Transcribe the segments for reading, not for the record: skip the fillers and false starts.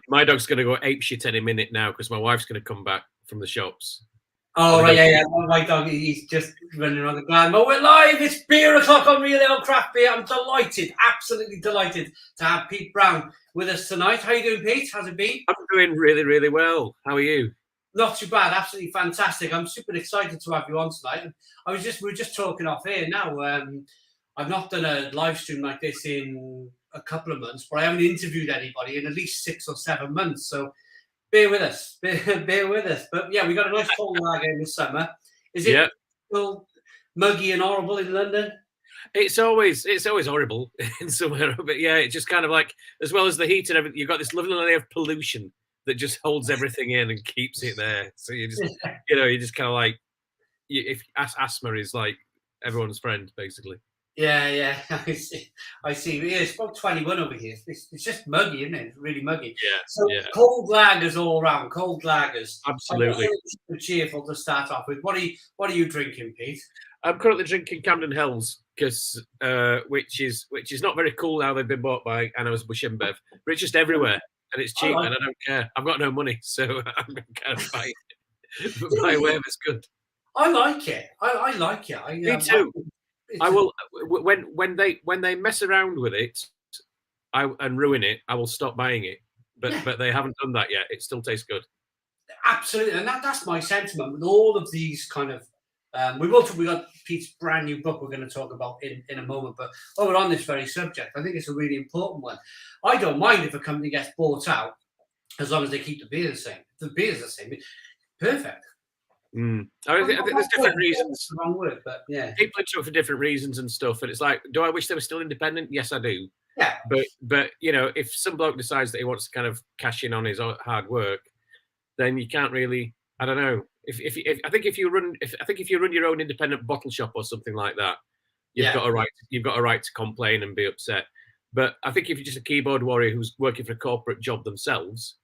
My dog's going to go apeshit any minute now because my wife's going to come back from the shops. Oh, right, yeah. My dog, he's just running around the garden. But we're live. It's beer o'clock on Real Ale Craft Beer. I'm delighted, absolutely delighted to have Pete Brown with us tonight. How you doing, Pete? How's it been? I'm doing really, really well. How are you? Not too bad. Absolutely fantastic. I'm super excited to have you on tonight. We were just talking off here now. I've not done a live stream like this in a couple of months, but I haven't interviewed anybody in at least 6 or 7 months. So bear with us. Bear with us. But yeah, we got a nice cold lager in the summer. Is it still muggy and horrible in London? It's always horrible in somewhere, but yeah, it's just kind of like, as well as the heat and everything, you've got this lovely layer of pollution that just holds everything in and keeps it there. So you just, you just kind of like, if asthma is like everyone's friend, basically. Yeah, I see. Yeah, it's about 21 over here. It's just muggy, isn't it? It's really muggy. Yeah. So cold lagers all around. Cold lagers. Absolutely. Cheerful to start off with. What are you drinking, Pete? I'm currently drinking Camden Hells because which is not very cool now. They've been bought by Anna's Bush and Bev, but it's just everywhere and it's cheap and I don't care. I've got no money, so I'm kind of buying it. But my whatever's good. I like it. I like it. Me too. I will when they mess around with it, and ruin it. I will stop buying it. But they haven't done that yet. It still tastes good. Absolutely, and that's my sentiment with all of these kind of. We got Pete's brand new book we're going to talk about in a moment. But while we're on this very subject, I think it's a really important one. I don't mind if a company gets bought out as long as they keep the beer the same. If the beer's the same, perfect. I think there's different reasons. Wrong word, but yeah. People are for different reasons and stuff, and it's like, do I wish they were still independent? Yes, I do. Yeah. But if some bloke decides that he wants to kind of cash in on his hard work, then you can't really. I don't know. I think if you run your own independent bottle shop or something like that, you've got a right to complain and be upset. But I think if you're just a keyboard warrior who's working for a corporate job themselves,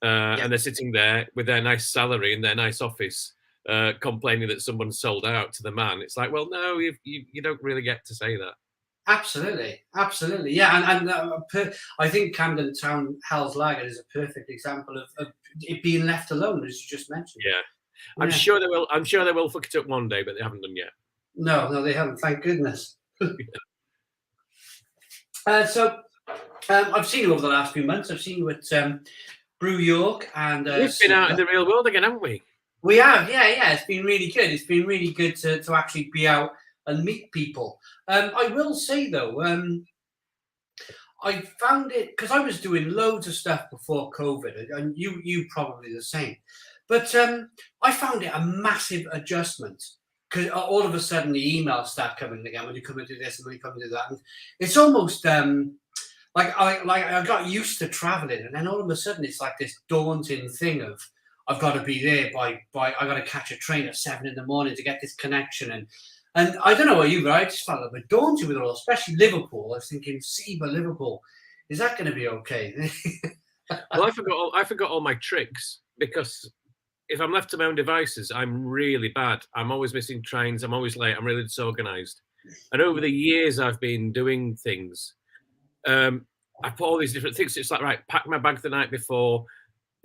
and they're sitting there with their nice salary in their nice office. Complaining that someone sold out to the man, it's like, well, no, you don't really get to say that. Absolutely, yeah, and I think Camden Town Hell's Lager is a perfect example of it being left alone, as you just mentioned. Yeah, I'm sure they will. I'm sure they will fuck it up one day, but they haven't done yet. No, they haven't. Thank goodness. So I've seen you over the last few months. I've seen you at Brew York, and we've been out in the real world again, haven't we? We have, yeah. It's been really good. It's been really good to actually be out and meet people. I will say though, I found it because I was doing loads of stuff before COVID, and you probably the same. But I found it a massive adjustment because all of a sudden the emails start coming again when you come and do this and when you come and do that. And it's almost like I got used to traveling, and then all of a sudden it's like this daunting thing of. I've got to be there by I got to catch a train at 7 a.m. to get this connection and I don't know about you, but I just felt a bit daunted with it all, especially Liverpool. I was thinking, Seba, Liverpool, is that going to be okay? Well, I forgot all my tricks because if I'm left to my own devices, I'm really bad. I'm always missing trains. I'm always late. I'm really disorganized. And over the years, I've been doing things. I put all these different things. It's like, right, pack my bag the night before.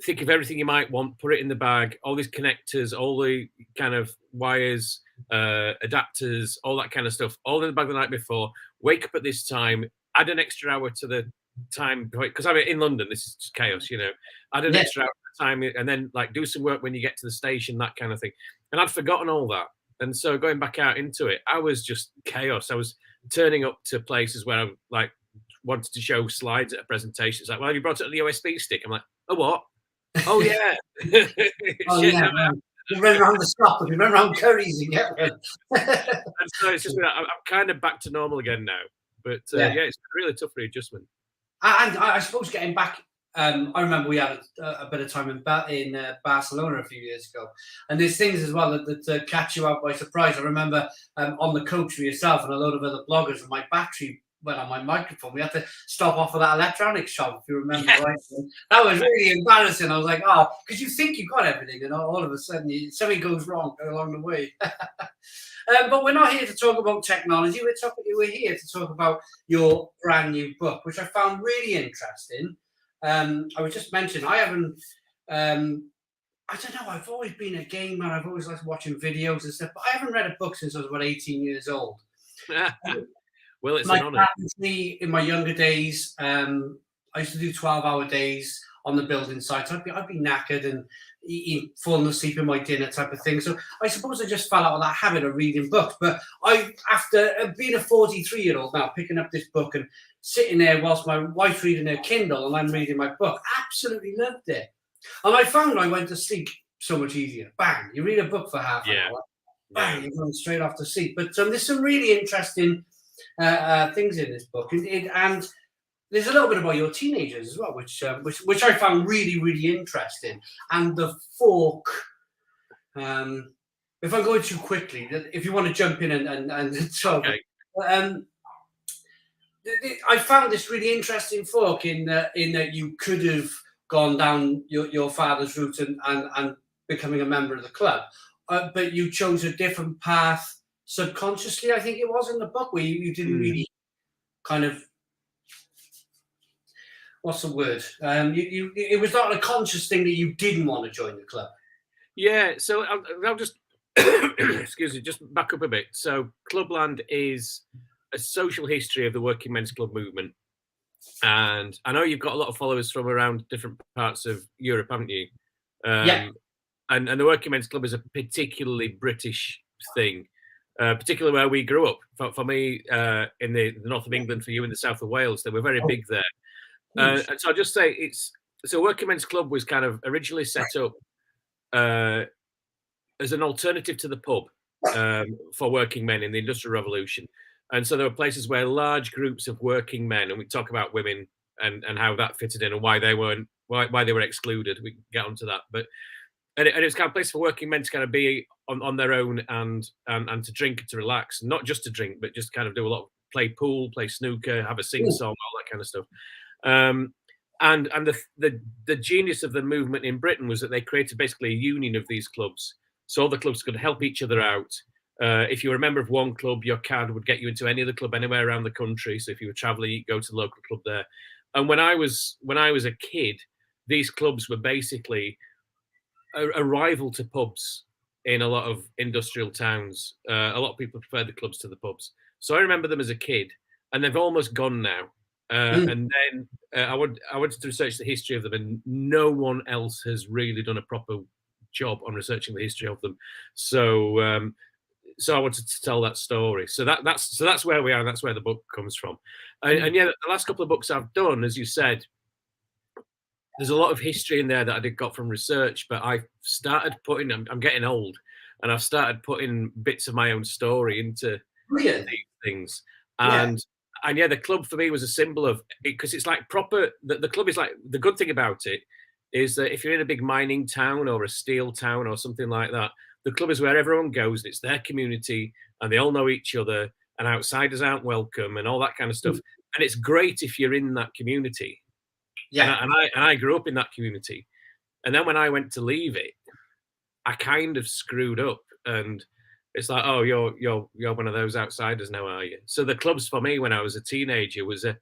Think of everything you might want, put it in the bag, all these connectors, all the kind of wires, adapters, all that kind of stuff, all in the bag the night before, wake up at this time, add an extra hour to the time, because I'm in London, this is just chaos, add an extra hour to the time, and then like do some work when you get to the station, that kind of thing. And I'd forgotten all that. And so going back out into it, I was just chaos. I was turning up to places where I like wanted to show slides at a presentation. It's like, well, have you brought it on the USB stick? I'm like, oh, what? Oh yeah. You run around the shop and you run around Curry's and get one. And so it's just I'm kind of back to normal again now. But it's a really tough readjustment. And I suppose getting back, I remember we had a bit of time in Barcelona a few years ago, and there's things as well that catch you out by surprise. I remember on the coach with yourself and a load of other bloggers, and my battery went on my microphone. We had to stop off at that electronics shop, if you remember right. That was really embarrassing. I was like, oh, because you think you've got everything, and all of a sudden something goes wrong along the way. But we're not here to talk about technology. We're here to talk about your brand new book, which I found really interesting. I was just mentioning, I haven't. I don't know. I've always been a gamer. I've always liked watching videos and stuff, but I haven't read a book since I was about 18 years old. Well, it's my an honor. family, in my younger days, I used to do 12-hour days on the building site. I'd be knackered and falling asleep in my dinner type of thing. So I suppose I just fell out of that habit of reading books. But after being a 43-year-old now, picking up this book and sitting there whilst my wife's reading her Kindle and I'm reading my book, absolutely loved it. And I found I went to sleep so much easier. Bang! You read a book for half an hour. Bang! You're going straight off to sleep. But there's some really interesting things in this book, and there's a little bit about your teenagers as well, which I found really, really interesting. And the fork. If I'm going too quickly, if you want to jump in and talk. Okay. I found this really interesting fork in that you could have gone down your father's route and becoming a member of the club, but you chose a different path subconsciously. I think it was in the book where you didn't really kind of, what's the word? It was not a conscious thing that you didn't want to join the club. Yeah, so I'll just excuse me, just back up a bit. So ClubLand is a social history of the working men's club movement. And I know you've got a lot of followers from around different parts of Europe, haven't you? Yeah. And the Working Men's Club is a particularly British thing, particularly where we grew up. For me, in the north of England, for you in the south of Wales, they were very big there. And so I'll just say Working Men's Club was kind of originally set up as an alternative to the pub for working men in the Industrial Revolution. And so there were places where large groups of working men, and we talk about women and how that fitted in and why they were excluded. We can get onto that, but it was kind of a place for working men to kind of be on their own and to drink and to relax, not just to drink, but just kind of do a lot of play pool, play snooker, have a sing song, all that kind of stuff. And the genius of the movement in Britain was that they created basically a union of these clubs, so all the clubs could help each other out. If you were a member of one club, your card would get you into any other club anywhere around the country. So if you were traveling, you'd go to the local club there. And when I was a kid, these clubs were basically a rival to pubs in a lot of industrial towns. A lot of people prefer the clubs to the pubs. So I remember them as a kid, and they've almost gone now. And then I wanted to research the history of them, and no one else has really done a proper job on researching the history of them. So I wanted to tell that story. So that's where we are, and that's where the book comes from. And yeah, the last couple of books I've done, as you said, there's a lot of history in there that I got from research, but I started putting, I'm getting old, and I've started putting bits of my own story into these things. And yeah, the club for me was a symbol of it, because it's like proper, the club is like, the good thing about it is that if you're in a big mining town or a steel town or something like that, the club is where everyone goes. It's their community, and they all know each other, and outsiders aren't welcome, and all that kind of stuff. And it's great if you're in that community. Yeah. And I grew up in that community, and then when I went to leave it, I kind of screwed up, and it's like, oh, you're one of those outsiders now, are you? So the clubs for me when I was a teenager was a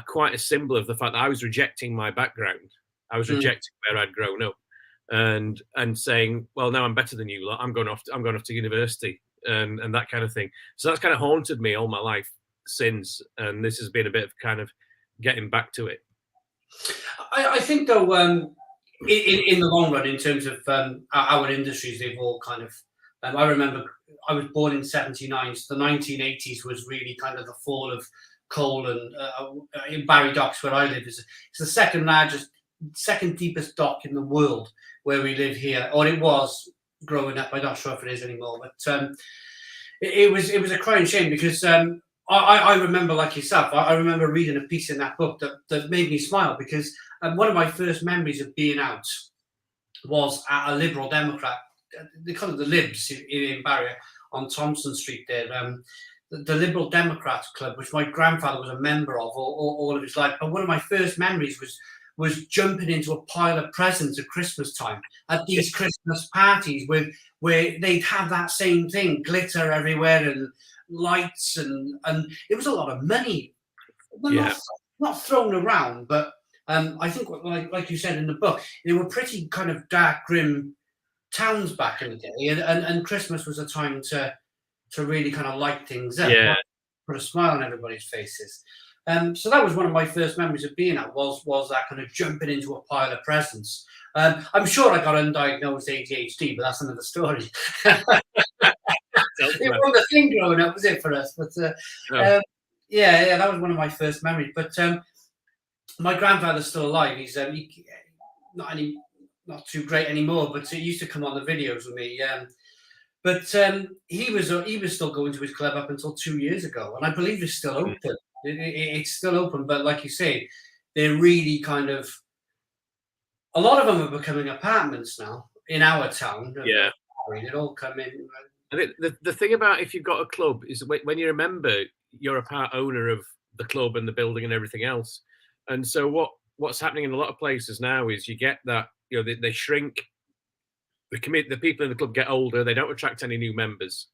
quite a symbol of the fact that I was rejecting my background. I was rejecting where I'd grown up. And saying, well, now I'm better than you lot. I'm going off to university and that kind of thing. So that's kind of haunted me all my life since, and this has been a bit of kind of getting back to it. I think though, in the long run, in terms of our industries, they've all kind of. I remember I was born in '79, so the 1980s was really kind of the fall of coal, and in Barry Docks, where I live, it's the second deepest dock in the world where we live here, or it was growing up. I'm not sure if it is anymore, but it was a crying shame, because I remember, like yourself, I remember reading a piece in that book that made me smile, because one of my first memories of being out was at a Liberal Democrat, they call it the Libs in Barry, on Thompson Street there. the Liberal Democrats Club, which my grandfather was a member of all of his life. But one of my first memories was jumping into a pile of presents at Christmas time at these Christmas parties where they'd have that same thing, glitter everywhere and lights, and it was a lot of money. Well, not thrown around, but I think, like you said in the book, they were pretty kind of dark, grim towns back in the day, and Christmas was a time to really kind of light things up, put a smile on everybody's faces. So that was one of my first memories of being at, was that kind of jumping into a pile of presents. I'm sure I got undiagnosed ADHD, but that's another story. It wasn't a thing growing up, was it, for us? But no. Yeah, that was one of my first memories. But my grandfather's still alive. He's not too great anymore, but he used to come on the videos with me. But he was still going to his club up until 2 years ago, and I believe it's still open. It's still open, but like you say, they're really kind of, a lot of them are becoming apartments now in our town. Yeah, it all come in. I think the thing about, if you've got a club, is when you're a member, you're a part owner of the club and the building and everything else. And so what's happening in a lot of places now is you get that, they shrink. The people in the club get older. They don't attract any new members.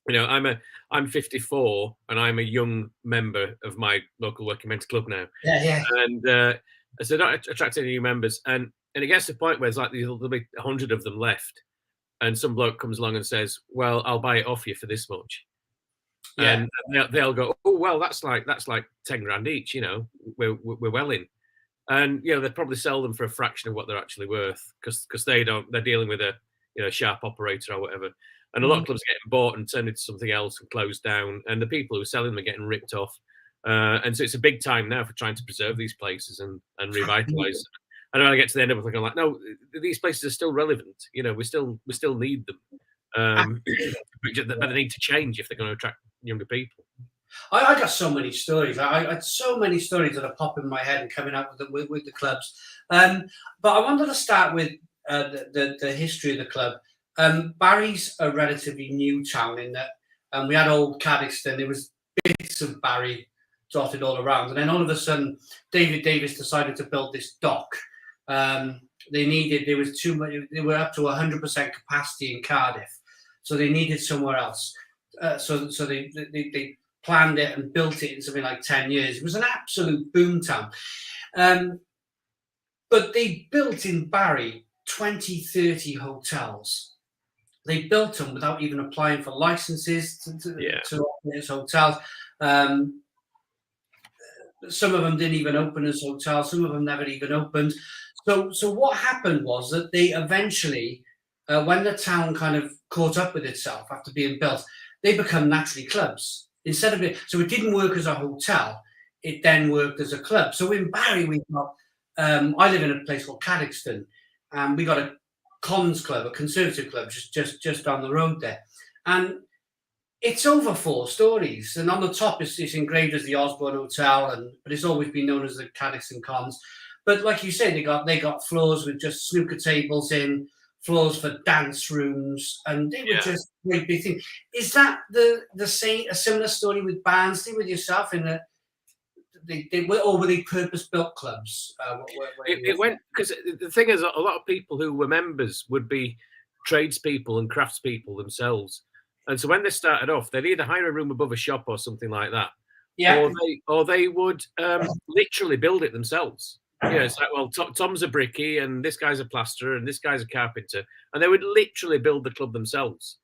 I'm 54 and I'm a young member of my local working men's club now. Yeah. And so don't attract any new members. And it gets to the point where it's like there'll be 100 of them left. And some bloke comes along and says, "Well, I'll buy it off you for this much." Yeah. And they'll go, "Oh, well, that's like 10 grand each. We're well in." And they'd probably sell them for a fraction of what they're actually worth, because they're dealing with a sharp operator or whatever. And a lot of clubs are getting bought and turned into something else and closed down, and the people who are selling them are getting ripped off. And so it's a big time now for trying to preserve these places and revitalize them. And when I get to the end of it, I'm like, no, these places are still relevant. We still need them, but they need to change if they're going to attract younger people. I got so many stories. I had so many stories that are popping in my head and coming out with the clubs. But I wanted to start with the history of the club. Barry's a relatively new town in that we had old Caddiston. There was bits of Barry dotted all around. And then all of a sudden, David Davis decided to build this dock. There was too much. They were up to 100% capacity in Cardiff. So they needed somewhere else. So they planned it and built it in something like 10 years. It was an absolute boom town. But they built in Barry 20, 30 hotels. They built them without even applying for licenses to operate as hotels. Some of them didn't even open as hotels. Some of them never even opened. So what happened was that they eventually, when the town kind of caught up with itself after being built, they become naturally clubs. So it didn't work as a hotel. It then worked as a club. So in Barry, we got, I live in a place called Caddiston, and we got a Cons Club, a conservative club, just down the road there. And it's over 4 stories. And on the top, it's engraved as the Osborne Hotel, but it's always been known as the Caddiston Cons. But like you said, they got floors with just snooker tables in, floors for dance rooms, and they were just great big things. Is that the same, a similar story with Barnsley, with yourself, in that were they purpose-built clubs? It went, because the thing is, a lot of people who were members would be tradespeople and craftspeople themselves, and so when they started off, they'd either hire a room above a shop or something like that, or they would literally build it themselves. It's like, well, Tom's a brickie, and this guy's a plasterer, and this guy's a carpenter, and they would literally build the club themselves.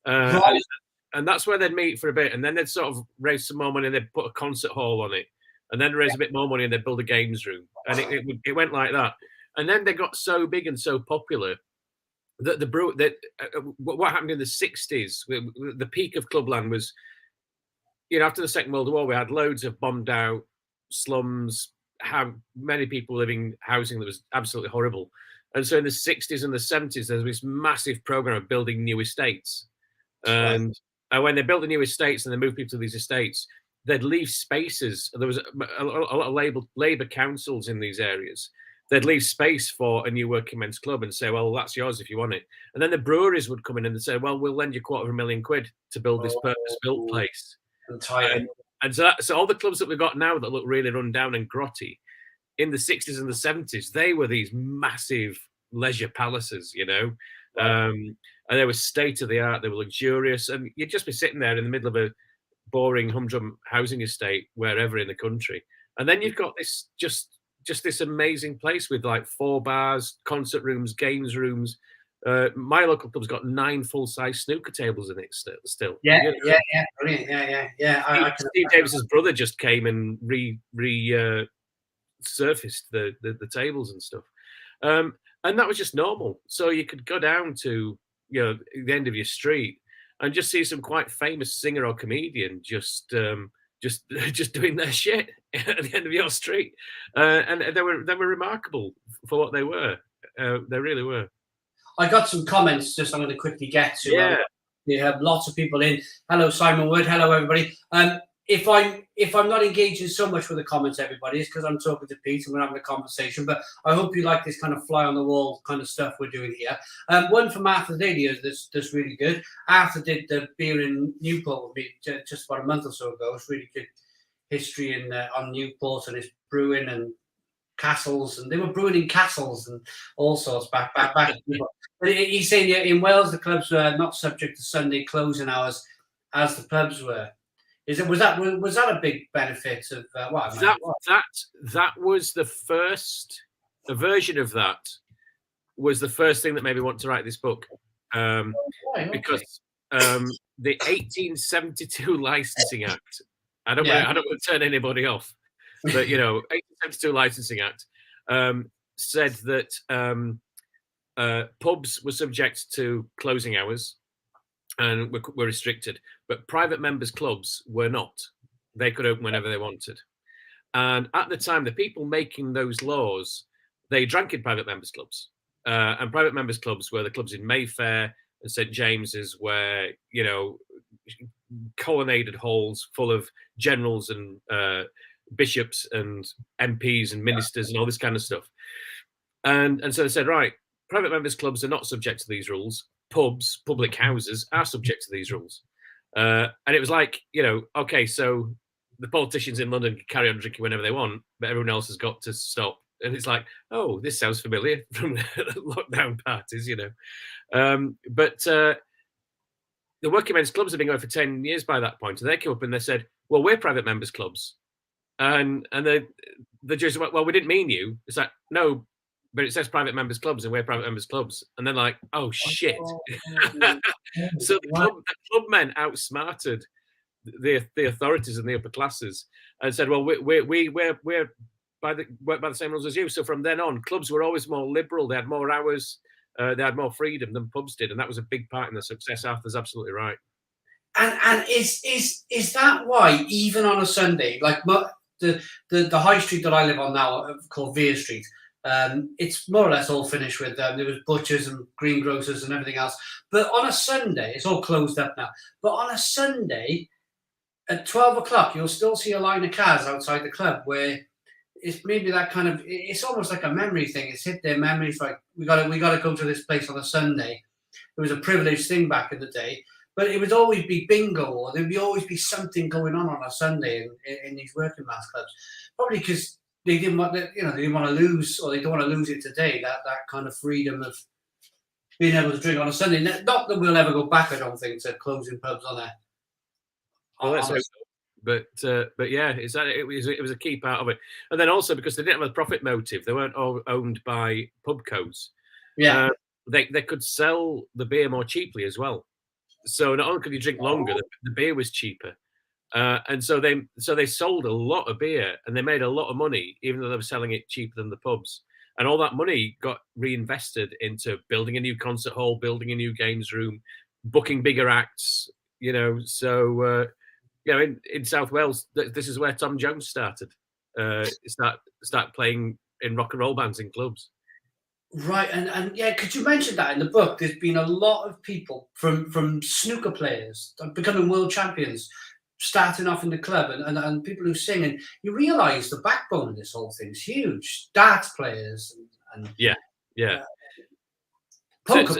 And that's where they'd meet for a bit, and then they'd sort of raise some more money, and they'd put a concert hall on it, and then raise a bit more money, and they'd build a games room, and it went like that. And then they got so big and so popular that the Brew, what happened in the 60s, the peak of ClubLand was, after the Second World War, we had loads of bombed out slums, how many people living housing that was absolutely horrible. And so in the 60s and the 70s, there was this massive program of building new estates. And when they built the new estates and they moved people to these estates, they'd leave spaces. There was a lot of Labour councils in these areas. They'd leave space for a new working men's club and say, well, that's yours if you want it. And then the breweries would come in and they'd say, well, we'll lend you £250,000 to build this purpose-built place. I'm tired. And so all the clubs that we've got now that look really run down and grotty, in the 60s and the 70s, they were these massive leisure palaces, you know. And they were state of the art, they were luxurious, and you'd just be sitting there in the middle of a boring humdrum housing estate wherever in the country. And then you've got this just this amazing place with like 4 bars, concert rooms, games rooms. My local club's got 9 full-size snooker tables in it still. Yeah, you know? yeah, brilliant. Yeah. Steve Davis's brother just came and surfaced the tables and stuff, and that was just normal. So you could go down to the end of your street and just see some quite famous singer or comedian just doing their shit at the end of your street, and they were remarkable for what they were. They really were. I got some comments. Just I'm going to quickly get to. Yeah. We have lots of people in. Hello, Simon Wood. Hello, everybody. If I'm not engaging so much with the comments, everybody, it's because I'm talking to Pete and we're having a conversation. But I hope you like this kind of fly on the wall kind of stuff we're doing here. One from Arthur Daly that's really good. Arthur did the beer in Newport with me just about a month or so ago. It's really good history on Newport and its brewing and castles, and they were brewing in castles and all sorts back. But he's saying in Wales the clubs were not subject to Sunday closing hours as the pubs were. Was that a big benefit of what? That was the first. A version of that was the first thing that made me want to write this book, because the 1872 Licensing Act. I don't want to turn anybody off, but 1872 Licensing Act said that pubs were subject to closing hours and were restricted, but private members' clubs were not. They could open whenever they wanted. And at the time, the people making those laws, they drank in private members' clubs. And private members' clubs were the clubs in Mayfair and St. James's, where, colonnaded halls full of generals and bishops and MPs and ministers and all this kind of stuff. And so they said, right, private members' clubs are not subject to these rules. Pubs, public houses are subject to these rules. And it was like, okay, so the politicians in London can carry on drinking whenever they want, but everyone else has got to stop. And it's like, oh, this sounds familiar from lockdown parties, But the working men's clubs have been going for 10 years by that point. And they came up and they said, well, we're private members' clubs. And the judge said, well, we didn't mean you. It's like, no, but it says private members' clubs and we're private members' clubs. And they're like, oh, shit. So the club men outsmarted the authorities and the upper classes and said, well, we're by the same rules as you. So from then on, clubs were always more liberal. They had more hours. They had more freedom than pubs did. And that was a big part in the success. Arthur's absolutely right. And is that why, even on a Sunday, like the high street that I live on now, called Vere Street, it's more or less all finished with there was butchers and greengrocers and everything else. But on a Sunday, it's all closed up now. But on a Sunday, at 12 o'clock, you'll still see a line of cars outside the club where it's maybe that kind of, it's almost like a memory thing. It's hit their memories like, we got to go to this place on a Sunday. It was a privileged thing back in the day. But it would always be bingo, or there'd always be something going on a Sunday in these working class clubs. Probably because they didn't want, they didn't want to lose, or they don't want to lose it today. That kind of freedom of being able to drink on a Sunday. Not that we'll ever go back, I don't think, to closing pubs on there. Well, let's hope so. But yeah, it was a key part of it. And then also because they didn't have a profit motive, they weren't all owned by pub codes. Yeah, they could sell the beer more cheaply as well. So not only could you drink longer, the beer was cheaper, and so they sold a lot of beer and they made a lot of money, even though they were selling it cheaper than the pubs. And all that money got reinvested into building a new concert hall, building a new games room, booking bigger acts. So in South Wales, this is where Tom Jones started. Start playing in rock and roll bands in clubs. Right, and yeah, could you mention that in the book? There's been a lot of people from snooker players becoming world champions, starting off in the club, and people who sing, and you realise the backbone of this whole thing is huge. Darts players and poker.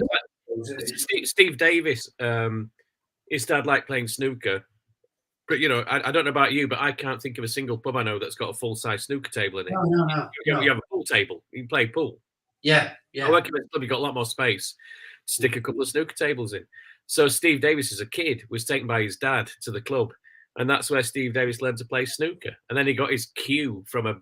Steve Davis, he started like playing snooker, But you know, I don't know about you, but I can't think of a single pub I know that's got a full-size snooker table in it. You have a pool table. You can play pool. Yeah. I work in a club. You've got a lot more space to stick a couple of snooker tables in. So Steve Davis, as a kid, was taken by his dad to the club, and that's where Steve Davis learned to play snooker. And then he got his cue from a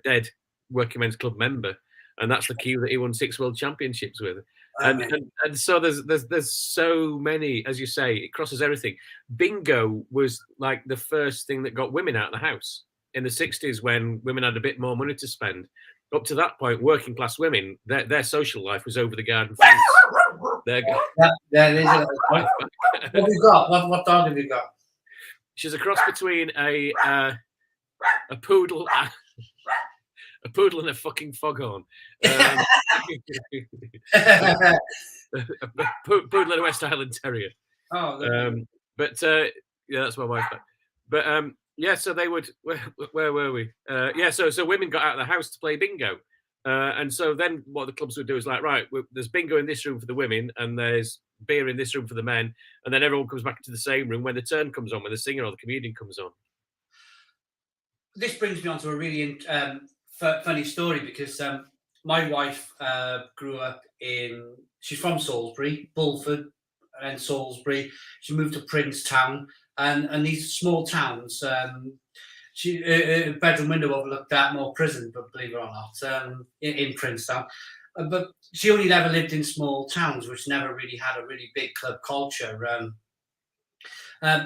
dead working men's club member, and that's the cue that he won 6 world championships with. And so there's so many, as you say, it crosses everything. Bingo was like the first thing that got women out of the house in the 60s, when women had a bit more money to spend. Up to that point, working class women, their social life was over the garden fence. There you go. Yeah, what have you got? What dog have you got? She's a cross between a poodle, a poodle and a fucking foghorn. A poodle and a West Highland Terrier. Oh, yeah, that's my wife. But yeah, so they would. Where were we? Yeah, so women got out of the house to play bingo, and so then what the clubs would do is like, right, there's bingo in this room for the women, and there's beer in this room for the men, and then everyone comes back into the same room when the turn comes on, when the singer or the comedian comes on. This brings me on to a really funny story, because my wife grew up she's from Salisbury, Bulford, and Salisbury. She moved to Princetown, and these small towns. She a bedroom window overlooked Dartmoor Prison, but believe it or not, in Princetown. But she only ever lived in small towns, which never really had a really big club culture.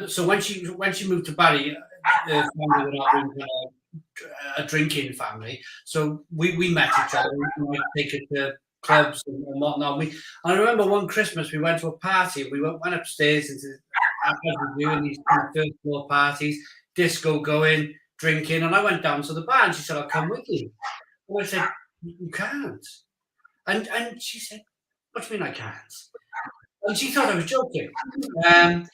So when she moved to Barry, the family were not really a drinking family, so we met each other. We take her to clubs and whatnot. I remember one Christmas we went to a party. We went upstairs into these first floor parties, disco going, drinking, and I went down to the bar, and she said, "I'll come with you." And I said, "You can't." And she said, "What do you mean I can't?" And she thought I was joking. And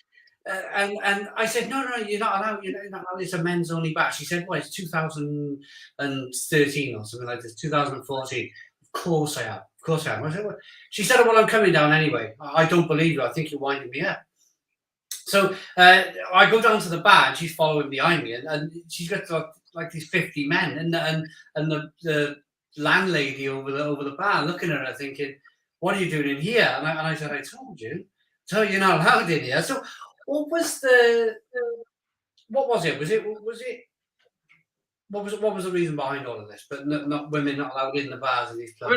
I said, no, you're not allowed. You're not allowed. It's a men's only bar. She said, well, it's 2013 or something like this, 2014. Of course I am. Of course I am. I said, well, she said, well, I'm coming down anyway. I don't believe you. I think you're winding me up. So I go down to the bar, and she's following behind me, and she's got like these 50 men, and the landlady over the bar looking at her thinking, what are you doing in here? And I said, I told you. So you're not allowed in here. So what was it? What was the reason behind all of this? But not women not allowed in the bars and these clubs.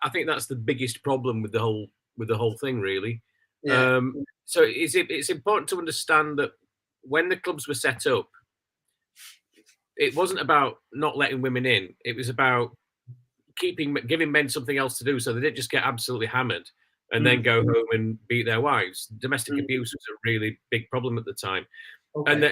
I think that's the biggest problem with the whole thing, really. Yeah. So it's important to understand that when the clubs were set up, it wasn't about not letting women in. It was about giving men something else to do, so they didn't just get absolutely hammered and then go home and beat their wives. Domestic abuse was a really big problem at the time. Okay. And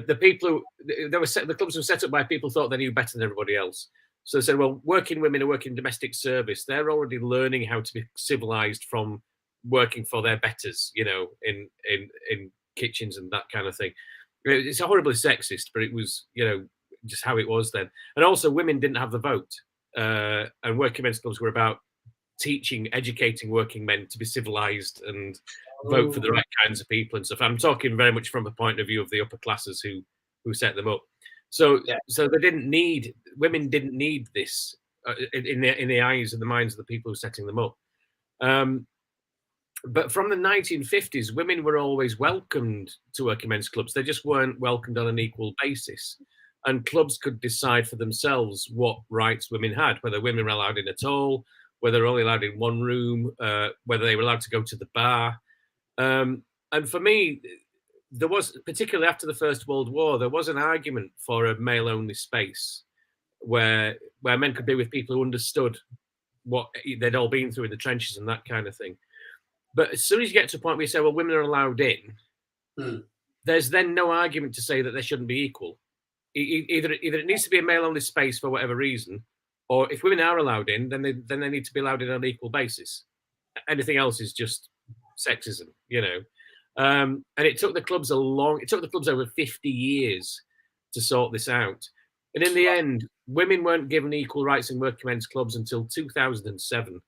the people who the clubs were set up by people who thought they knew better than everybody else. So they said, well, working women who work in domestic service, they're already learning how to be civilized from working for their betters, you know, in kitchens and that kind of thing. It's horribly sexist, but it was, you know, just how it was then. And also women didn't have the vote. And working men's clubs were about educating working men to be civilized and vote for the right kinds of people and stuff. I'm talking very much from the point of view of the upper classes who set them up. So women didn't need this in the eyes and the minds of the people who were setting them up. But from the 1950s, women were always welcomed to working men's clubs. They just weren't welcomed on an equal basis. And clubs could decide for themselves what rights women had, whether women were allowed in at all, whether they were only allowed in one room, whether they were allowed to go to the bar. And for me, there was, particularly after the First World War, there was an argument for a male-only space where men could be with people who understood what they'd all been through in the trenches and that kind of thing. But as soon as you get to a point where you say, well, women are allowed in, there's then no argument to say that they shouldn't be equal. Either it needs to be a male-only space for whatever reason, or if women are allowed in, then they need to be allowed in on an equal basis. Anything else is just sexism, you know. And it took the clubs over 50 years to sort this out. And in the end, women weren't given equal rights in working men's clubs until 2007.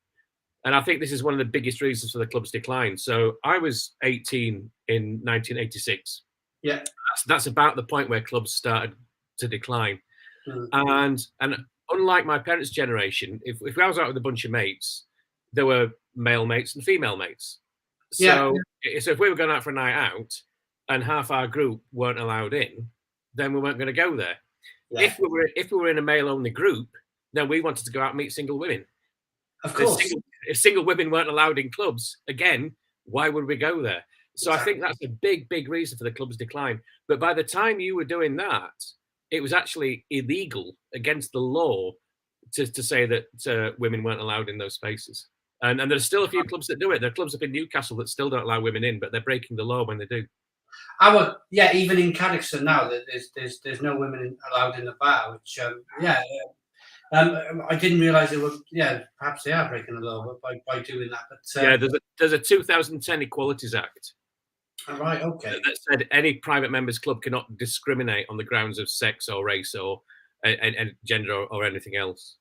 And I think this is one of the biggest reasons for the club's decline. So I was 18 in 1986. Yeah. That's about the point where clubs started to decline. Mm. And unlike my parents' generation, if I was out with a bunch of mates, there were male mates and female mates. Yeah. So if we were going out for a night out and half our group weren't allowed in, then we weren't going to go there. Yeah. If we were in a male only group, then we wanted to go out and meet single women. Of course. If single women weren't allowed in clubs, again, why would we go there? So Exactly. I think that's a big reason for the club's decline. But by the time you were doing that, it was actually illegal against the law to say that women weren't allowed in those spaces. And there's still a few clubs that do it. There are clubs up in Newcastle that still don't allow women in, but they're breaking the law when they do. Even in Caddiston now, there's no women allowed in the bar, which I didn't realise they were. Yeah, perhaps they are breaking the law by doing that. But there's a 2010 Equalities Act. All right, okay. That said any private members club cannot discriminate on the grounds of sex or race or and gender or anything else.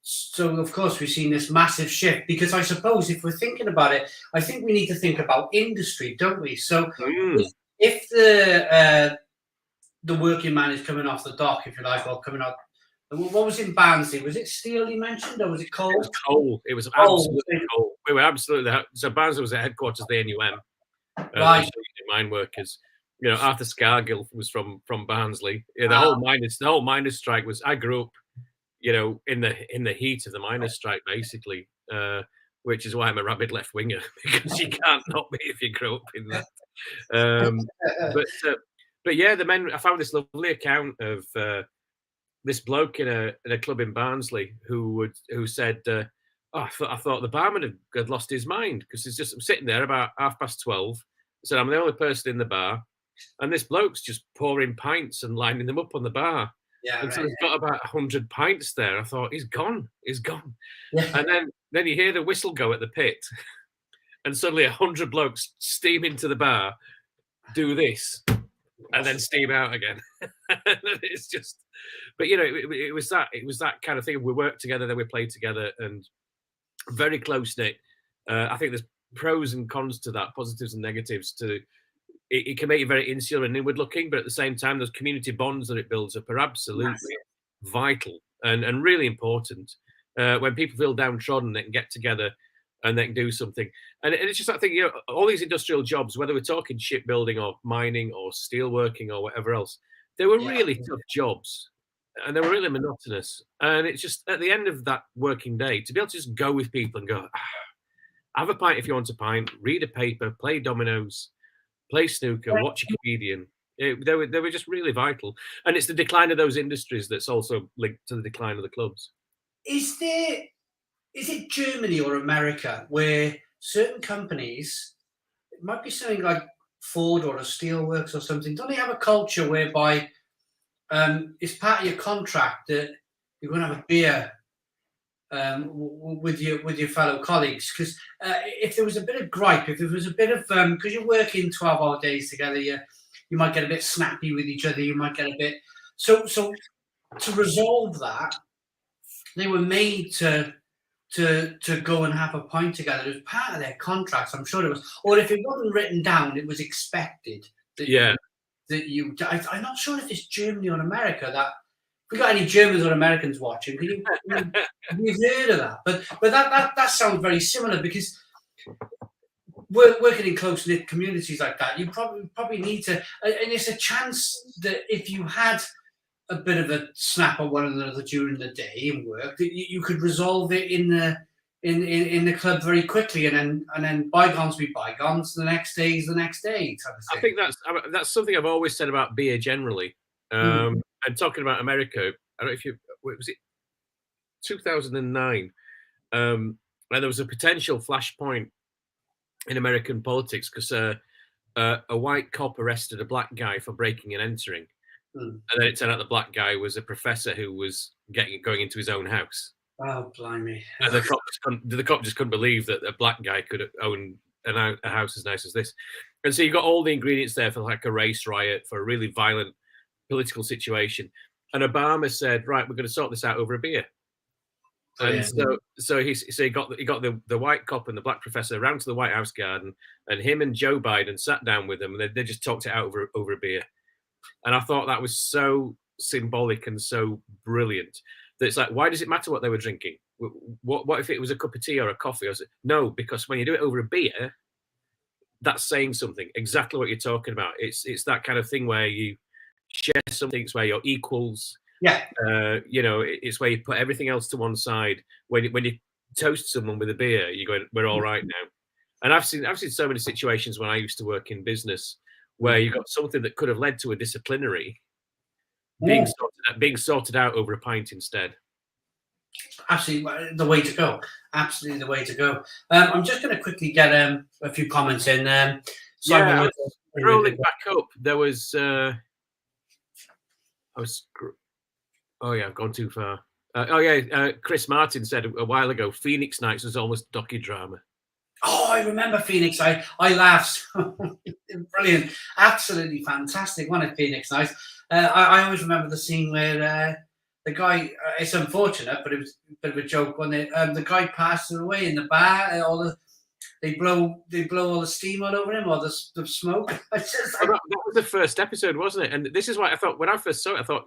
So of course we've seen this massive shift, because I suppose if we're thinking about it, I think we need to think about industry, don't we? So if the working man is coming off the dock, if you like, or coming out. What was in Barnsley? Was it steel you mentioned, or was it coal? It was coal. It was absolutely coal. We were absolutely so. Barnsley was the headquarters of the NUM, right? Mine workers. You know, Arthur Scargill was from Barnsley. Yeah, the whole miners strike was. I grew up, you know, in the heat of the miners strike, basically, which is why I'm a rabid left winger, because you can't not be if you grow up in that. But yeah, the men. I found this lovely account of. This bloke in a club in Barnsley who said, I thought the barman had lost his mind, because he's just sitting there about 12:30. Said, I'm the only person in the bar, and this bloke's just pouring pints and lining them up on the bar. Yeah, and so he's got about 100 pints there. I thought, he's gone. Yeah. And then you hear the whistle go at the pit, and suddenly 100 blokes steam into the bar, do this, and then steam out again. It's just, but you know, it was that kind of thing. We worked together, then we played together, and very close knit. I think there's pros and cons to that, positives and negatives. It can make you very insular and inward looking, but at the same time, those community bonds that it builds up are absolutely vital and really important. When people feel downtrodden, they can get together and they can do something. And it's just that thing, you know, all these industrial jobs, whether we're talking shipbuilding or mining or steelworking or whatever else, they were really tough jobs, and they were really monotonous. And it's just at the end of that working day, to be able to just go with people and go, have a pint if you want a pint, read a paper, play dominoes, play snooker, watch a comedian. They were just really vital. And it's the decline of those industries that's also linked to the decline of the clubs. Is it Germany or America where certain companies, it might be something like Ford or a steelworks or something, don't they have a culture whereby it's part of your contract that you're going to have a beer with your fellow colleagues? Because if there was a bit of gripe, if there was a bit of because you're working 12-hour days together, you might get a bit snappy with each other. You might get a bit so to resolve that, they were made to go and have a pint together. It was part of their contracts, I'm sure it was. Or if it wasn't written down, it was expected that I'm not sure if it's Germany or America. That if we got any Germans or Americans watching, you've heard of that. But that sounds very similar, because working in close knit communities like that, you probably need to, and it's a chance that if you had a bit of a snap at one another during the day in work, that you could resolve it in the club very quickly, and then bygones be bygones. The next day is the next day. I think that's something I've always said about beer generally. And talking about America, I don't know if was it 2009, and there was a potential flashpoint in American politics because a white cop arrested a black guy for breaking and entering. And then it turned out the black guy was a professor who was going into his own house. Oh, blimey. And the cop just couldn't believe that a black guy could own a house as nice as this. And so you got all the ingredients there for like a race riot, for a really violent political situation. And Obama said, right, we're going to sort this out over a beer. And so he got the white cop and the black professor around to the White House garden, and him and Joe Biden sat down with them, and they just talked it out over a beer. And I thought that was so symbolic and so brilliant that it's like, why does it matter what they were drinking? What if it was a cup of tea or a coffee? No, because when you do it over a beer, that's saying something. Exactly what you're talking about. It's that kind of thing where you share something. It's where you're equals. Yeah. It's where you put everything else to one side. When you toast someone with a beer, you're going, we're all right now. And I've seen so many situations when I used to work in business where you got something that could have led to a disciplinary being sorted out over a pint instead. Absolutely the way to go. Absolutely the way to go. I'm just going to quickly get a few comments in. Rolling back up, there was. I've gone too far. Chris Martin said a while ago, Phoenix Nights was almost docudrama. Oh, I remember Phoenix. I laughed. Brilliant. Absolutely fantastic. One of Phoenix Nights. I always remember the scene where the guy, it's unfortunate, but it was a bit of a joke when the guy passes away in the bar. They blow all the steam all over him, or the smoke. That was the first episode, wasn't it? And this is why I thought when I first saw it, I thought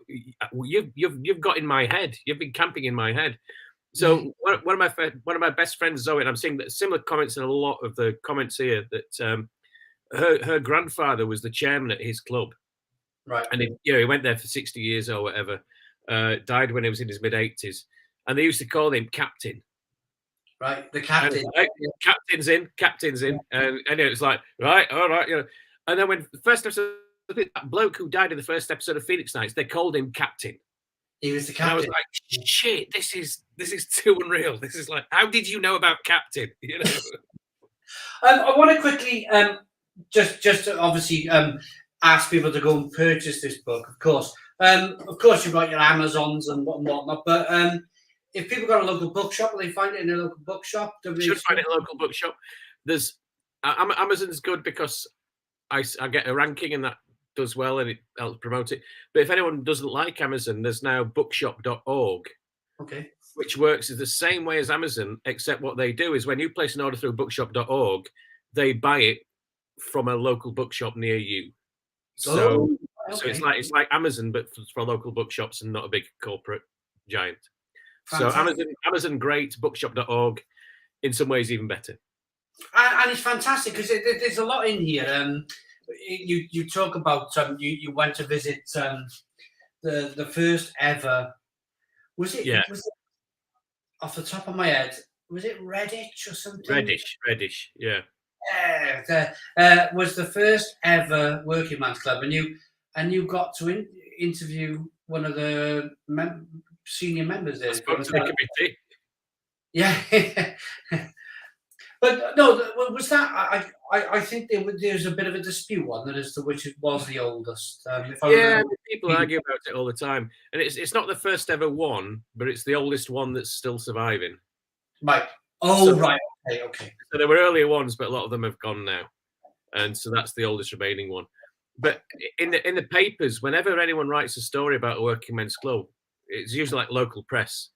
you've got in my head. You've been camping in my head. So one of my best friends, Zoe, and I'm seeing similar comments in a lot of the comments here, that her grandfather was the chairman at his club, right? And he went there for 60 years or whatever. Died when he was in his mid-80s, and they used to call him Captain. Right, the captain. Captain's in, and anyway, it's like, right, all right, And then when the first episode, that bloke who died in the first episode of Phoenix Nights, they called him Captain. He was the captain. And I was like, shit, this is too unreal. This is like, how did you know about Captain? I want to quickly just to obviously ask people to go and purchase this book. Of course, you've got your Amazons and whatnot, but if people got a local bookshop, will they find it in a local bookshop? Should find it in a local bookshop. There's Amazon's good because I get a ranking and that does well and it helps promote it. But if anyone doesn't like Amazon, there's now bookshop.org. Okay. Which works the same way as Amazon, except what they do is when you place an order through bookshop.org, they buy it from a local bookshop near you. So it's like Amazon, but for local bookshops and not a big corporate giant. Fantastic. So Amazon great, bookshop.org in some ways even better. And it's fantastic because there's a lot in here. You talk about you went to visit the first ever. Was it? Yeah. Was it, off the top of my head, was it Redditch or something? Reddish, yeah. Was the first ever working man's club, and you got to interview one of the senior members there. I spoke to the committee. Yeah. But no, was that? I think there's a bit of a dispute on that as to which was the oldest. People argue about it all the time, and it's not the first ever one, but it's the oldest one that's still surviving. Right. Oh, right. Okay. So there were earlier ones, but a lot of them have gone now, and so that's the oldest remaining one. But in the papers, whenever anyone writes a story about a working men's club, it's usually like local press.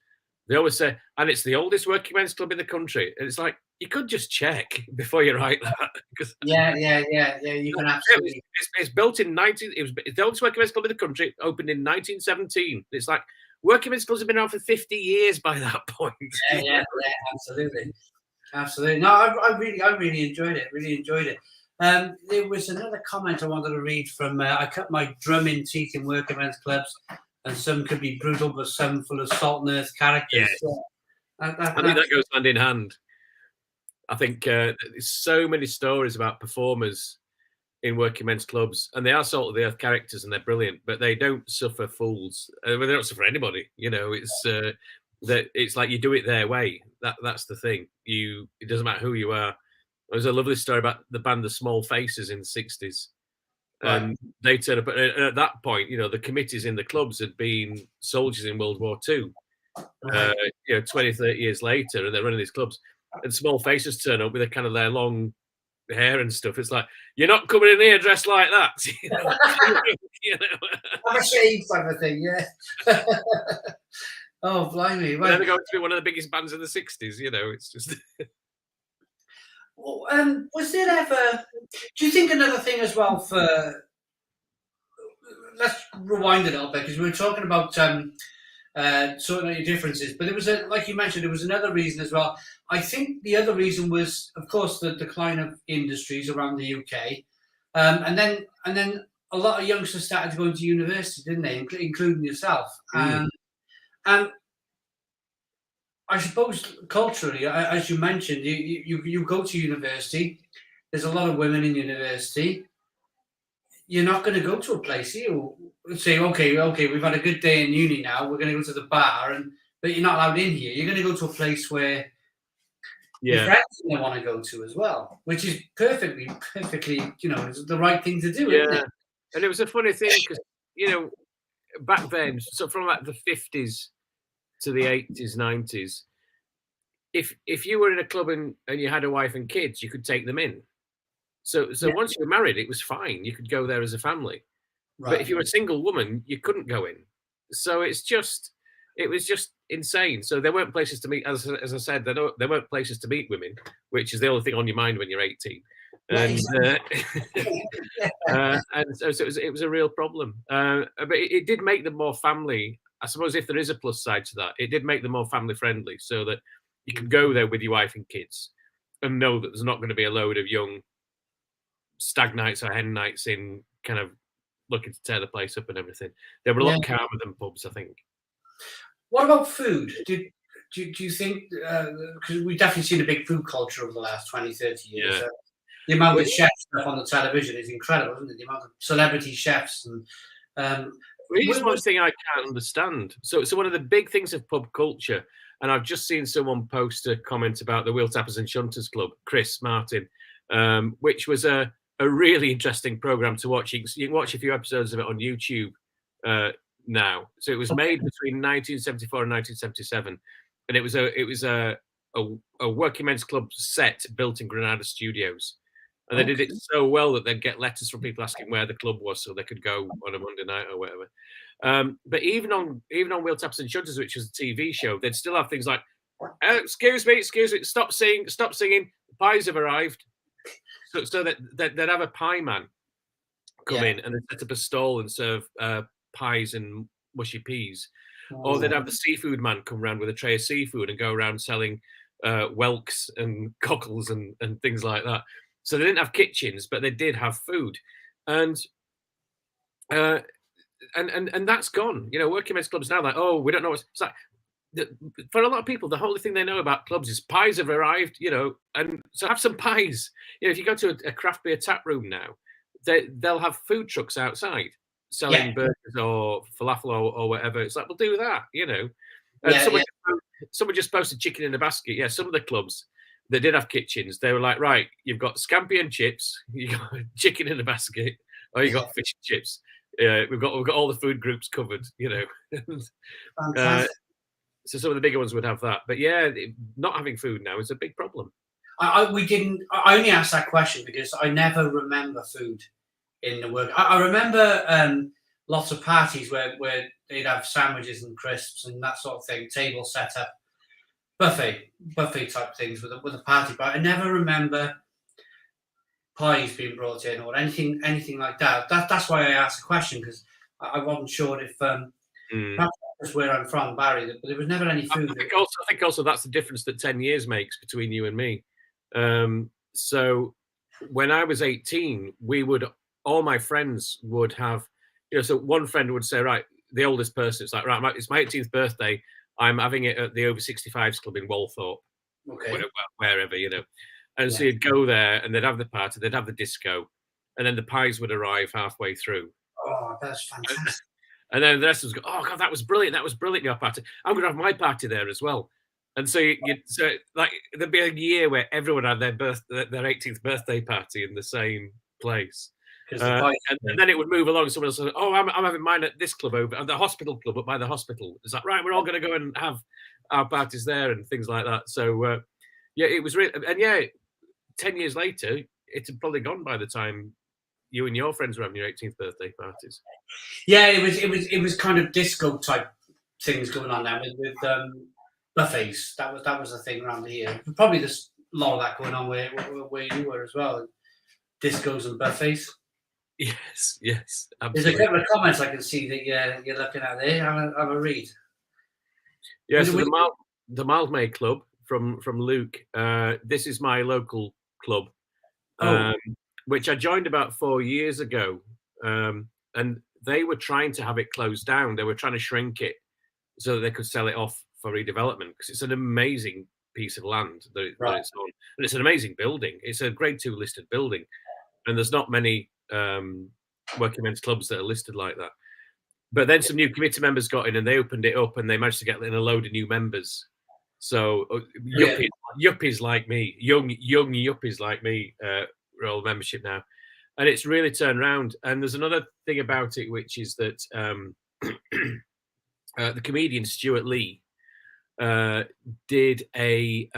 They always say, and it's the oldest working men's club in the country, and it's like, you could just check before you write that. Yeah. You can absolutely. It's built in it's the oldest working men's club in the country, opened in 1917. It's like working men's clubs have been around for 50 years by that point. Yeah, absolutely. No, I really enjoyed it. Really enjoyed it. There was another comment I wanted to read from. I cut my drumming teeth in working men's clubs, and some could be brutal, but some full of salt and earth characters. Yes. I think that goes hand in hand. I think there's so many stories about performers in working men's clubs, and they are salt of the earth characters, and they're brilliant, but they don't suffer fools. They don't suffer anybody. It's that it's like you do it their way. That's the thing. It doesn't matter who you are. There's a lovely story about the band The Small Faces in the 60s. And they turn up, and at that point, the committees in the clubs had been soldiers in World War II. 20, 30 years later, and they're running these clubs. And Small Faces turn up with a kind of their long hair and stuff. It's like, you're not coming in here dressed like that. I'm ashamed type of thing, yeah. Oh, blimey! And Right. then they're going to be one of the biggest bands in the '60s. It's just Well, was there ever? Do you think another thing as well for? Let's rewind a little bit because we were talking about sorting out your differences, but there was like you mentioned, there was another reason as well. I think the other reason was, of course, the decline of industries around the UK, and then a lot of youngsters started to go into university, didn't they, including yourself? And I suppose culturally, as you mentioned, you go to university. There's a lot of women in university. You're not going to go to a place you say, okay, we've had a good day in uni now. We're going to go to the bar, but you're not allowed in here. You're going to go to a place where your friends are going to want to go to as well, which is perfectly, it's the right thing to do, isn't it? And it was a funny thing because back then, so from like the 50s to the 80s, 90s, if you were in a club and you had a wife and kids, you could take them in. So once you were married, it was fine. You could go there as a family. Right. But if you were a single woman, you couldn't go in. So it was just insane. So there weren't places to meet. As I said, there weren't places to meet women, which is the only thing on your mind when you're 18. And and so it was a real problem. But it did make them more family. I suppose if there is a plus side to that, it did make them more family friendly, so that you can go there with your wife and kids and know that there's not going to be a load of young stag nights or hen nights in kind of looking to tear the place up and everything. They were a lot calmer than pubs, I think. What about food? Do you think, because we've definitely seen a big food culture over the last 20, 30 years. The amount of chefs stuff on the television is incredible, isn't it? The amount of celebrity chefs. And here's one thing I can't understand. So one of the big things of pub culture, and I've just seen someone post a comment about the Wheel Tappers and Shunters Club, Chris Martin, which was a really interesting program to watch. You can watch a few episodes of it on YouTube now. So it was made between 1974 and 1977, and it was a working men's club set built in Granada Studios. And they did it so well that they'd get letters from people asking where the club was so they could go on a Monday night or whatever. But even on Wheel Taps and Shunters, which was a TV show, they'd still have things like, excuse me, stop singing, the pies have arrived. So that they'd have a pie man come in and they'd set up a stall and serve pies and mushy peas. Or they'd have the seafood man come around with a tray of seafood and go around selling whelks and cockles and things like that. So they didn't have kitchens, but they did have food, and that's gone. Working men's clubs now, like, we don't know what's. It's like, for a lot of people, the only thing they know about clubs is pies have arrived, and so have some pies. If you go to a craft beer tap room now, they'll have food trucks outside selling burgers or falafel or whatever. It's like, we'll do that, And someone just posted chicken in a basket. Yeah, some of the clubs that did have kitchens, they were like, right, you've got scampi and chips, you got chicken in a basket, or you got fish and chips. We've got all the food groups covered, So some of the bigger ones would have that. But not having food now is a big problem. I only asked that question because I never remember food in the work. I remember lots of parties where they'd have sandwiches and crisps and that sort of thing, table set up, buffet type things with a party. But I never remember pies being brought in or anything like that. That's why I asked the question, because I wasn't sure if perhaps that's where I'm from, Barry, but there was never any food. I think also that's the difference that 10 years makes between you and me. So when I was 18, all my friends would have, so one friend would say, right, the oldest person, it's like, right, it's my 18th birthday. I'm having it at the over 65s club in Walthorpe, wherever, And so you'd go there and they'd have the party, they'd have the disco, and then the pies would arrive halfway through. Oh, that's fantastic. And then the rest of us go, oh, God, that was brilliant, your party. I'm going to have my party there as well. And so there'd be a year where everyone had their 18th birthday party in the same place. And then it would move along. Someone else said, "Oh, I'm having mine at this club over at the hospital club up by the hospital." It's like, right, we're all going to go and have our parties there and things like that. So it was really, and 10 years later, it had probably gone by the time you and your friends were having your 18th birthday parties. Yeah, it was kind of disco type things going on now with buffets. That was the thing around here. Probably there's a lot of that going on where you were as well. Discos and buffets. Yes, yes, There's a absolutely. couple of comments I can see that you're looking at there. Have a read. Yeah, so the Mildmay Club from Luke. This is my local club, Oh, which I joined about 4 years ago, and they were trying to have it closed down. They were trying to shrink it so that they could sell it off for redevelopment because it's an amazing piece of land that right. it's on, and it's an amazing building. It's a Grade 2 listed building, and there's not many working men's clubs that are listed like that. But then some new committee members got in and they opened it up and they managed to get in a load of new members. So Yeah. yuppies like me, young yuppies like me, are all membership now, and it's really turned around. And there's another thing about it, which is that the comedian Stuart Lee did a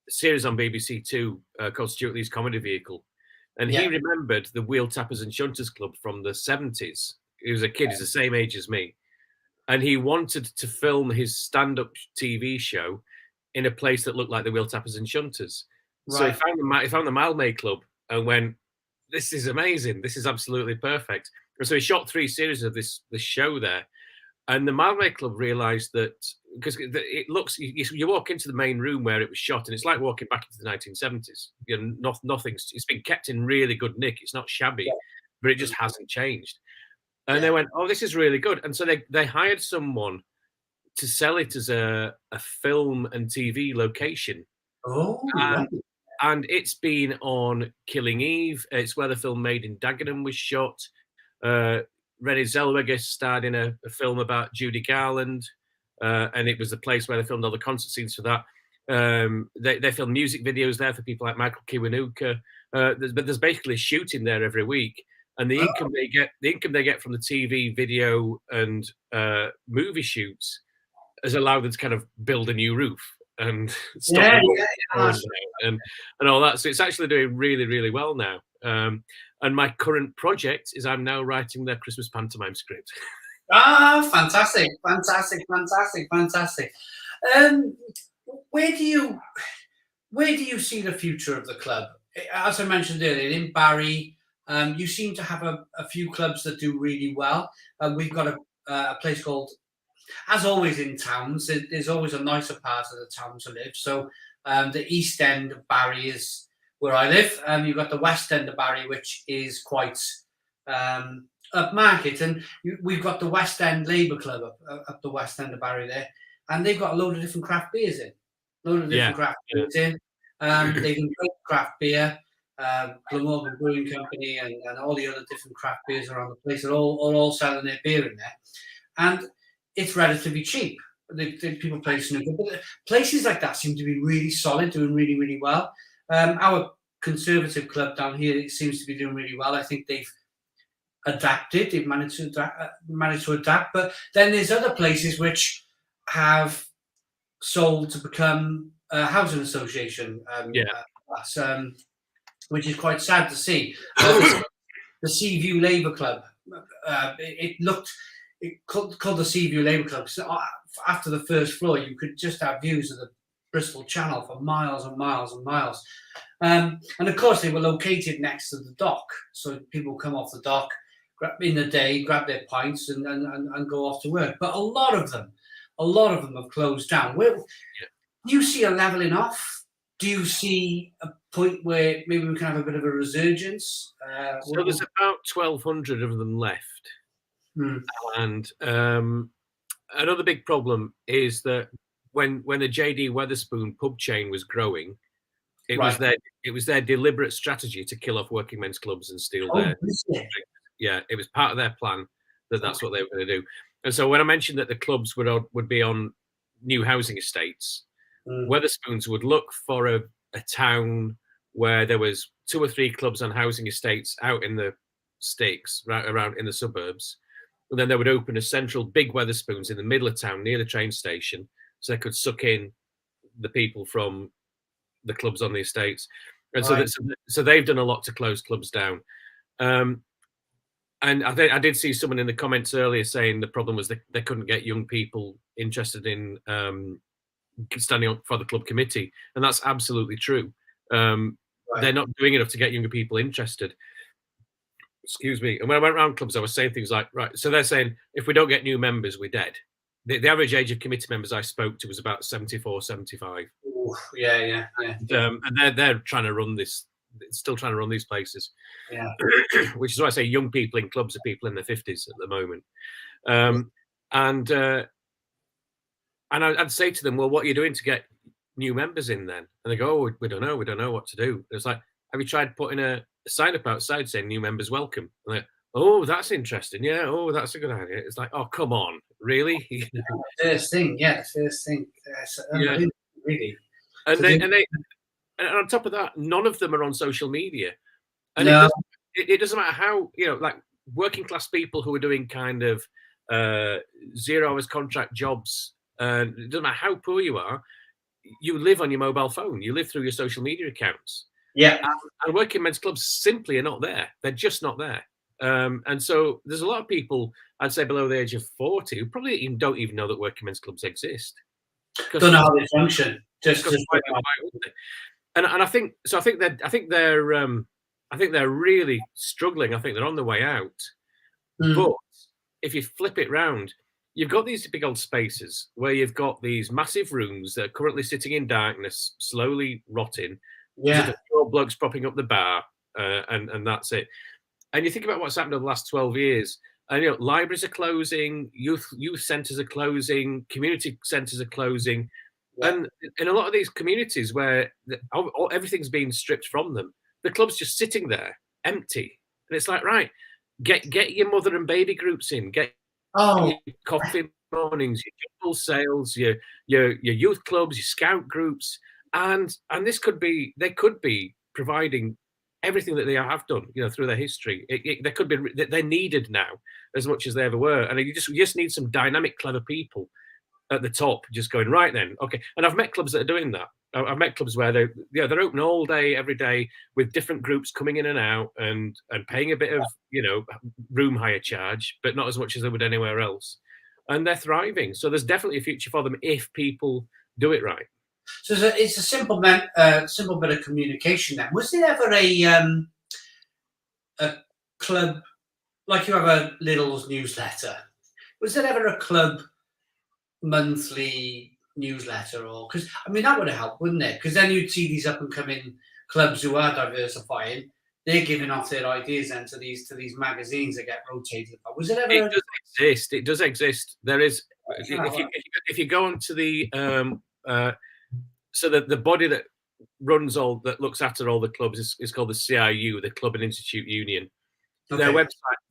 series on BBC Two called Stuart Lee's Comedy Vehicle, and he Yeah. remembered the Wheel Tappers and Shunters Club from the 70s. He was a kid; he's the same age as me, and he wanted to film his stand-up TV show in a place that looked like the Wheel Tappers and Shunters. So Right. he found the Mildmay Club and went, "This is amazing. This is absolutely perfect." And so he shot 3 series of this show there. And the Mildmay Club realised that because it looks, you walk into the main room where it was shot, and it's like walking back into the 1970s. You know, nothing's. It's been kept in really good nick. It's not shabby, but it just hasn't changed. And they Yeah. went, "Oh, this is really good." And so they hired someone to sell it as a film and TV location, Oh, right. and it's been on Killing Eve. It's where the film Made in Dagenham was shot. Renée Zellweger starred in a film about Judy Garland, and it was the place where they filmed all the concert scenes for that. They filmed music videos there for people like Michael Kiwanuka. But there's basically shooting there every week, and the income they get from the TV, video, and movie shoots has allowed them to kind of build a new roof and stop Yeah, the yeah. and all that. So it's actually doing really, really well now. And my current project is I'm now writing their Christmas pantomime script. Ah, fantastic, fantastic, fantastic, fantastic. Um, where do you see the future of the club? As I mentioned earlier, in Barry, you seem to have a few clubs that do really well. We've got a place called, as always in towns, there's always a nicer part of the town to live. So the east end of Barry is where I live. You've got the west end of Barry, which is quite upmarket, and we've got the West End Labour Club up the west end of Barry there, and they've got a load of different craft beers in. Yeah, Beers in. They can drink craft beer. Glamorgan Brewing Company and all the other different craft beers around the place are all selling their beer in there, and it's relatively cheap. People play snooker, but places like that seem to be really solid, doing really, really well. Our conservative club down here, it seems to be doing really well. I think they've adapted. They've managed to adapt. But then there's other places which have sold to become a housing association. Which is quite sad to see. The Seaview Labour Club. It called the Seaview Labour Club. So after the first floor, you could just have views of the Bristol Channel for miles and miles and miles. And of course, they were located next to the dock, so people come off the dock in the day, grab their pints, and go off to work. But a lot of them have closed down. Do you see a leveling off? Do you see a point where maybe we can have a bit of a resurgence? So there's about 1,200 of them left, and another big problem is that when the JD Weatherspoon pub chain was growing, it was their deliberate strategy to kill off working men's clubs and steal their. Yeah, it was part of their plan that's what they were going to do. And so when I mentioned that the clubs would be on new housing estates, Weatherspoons would look for a town where there was 2 or 3 clubs on housing estates out in the sticks, right around in the suburbs. And then they would open a central big Weatherspoons in the middle of town near the train station, so they could suck in the people from the clubs on the estates. And so they've done a lot to close clubs down. And I did see someone in the comments earlier saying the problem was they couldn't get young people interested in standing up for the club committee, and that's absolutely true. They're not doing enough to get younger people interested. Excuse me. And when I went around clubs, I was saying things like, right, so they're saying if we don't get new members, we're dead. The average age of committee members I spoke to was about 74, 75. Ooh, yeah. And they're trying to run this, still trying to run these places. Yeah. Which is why I say young people in clubs are people in their 50s at the moment. And I'd say to them, well, what are you doing to get new members in then? And they go, oh, we don't know what to do. And it's like, have you tried putting a sign up outside saying new members welcome? And like, oh, that's interesting. Yeah, oh, that's a good idea. It's like, oh, come on, really? First thing. Yeah. Really. And on top of that, none of them are on social media. And no. it doesn't matter how, like working class people who are doing kind of 0 hours contract jobs, it doesn't matter how poor you are, you live on your mobile phone, you live through your social media accounts. Yeah. And working men's clubs simply are not there. They're just not there. And so there's a lot of people, I'd say below the age of 40, who probably don't even know that working men's clubs exist. Don't know how they function. And I think they're really struggling. I think they're on the way out. But if you flip it round, you've got these big old spaces where you've got these massive rooms that are currently sitting in darkness, slowly rotting. Yeah. Four blokes propping up the bar, and that's it. And you think about what's happened over the last 12 years. And libraries are closing, youth centres are closing, community centres are closing. Yeah. And in a lot of these communities where everything's being stripped from them, the club's just sitting there empty. And it's like, right, get your mother and baby groups in, get your coffee mornings, your jumble sales, your youth clubs, your scout groups. And they could be providing everything that they have done, through their history. They could be, they're needed now as much as they ever were. And you just need some dynamic, clever people at the top, just going, right then, okay. And I've met clubs that are doing that. I've met clubs where they're open all day, every day, with different groups coming in and out and paying a bit of, room hire charge, but not as much as they would anywhere else. And they're thriving. So there's definitely a future for them if people do it right. So it's a simple bit of communication then. Was there ever a club, like you have a Lidl's newsletter, was there ever a club monthly newsletter? Or because that would have helped, wouldn't it? Because then you'd see these up and coming clubs who are diversifying, they're giving off their ideas then to these magazines that get rotated. Was it ever? It does exist. It does exist. There is. If you go onto the so the body that that looks after all the clubs is called the CIU, the Club and Institute Union. Okay.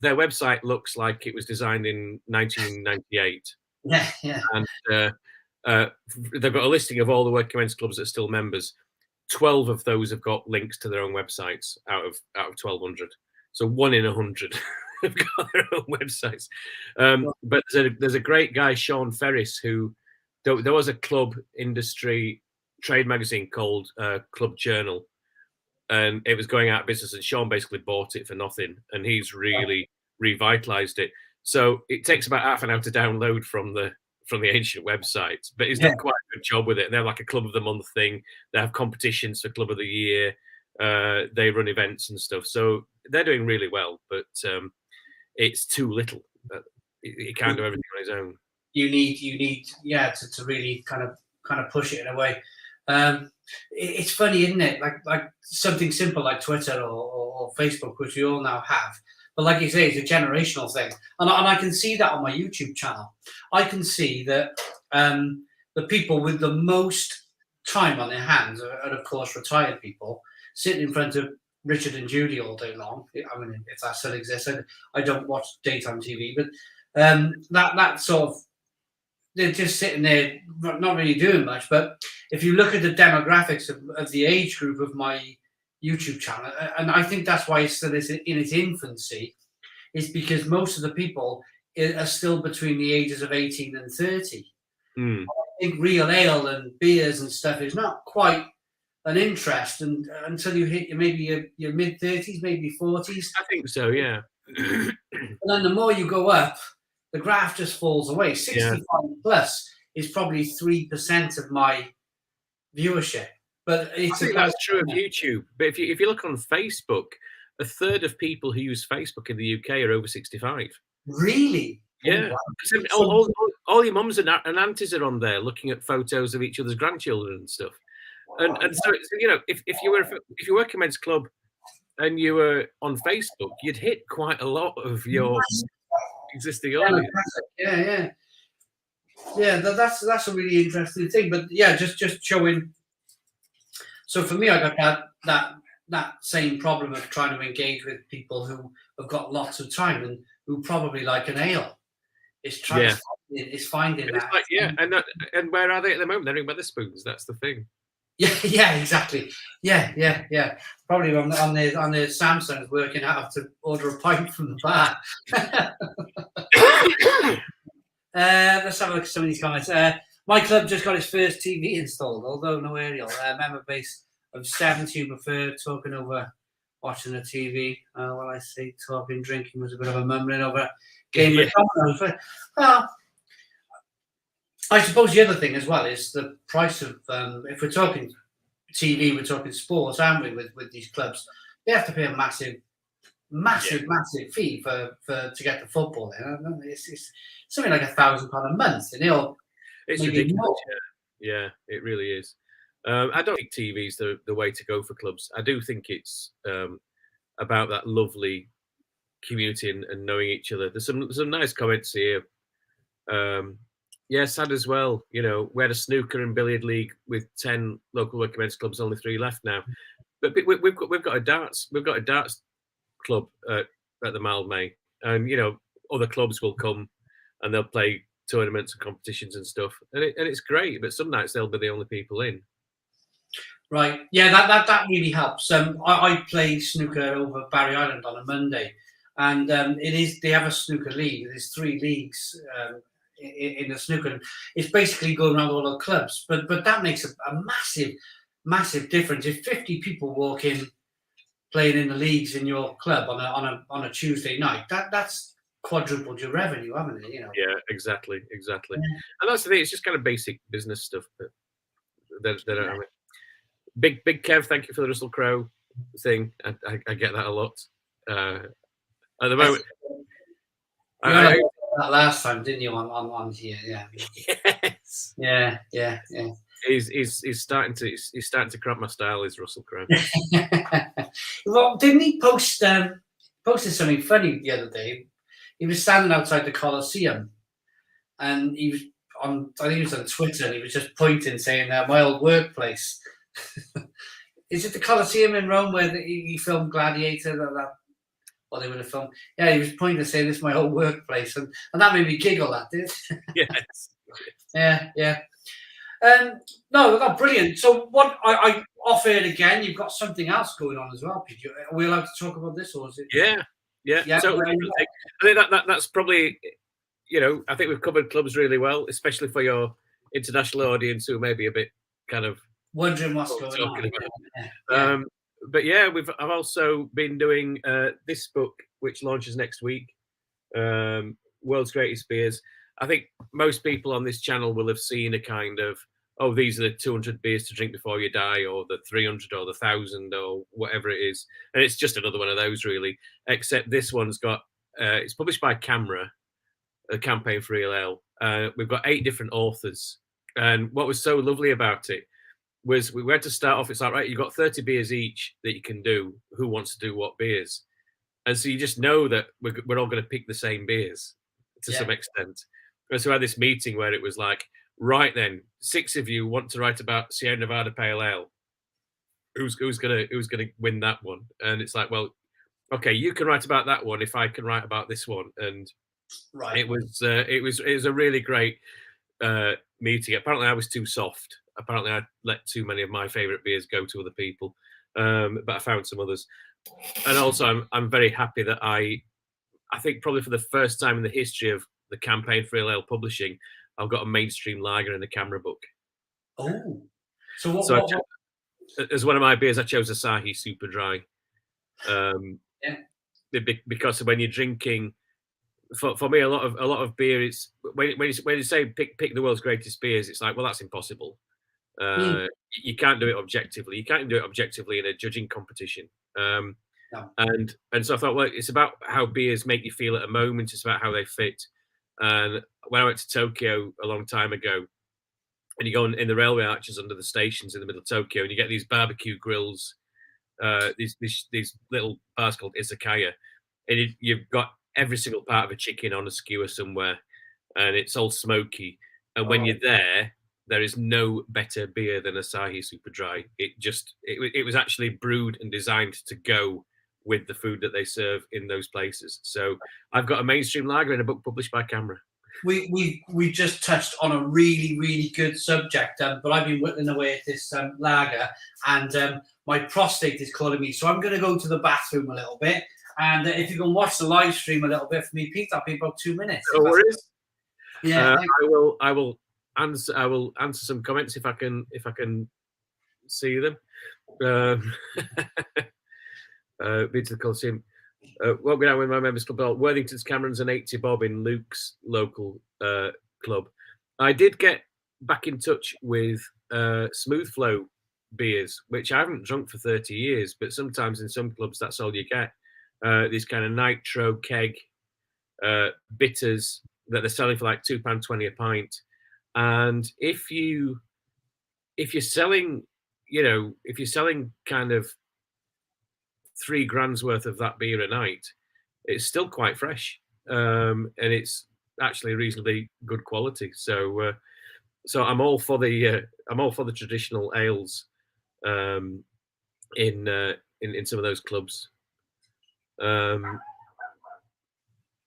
Their website looks like it was designed in 1998. Yeah. And they've got a listing of all the working men's clubs that are still members. 12 of those have got links to their own websites out of 1,200. So 1 in 100 have got their own websites. But there's a great guy, Sean Ferris, who there was a club industry trade magazine called Club Journal, and it was going out of business, and Sean basically bought it for nothing, and he's really revitalized it. So it takes about half an hour to download from the ancient website, but he's done quite a good job with it. They're like a club of the month thing. They have competitions for club of the year. They run events and stuff, so they're doing really well. But it's too little. He can't do everything on his own. You need to really kind of push it in a way. It's funny, isn't it? Like something simple like Twitter or Facebook, which we all now have. But like you say, it's a generational thing. And I can see that on my YouTube channel. I can see that the people with the most time on their hands are, of course, retired people sitting in front of Richard and Judy all day long. I mean, if that still exists, I don't watch daytime TV, but that sort of, they're just sitting there, not really doing much. But if you look at the demographics of the age group of my YouTube channel, and I think that's why it's still in its infancy, is because most of the people are still between the ages of 18 and 30. I think real ale and beers and stuff is not quite an interest until you hit maybe your mid 30s, maybe 40s. I think so, yeah. And then the more you go up, the graph just falls away. 65 plus is probably 3% of my viewership. But I think that's true of YouTube. But if you look on Facebook, a third of people who use Facebook in the UK are over 65. Really? Yeah, Oh, wow. all your mums and aunties are on there looking at photos of each other's grandchildren and stuff. And so if you were working men's club and you were on Facebook, you'd hit quite a lot of your existing audience. Yeah. That's a really interesting thing. But yeah, just showing. So for me, I got that same problem of trying to engage with people who have got lots of time and who probably like an ale. It's finding that. Like, and where are they at the moment? They're in Wetherspoons. That's the thing. Yeah, exactly. Yeah. Probably on the Samsung's working out how to order a pint from the bar. Let's have a look at some of these comments. My club just got its first TV installed, although no aerial. Member base of 70 who prefer talking over watching the TV. Well, I say talking, drinking was a bit of a mumbling over a game of dominoes. Well, I suppose the other thing as well is the price of, if we're talking TV, we're talking sports, aren't we, with these clubs? They have to pay a massive fee for to get the football in. It's something like £1,000 a month, and it's ridiculous. Yeah, it really is. I don't think TV is the way to go for clubs. I do think it's about that lovely community and knowing each other. There's some nice comments here. Yeah, sad as well. You know, we had a snooker and billiard league with 10 local working men's clubs, only 3 left now. But we've got a darts club at the Mildmay, and other clubs will come and they'll play tournaments and competitions and stuff, and it's great. But some nights they'll be the only people in. Right. Yeah, that really helps. I play snooker over Barry Island on a Monday, and they have a snooker league. There's 3 leagues in the snooker. It's basically going around all the clubs, but that makes a massive difference. If 50 people walk in playing in the leagues in your club on a Tuesday night, that's quadrupled your revenue, haven't it? Yeah, exactly. And that's the thing. It's just kind of basic business stuff, but they don't have it. Big Kev, thank you for the Russell Crowe thing. I get that a lot. At the moment, you got that last time, didn't you? On here, yeah. Yes. Yeah. He's starting to cramp my style. Is Russell Crowe? Well, didn't he posted something funny the other day? He was standing outside the Coliseum, and he was I think he was on Twitter, and he was just pointing, saying, "My old workplace." Is it the Coliseum in Rome where he filmed Gladiator? Or they would have filmed. Yeah, he was pointing, saying, "This is my old workplace," and that made me giggle. That did. Yes. Yeah. No, brilliant. So what I offer it again. You've got something else going on as well, Peter. Are we allowed to talk about this, or is it? Yeah. So I think that's probably, I think we've covered clubs really well, especially for your international audience who may be a bit kind of wondering what's going on. Yeah. But yeah, I've also been doing this book, which launches next week, World's Greatest Beers. I think most people on this channel will have seen a kind of, these are the 200 beers to drink before you die, or the 300 or the 1,000 or whatever it is. And it's just another one of those, really, except this one's got, it's published by Camera, a campaign for Real Ale. We've got 8 different authors. And what was so lovely about it was we had to start off, it's like, right, you've got 30 beers each that you can do. Who wants to do what beers? And so you just know that we're all going to pick the same beers to some extent. And so we had this meeting where it was like, right then, 6 of you want to write about Sierra Nevada Pale Ale. Who's gonna win that one? And it's like, well, okay, you can write about that one if I can write about this one. And it was a really great meeting. Apparently, I was too soft. Apparently, I let too many of my favorite beers go to other people. But I found some others. And also, I'm very happy that I think probably for the first time in the history of the campaign for Real Ale publishing, I've got a mainstream lager in the Camera book. Oh, as one of my beers, I chose Asahi Super Dry. because when you're drinking, for me, a lot of beer is when you say pick the world's greatest beers, it's like, well, that's impossible. You can't do it objectively. You can't do it objectively in a judging competition. No. And so I thought, well, it's about how beers make you feel at a moment. It's about how they fit. And when I went to Tokyo a long time ago, and you go in the railway arches under the stations in the middle of Tokyo, and you get these barbecue grills, these little bars called izakaya, and you've got every single part of a chicken on a skewer somewhere, and it's all smoky. And when you're there is no better beer than Asahi Super Dry. It was actually brewed and designed to go with the food that they serve in those places. So I've got a mainstream lager in a book published by Camera. We just touched on a really, really good subject, but I've been whittling away at this lager, and my prostate is calling me. So I'm going to go to the bathroom a little bit, and if you can watch the live stream a little bit for me, Pete, that'll be about 2 minutes. No worries. Yeah, I will answer some comments if I can see them. Be to the Coliseum. Won't be down with my members club. Worthington's, Cameron's, and 80 Bob in Luke's local club. I did get back in touch with Smooth Flow beers, which I haven't drunk for 30 years, but sometimes in some clubs that's all you get. These kind of nitro keg bitters that they're selling for like £2.20 a pint. And if you're selling, if you're selling kind of 3 grand's worth of that beer a night, it's still quite fresh, and it's actually reasonably good quality. So I'm all for the traditional ales in some of those clubs.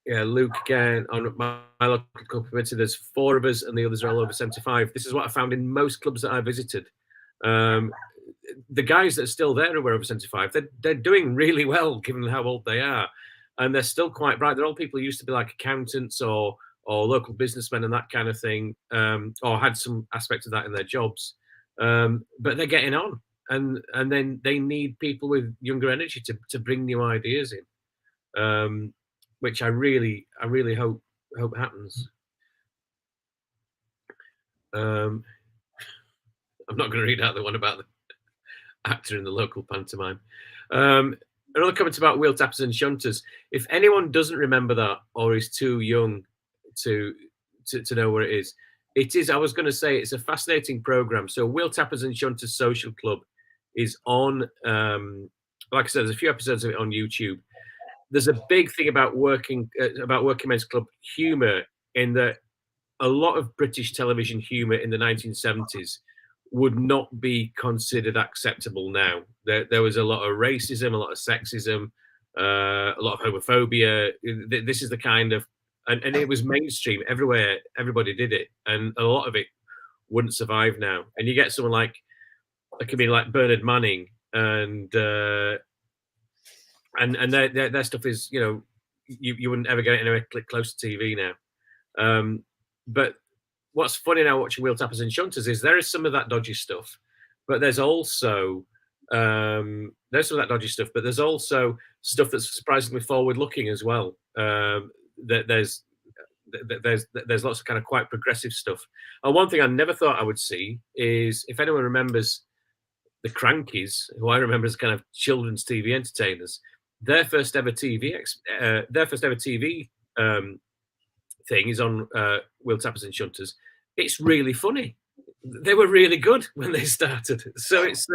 Luke again on my local club permitted. There's 4 of us, and the others are all over 75. This is what I found in most clubs that I visited. The guys that are still there who are over 75, they're doing really well given how old they are, and they're still quite bright. They're all people who used to be like accountants or local businessmen and that kind of thing, or had some aspect of that in their jobs. But they're getting on, and then they need people with younger energy to bring new ideas in, which I really hope happens. I'm not going to read out the one about the actor in the local pantomime. Another comment about wheel tappers and shunters. If anyone doesn't remember that or is too young to know what it is, I was going to say it's a fascinating program. So Wheel Tappers and Shunters Social Club is on, like I said, there's a few episodes of it on YouTube. There's a big thing about working men's club humor, in that a lot of British television humor in the 1970s would not be considered acceptable now. There was a lot of racism, a lot of sexism, a lot of homophobia. This is the kind of, and it was mainstream everywhere. Everybody did it, and a lot of it wouldn't survive now. And you get someone like Bernard Manning, and their stuff is, you wouldn't ever get it anywhere close to TV now. But what's funny now watching Wheel Tappers and Shunters is there is some of that dodgy stuff, but there's also there's also stuff that's surprisingly forward-looking as well. There's lots of kind of quite progressive stuff. And one thing I never thought I would see is, if anyone remembers the Crankies, who I remember as kind of children's TV entertainers, their first ever TV thing is on Wheel Tappers and Shunters. It's really funny. They were really good when they started. So it's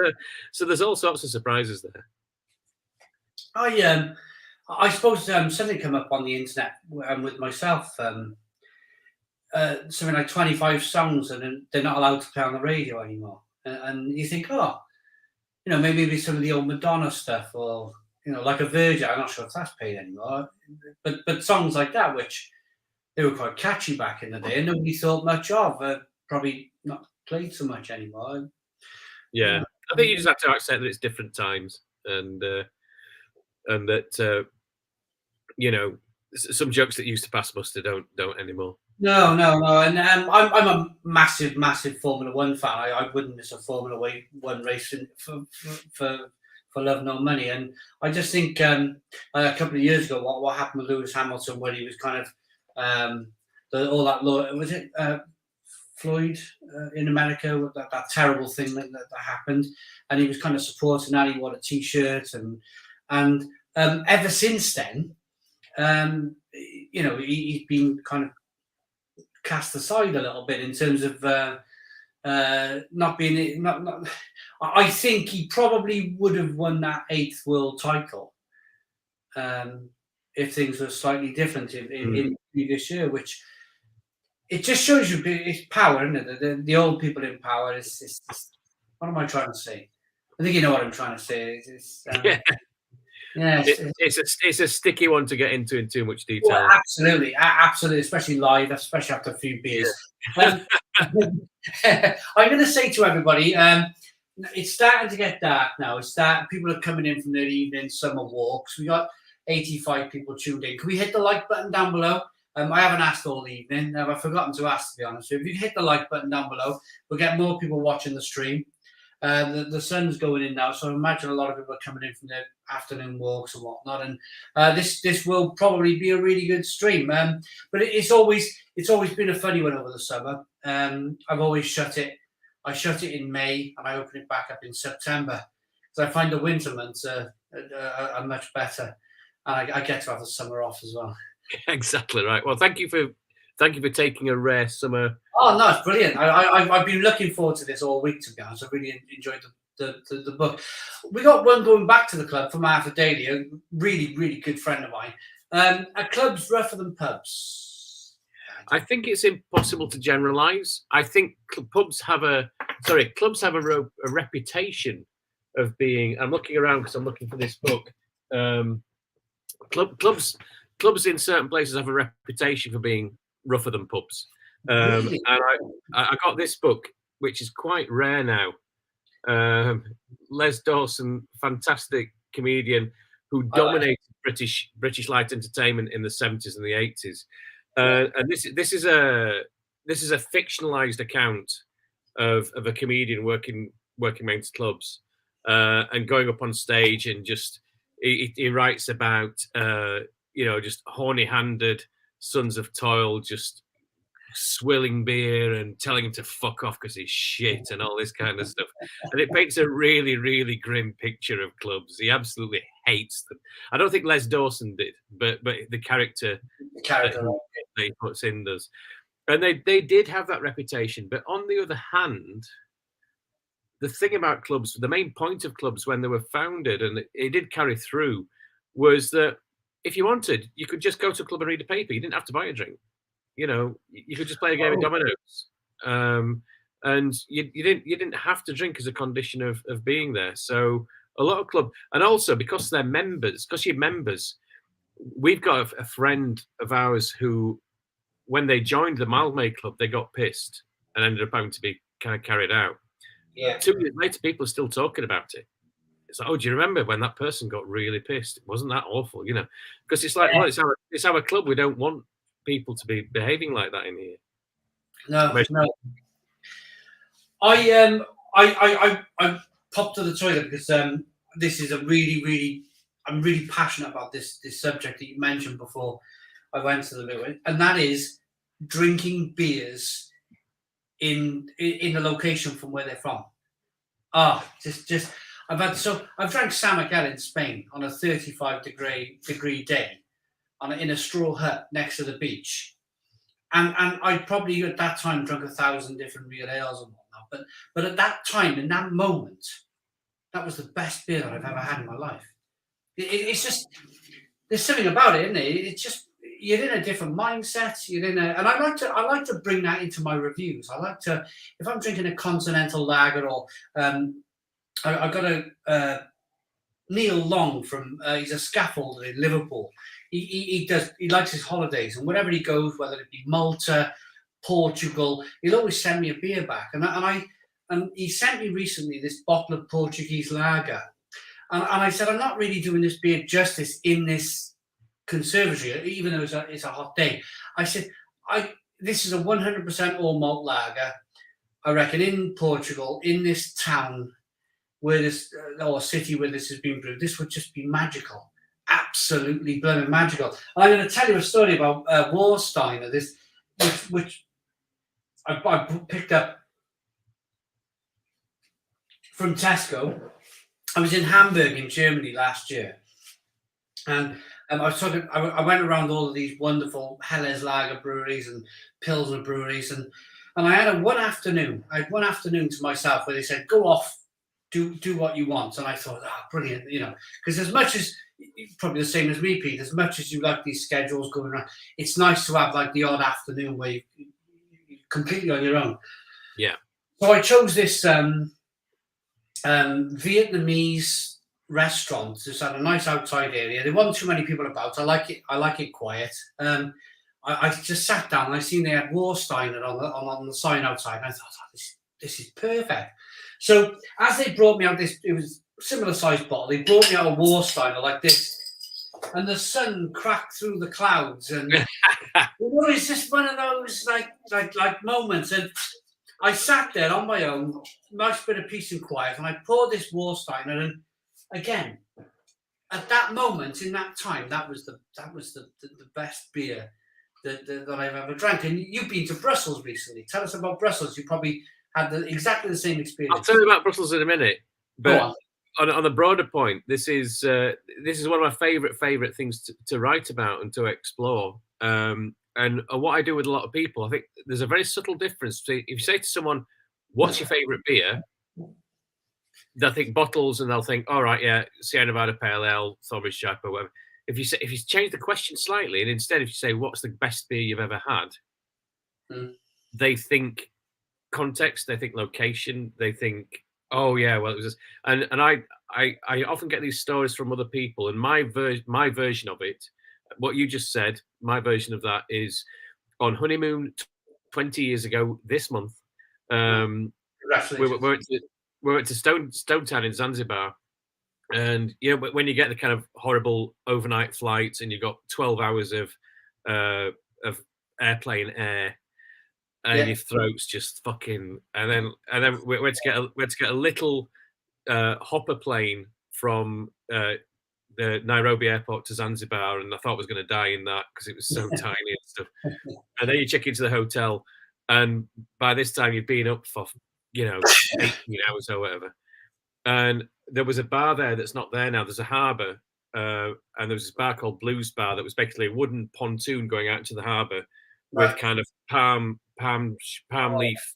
so there's all sorts of surprises there. I suppose something come up on the internet with myself. Something like 25 songs, and they're not allowed to play on the radio anymore. And you think, maybe some of the old Madonna stuff, or like a Virgin. I'm not sure if that's paid anymore. But songs like that, which they were quite catchy back in the day, and nobody thought much of. Probably not played so much anymore. Yeah, I think you just have to accept that it's different times, and that some jokes that used to pass muster don't anymore. No, and I'm a massive Formula One fan. I wouldn't miss a Formula One race for love nor money. And I just think a couple of years ago, what happened with Lewis Hamilton when he was kind of all that law, was it Floyd in America, that terrible thing that happened, and he was kind of supporting that. He wore a T-shirt, and ever since then, he's been kind of cast aside a little bit in terms of not being. Not. I think he probably would have won that 8th world title if things were slightly different in previous year, which. It just shows you it's power, isn't it? The old people in power. It's what am I trying to say? I think you know what I'm trying to say. It's a sticky one to get into in too much detail. Well, absolutely, especially live, especially after a few beers. I'm going to say to everybody, it's starting to get dark now. People are coming in from their evening summer walks. We got 85 people tuned in. Can we hit the like button down below? I haven't asked all evening. I've forgotten to ask, to be honest. If you hit the like button down below, we'll get more people watching the stream. The sun's going in now, so I imagine a lot of people are coming in from their afternoon walks and whatnot. And this will probably be a really good stream. But it's always been a funny one over the summer. I've always shut it. I shut it in May and I open it back up in September because I find the winter months are much better, and I get to have the summer off as well. Exactly right. Well, thank you for taking a rare summer. Oh no, it's brilliant. I've been looking forward to this all week, to be honest. I really enjoyed the book. We got one going back to the club from Arthur Daly, a really, really good friend of mine. Are clubs rougher than pubs? I think it's impossible to generalise. I think clubs have a reputation of being. I'm looking around because I'm looking for this book. Clubs in certain places have a reputation for being rougher than pubs. Really? And I got this book, which is quite rare now. Les Dawson, fantastic comedian who dominated British light entertainment in the 70s and the 80s. And this is a fictionalized account of a comedian working men's clubs and going up on stage and just he writes about just horny-handed sons of toil just swilling beer and telling him to fuck off because he's shit and all this kind of stuff. And it paints a really, really grim picture of clubs. He absolutely hates them. I don't think Les Dawson did, but the character they puts in does. And they did have that reputation. But on the other hand, the thing about clubs, the main point of clubs when they were founded, and it did carry through, was that if you wanted, you could just go to a club and read a paper. You didn't have to buy a drink. You could just play a game of dominoes, and you didn't have to drink as a condition of being there. So a lot of club, and also because you're members, we've got a friend of ours who, when they joined the Mildmay Club, they got pissed and ended up having to be kind of carried out. Yeah. 2 years later, people are still talking about it. It's like, oh, do you remember when that person got really pissed? Wasn't that awful? Because it's like, well, it's our club. We don't want people to be behaving like that in here. No. I popped to the toilet because this is a really, really, I'm really passionate about this subject that you mentioned before I went to the video, and that is drinking beers in the location from where they're from. Just I've drank Samakel in Spain on a 35-degree day in a straw hut next to the beach, and I probably at that time drank 1,000 different real ales and whatnot. But at that time, in that moment, that was the best beer that I've ever had in my life. It's just, there's something about it, isn't it? It's just, you're in a different mindset. And I like to bring that into my reviews. I like to, if I'm drinking a continental lager or I got a Neil Long from he's a scaffolder in Liverpool. He likes his holidays, and wherever he goes, whether it be Malta, Portugal, he'll always send me a beer back. And he sent me recently this bottle of Portuguese lager, and I said, I'm not really doing this beer justice in this conservatory, even though it's a hot day. I said, this is a 100% all malt lager. I reckon in Portugal, in this town where this, or a city where this has been brewed, this would just be magical. Absolutely blooming magical. And I'm going to tell you a story about Warsteiner, which I picked up from Tesco. I was in Hamburg in Germany last year, and I was talking. I went around all of these wonderful Helles Lager breweries and Pilsner breweries, and I had one afternoon. I had one afternoon to myself where they said, "Go off, do what you want." And I thought, brilliant, because as much as probably the same as me, Pete, as much as you like these schedules going around, it's nice to have like the odd afternoon where you're completely on your own. Yeah. So I chose this Vietnamese restaurant. Just had a nice outside area. There wasn't too many people about. I like it quiet. I just sat down and I seen they had Warsteiner on the sign outside. And I thought, this is perfect. So as they brought me out this, it was a similar sized bottle. They brought me out a Warsteiner like this, and the sun cracked through the clouds, and it's just one of those like moments. And I sat there on my own, nice bit of peace and quiet, and I poured this Warsteiner. And again, at that moment in that time, that was the best beer that I've ever drank. And you've been to Brussels recently. Tell us about Brussels. You probably had exactly the same experience. I'll tell you about Brussels in a minute, but on a broader point, this is one of my favorite things to write about and to explore. And what I do with a lot of people, I think there's a very subtle difference. If you say to someone, "What's your favorite beer?" they'll think bottles, and they'll think, "All right, yeah, Sierra Nevada Pale Ale, Thornbury Strap, or whatever." If you change the question slightly, and instead if you say, "What's the best beer you've ever had?" they think context, they think location, they think, "Oh yeah, well it was this." And I often get these stories from other people, and my version of it, what you just said, my version of that is on honeymoon 20 years ago this month. We went to Stone Town in Zanzibar, and when you get the kind of horrible overnight flights and you've got 12 hours of airplane air, and your throat's just fucking, and then we went to get a little hopper plane from the Nairobi airport to Zanzibar, and I thought I was going to die in that because it was so tiny and stuff. And then you check into the hotel, and by this time you've been up for 18 hours or whatever. And there was a bar there that's not there now. There's a harbour, and there was this bar called Blues Bar that was basically a wooden pontoon going out to the harbour with kind of palm leaf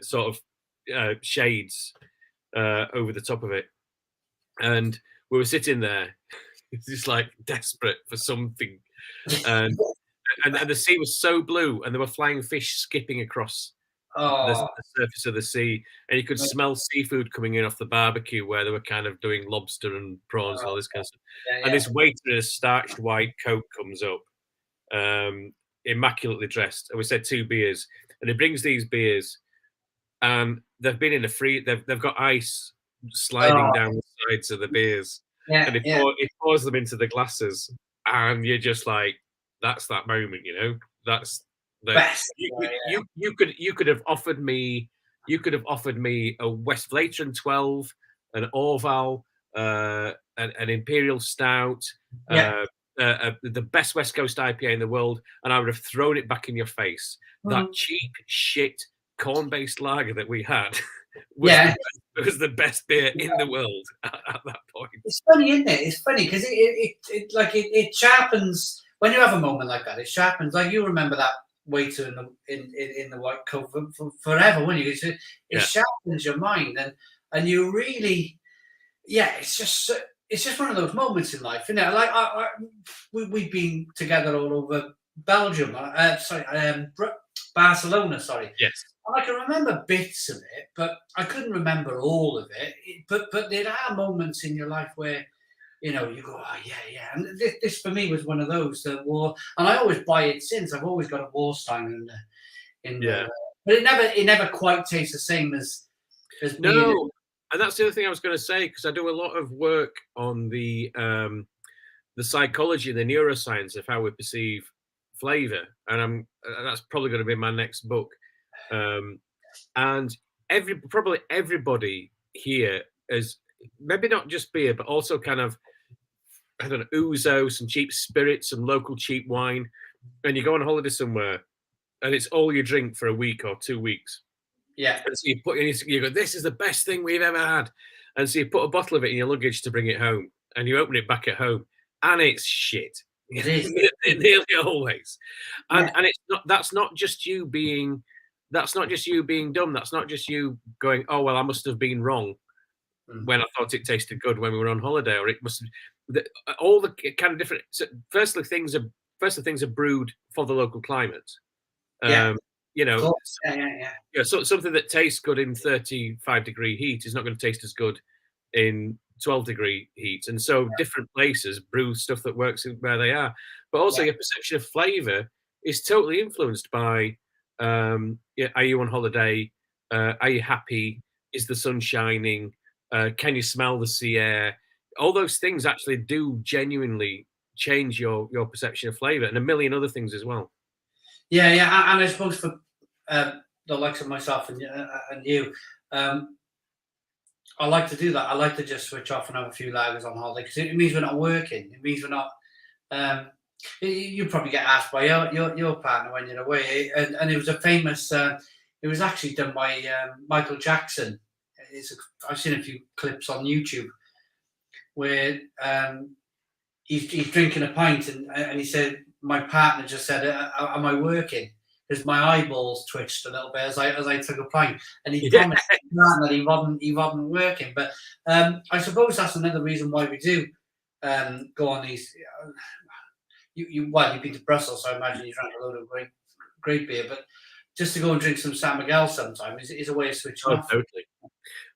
sort of shades over the top of it. And we were sitting there, just like desperate for something, and the sea was so blue, and there were flying fish skipping across the surface of the sea, and you could smell seafood coming in off the barbecue where they were kind of doing lobster and prawns and all this kind of stuff. And this waiter in a starched white coat comes up, immaculately dressed, and we said 2 beers, and he brings these beers, and they've been in they've got ice sliding down the sides of the beers, and he pours them into the glasses, and you're just like, that's that moment, that's the best. You could have offered me a Westvleteren 12, an Orval, an Imperial Stout, the best West Coast IPA in the world, and I would have thrown it back in your face. That cheap shit corn-based lager that we had was the best beer in the world at that point. It's funny, isn't it? It's funny because it sharpens when you have a moment like that. It sharpens, like you remember that waiter in the white coat for forever, wouldn't you? It sharpens your mind, and you really, it's just one of those moments in life, isn't it? Like we've been together all over Belgium, Barcelona, sorry. Yes. And I can remember bits of it, but I couldn't remember all of it. But there are moments in your life where, you go, oh, yeah. And this for me was one of those that and I always buy it since. I've always got a Warstein but it never quite tastes the same as no. And that's the other thing I was going to say, because I do a lot of work on the psychology, the neuroscience of how we perceive flavor, and that's probably going to be my next book. And probably everybody here as maybe not just beer, but also kind of, I don't know, ouzo, some cheap spirits, some local cheap wine, and you go on holiday somewhere, and it's all you drink for a week or 2 weeks. Yeah. And so you go, this is the best thing we've ever had. And so you put a bottle of it in your luggage to bring it home, and you open it back at home, and it's shit. It is. Nearly always. And Yeah. and it's not, that's not just you being dumb. That's not just you going, oh well, I must have been wrong when I thought it tasted good when we were on holiday, or it must have, all the kind of different. So firstly, things are brewed for the local climate. Yeah. You know, Cool. Yeah. so something that tastes good in 35-degree heat is not going to taste as good in 12-degree heat. And so different places brew stuff that works where they are. But also your perception of flavour is totally influenced by, are you on holiday? Are you happy? Is the sun shining? Can you smell the sea air? All those things actually do genuinely change your perception of flavour, and a million other things as well. Yeah, and I suppose for the likes of myself and you, I like to do that. I like to just switch off and have a few lagers on holiday because it means we're not working. It means we're not. You probably get asked by your partner when you're away, and it was a famous. It was actually done by Michael Jackson. I've seen a few clips on YouTube where he's drinking a pint and he said, my partner just said, am I working? Because my eyeballs twitched a little bit as I took a pint, and he promised that he wasn't working. But I suppose that's another reason why we do go on these. You've been to Brussels, so I imagine you drank a load of great beer, but just to go and drink some San Miguel sometime is a way of switching off. Totally.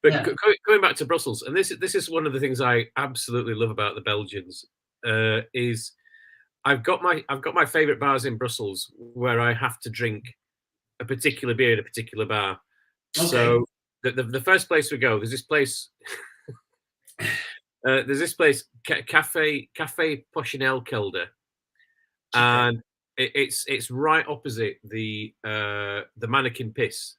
But going back to Brussels, and this is one of the things I absolutely love about the Belgians, is I've got my favourite bars in Brussels where I have to drink a particular beer at a particular bar. Okay. So the first place we go, there's this place, Cafe Pochinelkelder, and it's right opposite the mannequin piss.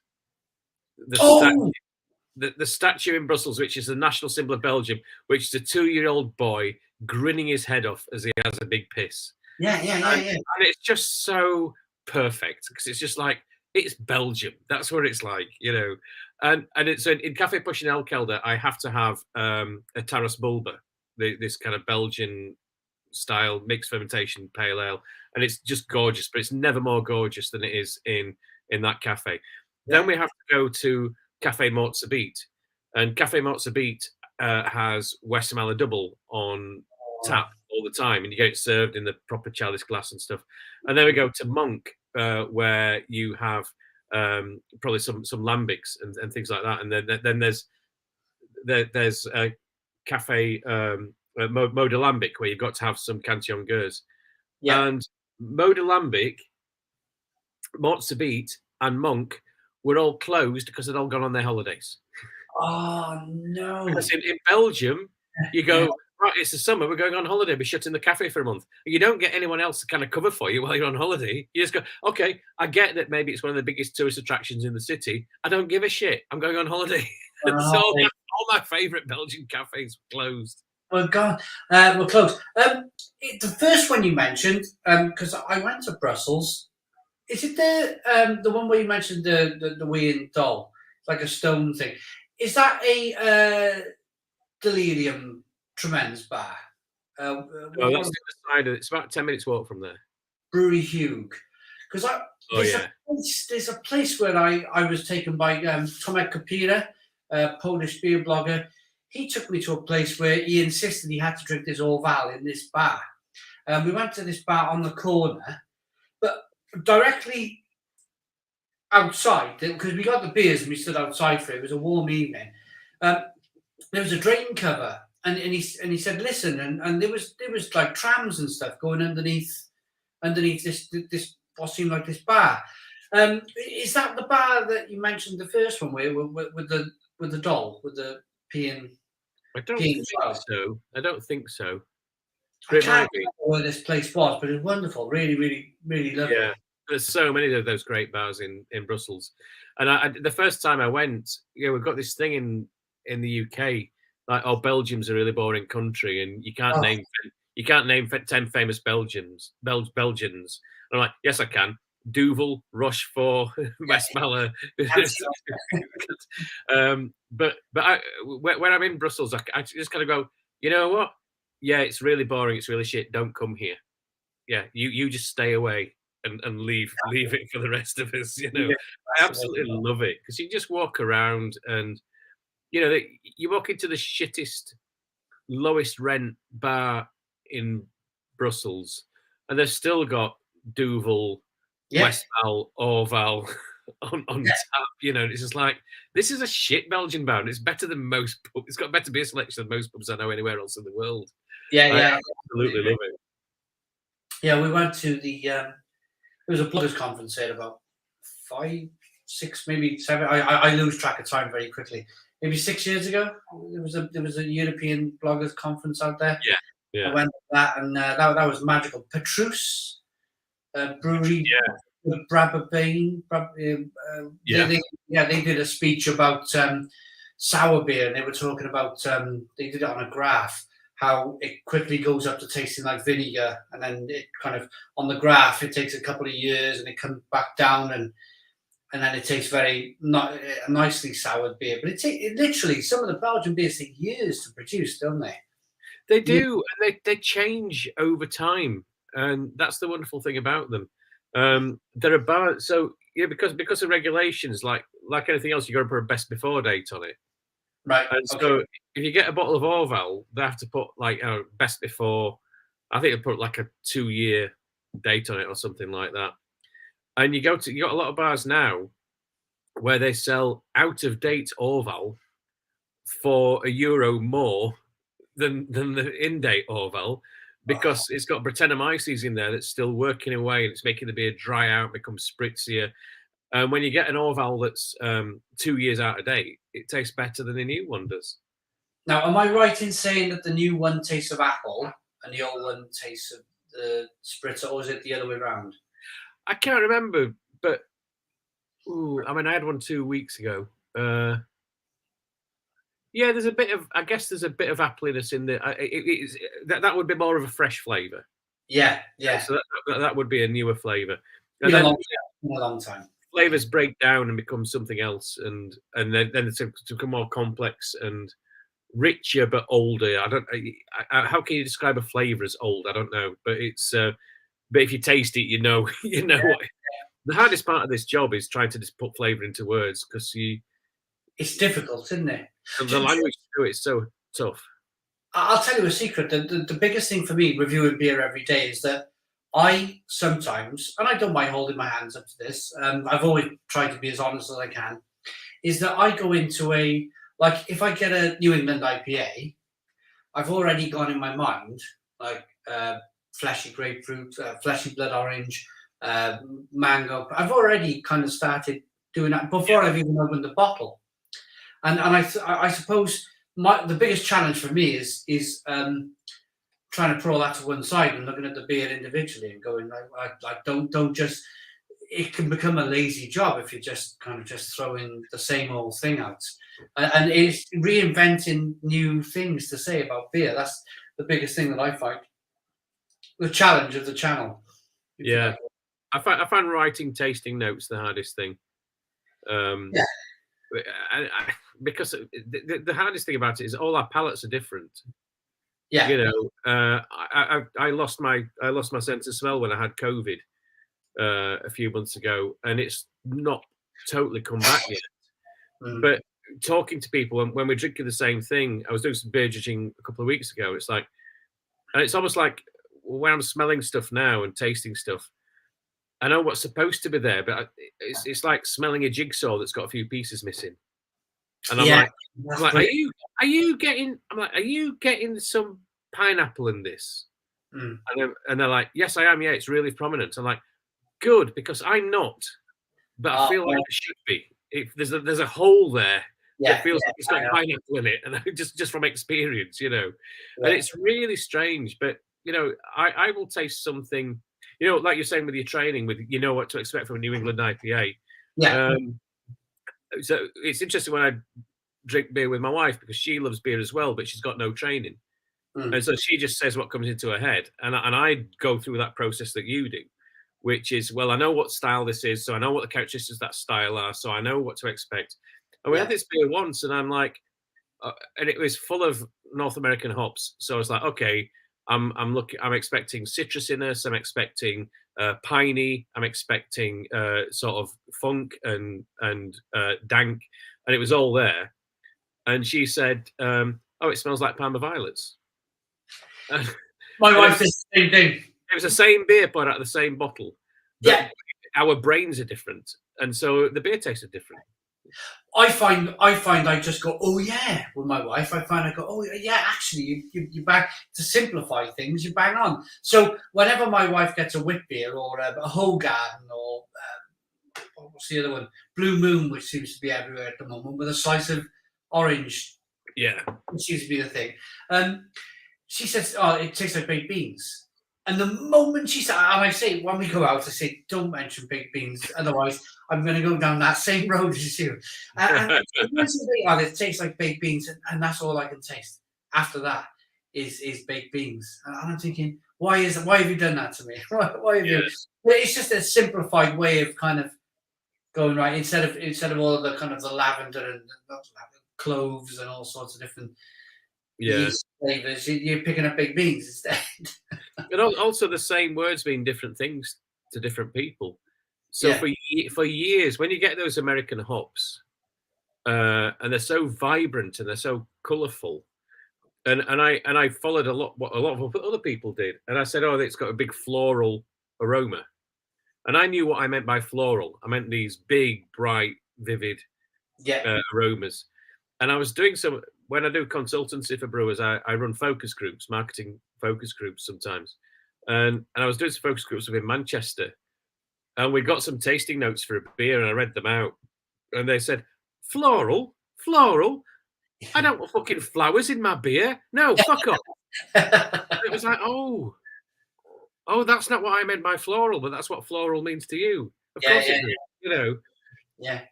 The statue in Brussels, which is the national symbol of Belgium, which is a 2-year-old boy grinning his head off as he has a big piss. Yeah. And it's just so perfect because it's just like, it's Belgium. That's what it's like, you know. And it's in Cafe Pochinelkelder, I have to have a Taras Bulba, this kind of Belgian style mixed fermentation pale ale, and it's just gorgeous. But it's never more gorgeous than it is in that cafe. Yeah. Then we have to go to Cafe Mortzebeet, and Cafe Mortzebeet has Westmalle double on tap all the time, and you get it served in the proper chalice glass and stuff. And then we go to Monk, where you have probably some lambics and things like that. And then there's a Cafe Modelambic, where you've got to have some Cantillon Gueuze. Yeah. And Modelambic, Mortzebeet, and Monk were all closed because they'd all gone on their holidays. Oh no! Because in Belgium, you go, right, it's the summer, we're going on holiday, we're shutting the cafe for a month. You don't get anyone else to kind of cover for you while you're on holiday. You just go, okay, I get that maybe it's one of the biggest tourist attractions in the city. I don't give a shit. I'm going on holiday. So all my favourite Belgian cafes were closed. Oh God, we're closed. The first one you mentioned, because I went to Brussels. Is it the one where you mentioned the wee and doll? It's like a stone thing. Is that a Delirium Tremens bar? No, that's the other side of it. It's about 10 minutes walk from there. Brewery Hugh. Because there's a place where I was taken by Tomek Kapira, a Polish beer blogger. He took me to a place where he insisted he had to drink this Orval in this bar. We went to this bar on the corner, but directly outside, because we got the beers and we stood outside for it. It was a warm evening. There was a drain cover, and he said, listen, and there was like trams and stuff going underneath this what seemed like this bar. Is that the bar that you mentioned, the first one, where with the doll, with the peeing? I don't think so. I can't remember where this place was, but it was wonderful. Really, really, really lovely. Yeah, there's so many of those great bars in Brussels. And the first time I went, we've got this thing in the UK like, oh, Belgium's a really boring country, and you can't name 10 famous Belgians. Belgians. And I'm like, yes, I can. Duvel, Rochefort, Westmalle. But when I'm in Brussels, I just kind of go, you know what? Yeah, it's really boring. It's really shit. Don't come here. Yeah, you just stay away and leave it for the rest of us. You know, I absolutely love it because you just walk around and you know you walk into the shittest, lowest rent bar in Brussels, and they've still got Duvel, Westmalle, Orval on tap. You know, it's just like this is a shit Belgian bar. And it's better than most pubs. It's got better beer selection than most pubs I know anywhere else in the world. I absolutely love it. Yeah, we went to there was a bloggers conference there about 5, 6, maybe 7. I lose track of time very quickly. Maybe 6 years ago, there was a European bloggers conference out there. Yeah. I went to that, and that was magical. Petrus Brewery, Brababane. They did a speech about sour beer, and they were talking about they did it on a graph, how it quickly goes up to tasting like vinegar, and then it kind of on the graph it takes a couple of years and it comes back down, and then it tastes very nicely soured beer. But it literally, some of the Belgian beers take years to produce, don't they? They do, and they change over time, and that's the wonderful thing about them. They're about because of regulations, like anything else, you got to put a best before date on it. Right. And so if you get a bottle of Orval, they have to put like best before. I think they put like a 2-year date on it or something like that. And you got a lot of bars now where they sell out of date Orval for €1 more than the in date Orval because it's got Brettanomyces in there that's still working away and it's making the beer dry out, become spritzier. And when you get an Orval that's 2 years out of date, it tastes better than the new one does. Now, am I right in saying that the new one tastes of apple and the old one tastes of the spritzer, or is it the other way around? I can't remember, but I mean, I had one 2 weeks ago. Yeah, there's a bit of. I guess there's a bit of appliness in there. That would be more of a fresh flavour. Yeah. So that would be a newer flavour. And then a long time. Flavors break down and become something else, and then it's to become more complex and richer but older. How can you describe a flavor as old? I don't know, but it's. But if you taste it, you know what. The hardest part of this job is trying to just put flavor into words because it's difficult, isn't it? The language to it is so tough. I'll tell you a secret. The biggest thing for me reviewing beer every day is that I sometimes, and I don't mind holding my hands up to this, I've always tried to be as honest as I can, is that I go into if I get a New England IPA, I've already gone in my mind, like fleshy grapefruit, fleshy blood orange, mango. I've already kind of started doing that before I've even opened the bottle. And I suppose the biggest challenge for me is trying to put all that to one side and looking at the beer individually and going like don't just. It can become a lazy job if you're just kind of just throwing the same old thing out, and it's reinventing new things to say about beer. That's the biggest thing that I find. The challenge of the channel. Yeah, I find writing tasting notes the hardest thing. Because the hardest thing about it is all our palates are different. Yeah, you know, I lost my sense of smell when I had COVID a few months ago, and it's not totally come back yet. But talking to people when we're drinking the same thing, I was doing some beer judging a couple of weeks ago. It's like, and it's almost like when I'm smelling stuff now and tasting stuff, I know what's supposed to be there, but it's like smelling a jigsaw that's got a few pieces missing. And I'm like, are you getting? I'm like, are you getting some pineapple in this? And they're like, yes, I am. Yeah, it's really prominent. I'm like, good, because I'm not, but I feel like it should be. If there's a hole there that feels like it's got pineapple in it, and just from experience, you know. And it's really strange, but you know, I will taste something. You know, like you're saying with your training, with you know what to expect from a New England IPA. Yeah. So it's interesting when drink beer with my wife because she loves beer as well, but she's got no training. And so she just says what comes into her head. And I go through that process that you do, which is, well, I know what style this is. So I know what the characteristics of that style are. So I know what to expect. And we had this beer once and I'm like, and it was full of North American hops. So I was like, okay, I'm expecting citrusiness. I'm expecting piney. I'm expecting sort of funk and dank. And it was all there. And she said, oh, it smells like Parma violets. My wife does the same thing. It was the same beer poured out of the same bottle. Yeah. Our brains are different. And so the beer tastes are different. I find I just go, oh yeah, with my wife. I find I go, oh yeah, actually, you bang to simplify things. You bang on. So whenever my wife gets a wit beer or a Hogarden or what's the other one, Blue Moon, which seems to be everywhere at the moment, with a slice of orange. Yeah, which seems to be the thing. She says, "Oh, it tastes like baked beans." And the moment she said, and I say, when we go out, I say, "Don't mention baked beans, otherwise I'm going to go down that same road as you." And it tastes like baked beans, and that's all I can taste. After that is baked beans, and I'm thinking, why have you done that to me? Why have you? It's just a simplified way of kind of going right instead of all of the kind of the lavender and cloves and all sorts of different yeast flavors. You're picking up baked beans instead. And also the same words mean different things to different people. So for years, when you get those American hops, and they're so vibrant and they're so colourful, and I followed a lot what a lot of other people did, and I said, oh, it's got a big floral aroma, and I knew what I meant by floral. I meant these big, bright, vivid aromas. And I was doing some, when I do consultancy for brewers, I run focus groups, marketing focus groups sometimes. And I was doing some focus groups in Manchester. And we got some tasting notes for a beer and I read them out. And they said, floral? I don't want fucking flowers in my beer. No, fuck off. It was like, oh, that's not what I meant by floral, but that's what floral means to you. Of course it is, you know. Yeah.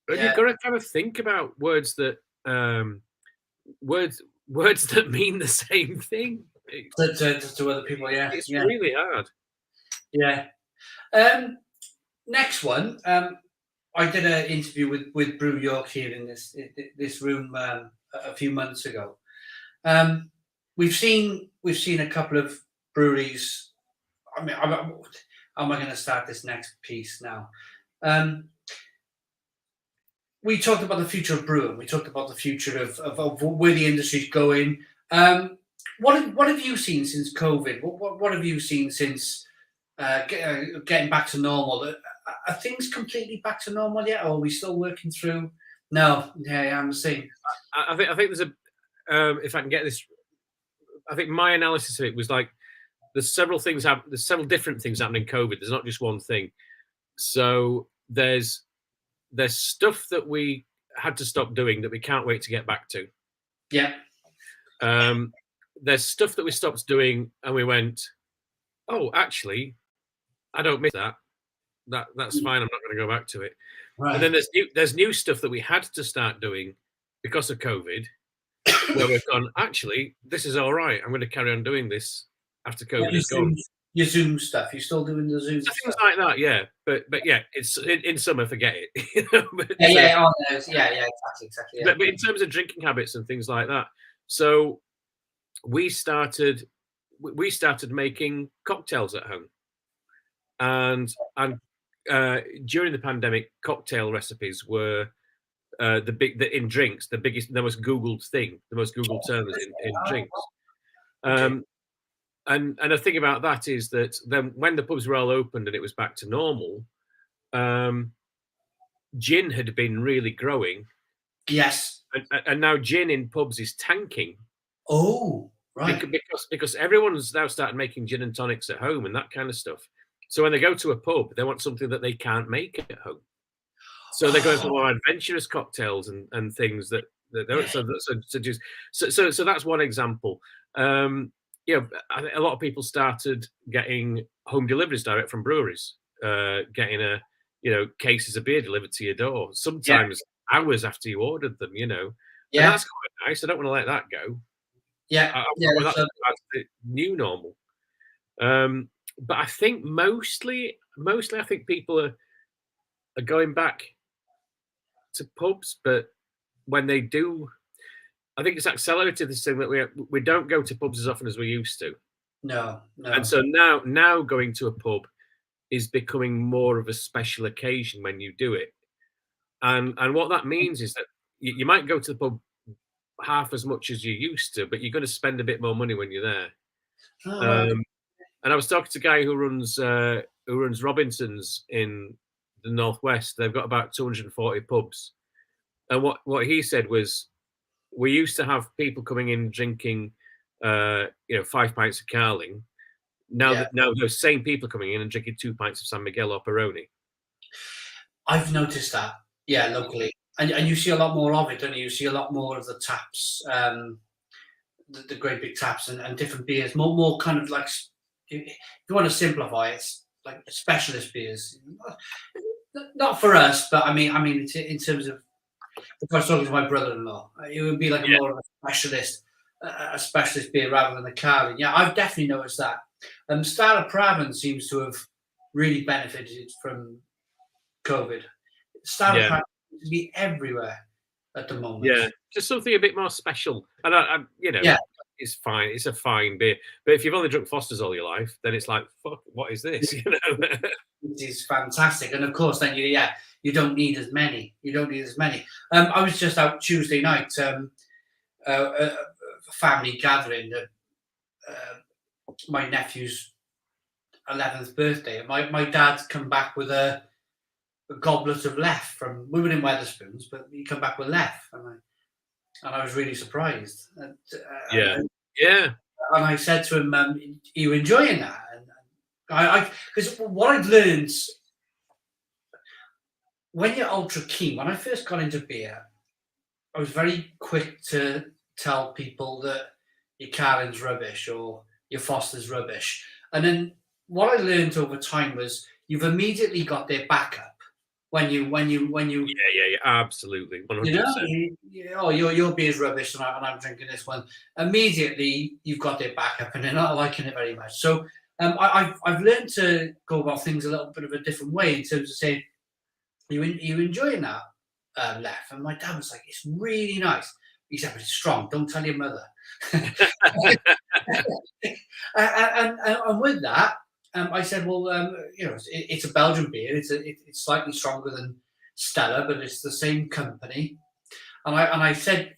And you've got to kind of think about words that words that mean the same thing to other people. It's really hard. Next one, I did an interview with Brew York here in this room a few months ago. We've seen a couple of breweries. I mean, how am I going to start this next piece now? We talked about the future of brewing. We talked about the future of where the industry's going. What have you seen since COVID? What have you seen since getting back to normal? Are things completely back to normal yet, or are we still working through? No, I'm the same. I think there's a. If I can get this, I think my analysis of it was like there's several different things happening in COVID. There's not just one thing. So there's stuff that we had to stop doing that we can't wait to get back to. Yeah. There's stuff that we stopped doing and we went, oh, actually, I don't miss that. That's fine. I'm not going to go back to it. Right. And then there's new stuff that we had to start doing because of COVID, where we've gone, actually, this is all right. I'm going to carry on doing this after COVID is gone. Your Zoom stuff. You're still doing the Zoom stuff. Things like that, yeah. But yeah, it's in summer, forget it. Exactly. Yeah. But in terms of drinking habits and things like that, so we started making cocktails at home, and during the pandemic, cocktail recipes were in drinks the most Googled thing, the most Googled terms in drinks. And the thing about that is that then when the pubs were all opened and it was back to normal, gin had been really growing. Yes. And now gin in pubs is tanking. Oh, right. Because everyone's now started making gin and tonics at home and that kind of stuff. So when they go to a pub, they want something that they can't make at home. So they're going for more adventurous cocktails and things that don't. So that's one example. A lot of people started getting home deliveries direct from breweries, getting cases of beer delivered to your door, sometimes hours after you ordered them, and that's quite nice. I don't want to let that go. Yeah, that's the new normal. But I think mostly, I think people are going back to pubs. But when they do, I think it's accelerated this thing that we don't go to pubs as often as we used to. No. And so now going to a pub is becoming more of a special occasion when you do it. And what that means is that you might go to the pub half as much as you used to, but you're going to spend a bit more money when you're there. And I was talking to a guy who runs Robinson's in the Northwest. They've got about 240 pubs. And what he said was, we used to have people coming in drinking 5 pints of Carling. Now those same people coming in and drinking 2 pints of San Miguel or Peroni. I've noticed that, locally. And you see a lot more of it, don't you? You see a lot more of the taps, the great big taps and different beers, more kind of like, if you want to simplify it, it's like specialist beers. Not for us, but I mean, in terms of, if I was talking to my brother-in-law, it would be like more of a specialist beer rather than a Carling. Yeah, I've definitely noticed that. Stella Praven seems to have really benefited from COVID. Stella Praven seems to be everywhere at the moment. Yeah, just something a bit more special. And it's fine. It's a fine beer. But if you've only drunk Foster's all your life, then it's like, fuck, what is this? It is fantastic. And of course, then you don't need as many. I was just out Tuesday night, a family gathering that my nephew's 11th birthday. My dad's come back with a goblet of Left from, we were in Wetherspoons, but he come back with Left, and I was really surprised. And I said to him, "Are you enjoying that?" And because what I've learned when you're ultra keen, when I first got into beer, I was very quick to tell people that your Carling's rubbish or your Foster's rubbish. And then what I learned over time was you've immediately got their backup when you absolutely 100%. Your beer's rubbish and I'm drinking this one. Immediately you've got their backup and they're not liking it very much. So I've learned to go about things a little bit of a different way in terms of saying, you enjoying that Left? And my dad was like, it's really nice. He said, but it's strong. Don't tell your mother. and with that, I said, well, it's a Belgian beer. It's slightly stronger than Stella, but it's the same company. And I said,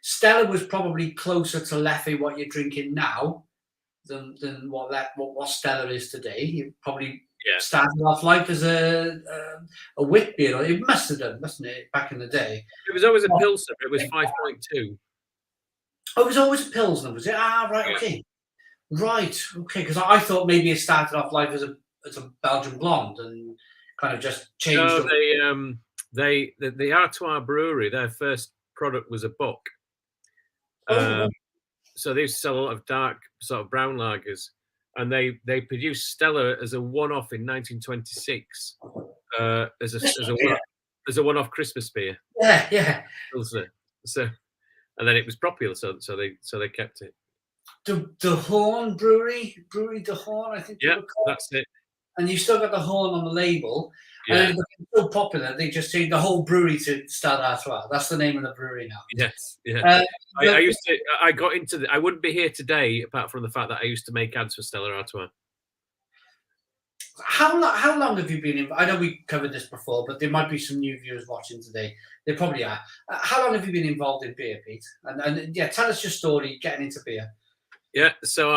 Stella was probably closer to Leffe, what you're drinking now, than what Stella is today. You probably started off life as a wit beer. It must have done, mustn't it, back in the day? It was always a Pilsner. It was 5.2. Oh, it was always a Pilsner, was it? Right, okay. Right, okay, because I thought maybe it started off life as a Belgian blonde and kind of just changed. No, the Artois brewery, their first product was a bock. So they used to sell a lot of dark, sort of brown lagers, and they produced Stella as a one-off in 1926 as a one-off Christmas beer. Yeah. So, and then it was popular, so they kept it. The Horn Brewery De Horn, I think. Yeah, that's it. And you still got the Horn on the label. Yeah. And it became so popular, they just changed the whole brewery to Stella Artois. That's the name of the brewery now. Yes, yeah. I got into I wouldn't be here today apart from the fact that I used to make ads for Stella Artois. How long have you been in? I know we covered this before, but there might be some new viewers watching today. There probably are. How long have you been involved in beer, Pete? And tell us your story getting into beer. Yeah, so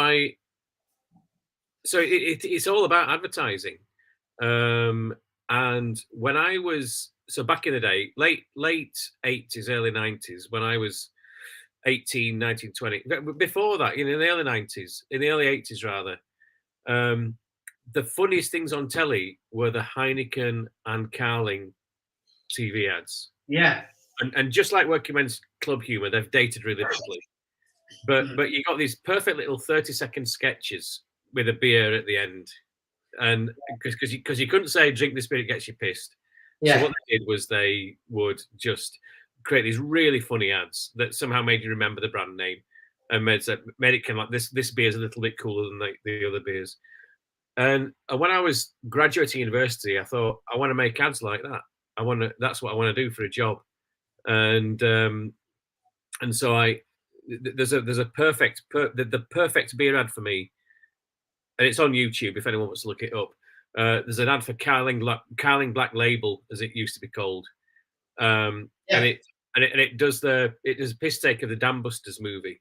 it's all about advertising. And when I was, back in the day, late 80s, early 90s, when I was 18, 19, 20, before that, in the early 90s, in the early 80s rather, the funniest things on telly were the Heineken and Carling TV ads. Yeah. And just like Working Men's Club humour, they've dated really badly. But you got these perfect little 30-second sketches with a beer at the end. And because you couldn't say drink this beer, it gets you pissed. Yeah. So what they did was they would just create these really funny ads that somehow made you remember the brand name and made it kind of like this beer is a little bit cooler than the other beers. And when I was graduating university, I thought I want to make ads like that. That's what I want to do for a job. And so there's a perfect the perfect beer ad for me, and it's on YouTube if anyone wants to look it up. There's an ad for Carling Black Label, as it used to be called, and it does a piss take of the Dam Busters movie.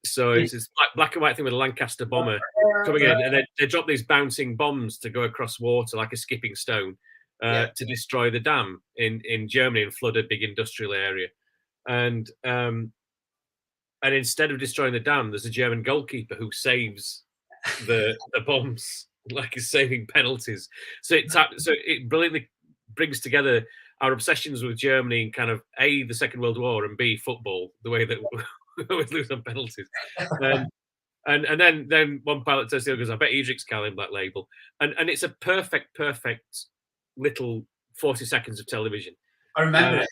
So it's this black and white thing with a Lancaster bomber coming in, and they drop these bouncing bombs to go across water like a skipping stone to destroy the dam in Germany and flood a big industrial area. And instead of destroying the dam, there's a German goalkeeper who saves the bombs, like he's saving penalties. So it brilliantly brings together our obsessions with Germany and kind of A, the Second World War, and B, football, the way that we always lose on penalties. And then one pilot says to the other, goes, I bet he drinks Carling Black Label. And it's a perfect little 40 seconds of television. I remember it.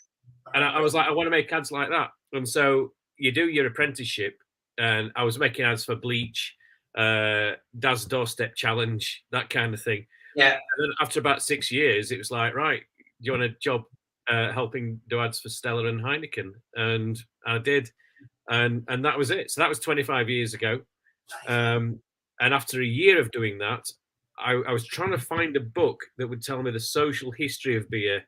And I was like, I want to make ads like that. And so you do your apprenticeship, and I was making ads for Bleach, Dad's Doorstep Challenge, that kind of thing. Yeah. And then after about 6 years, it was like, right, do you want a job helping do ads for Stella and Heineken? And I did. And that was it. So that was 25 years ago. And after a year of doing that, I was trying to find a book that would tell me the social history of beer,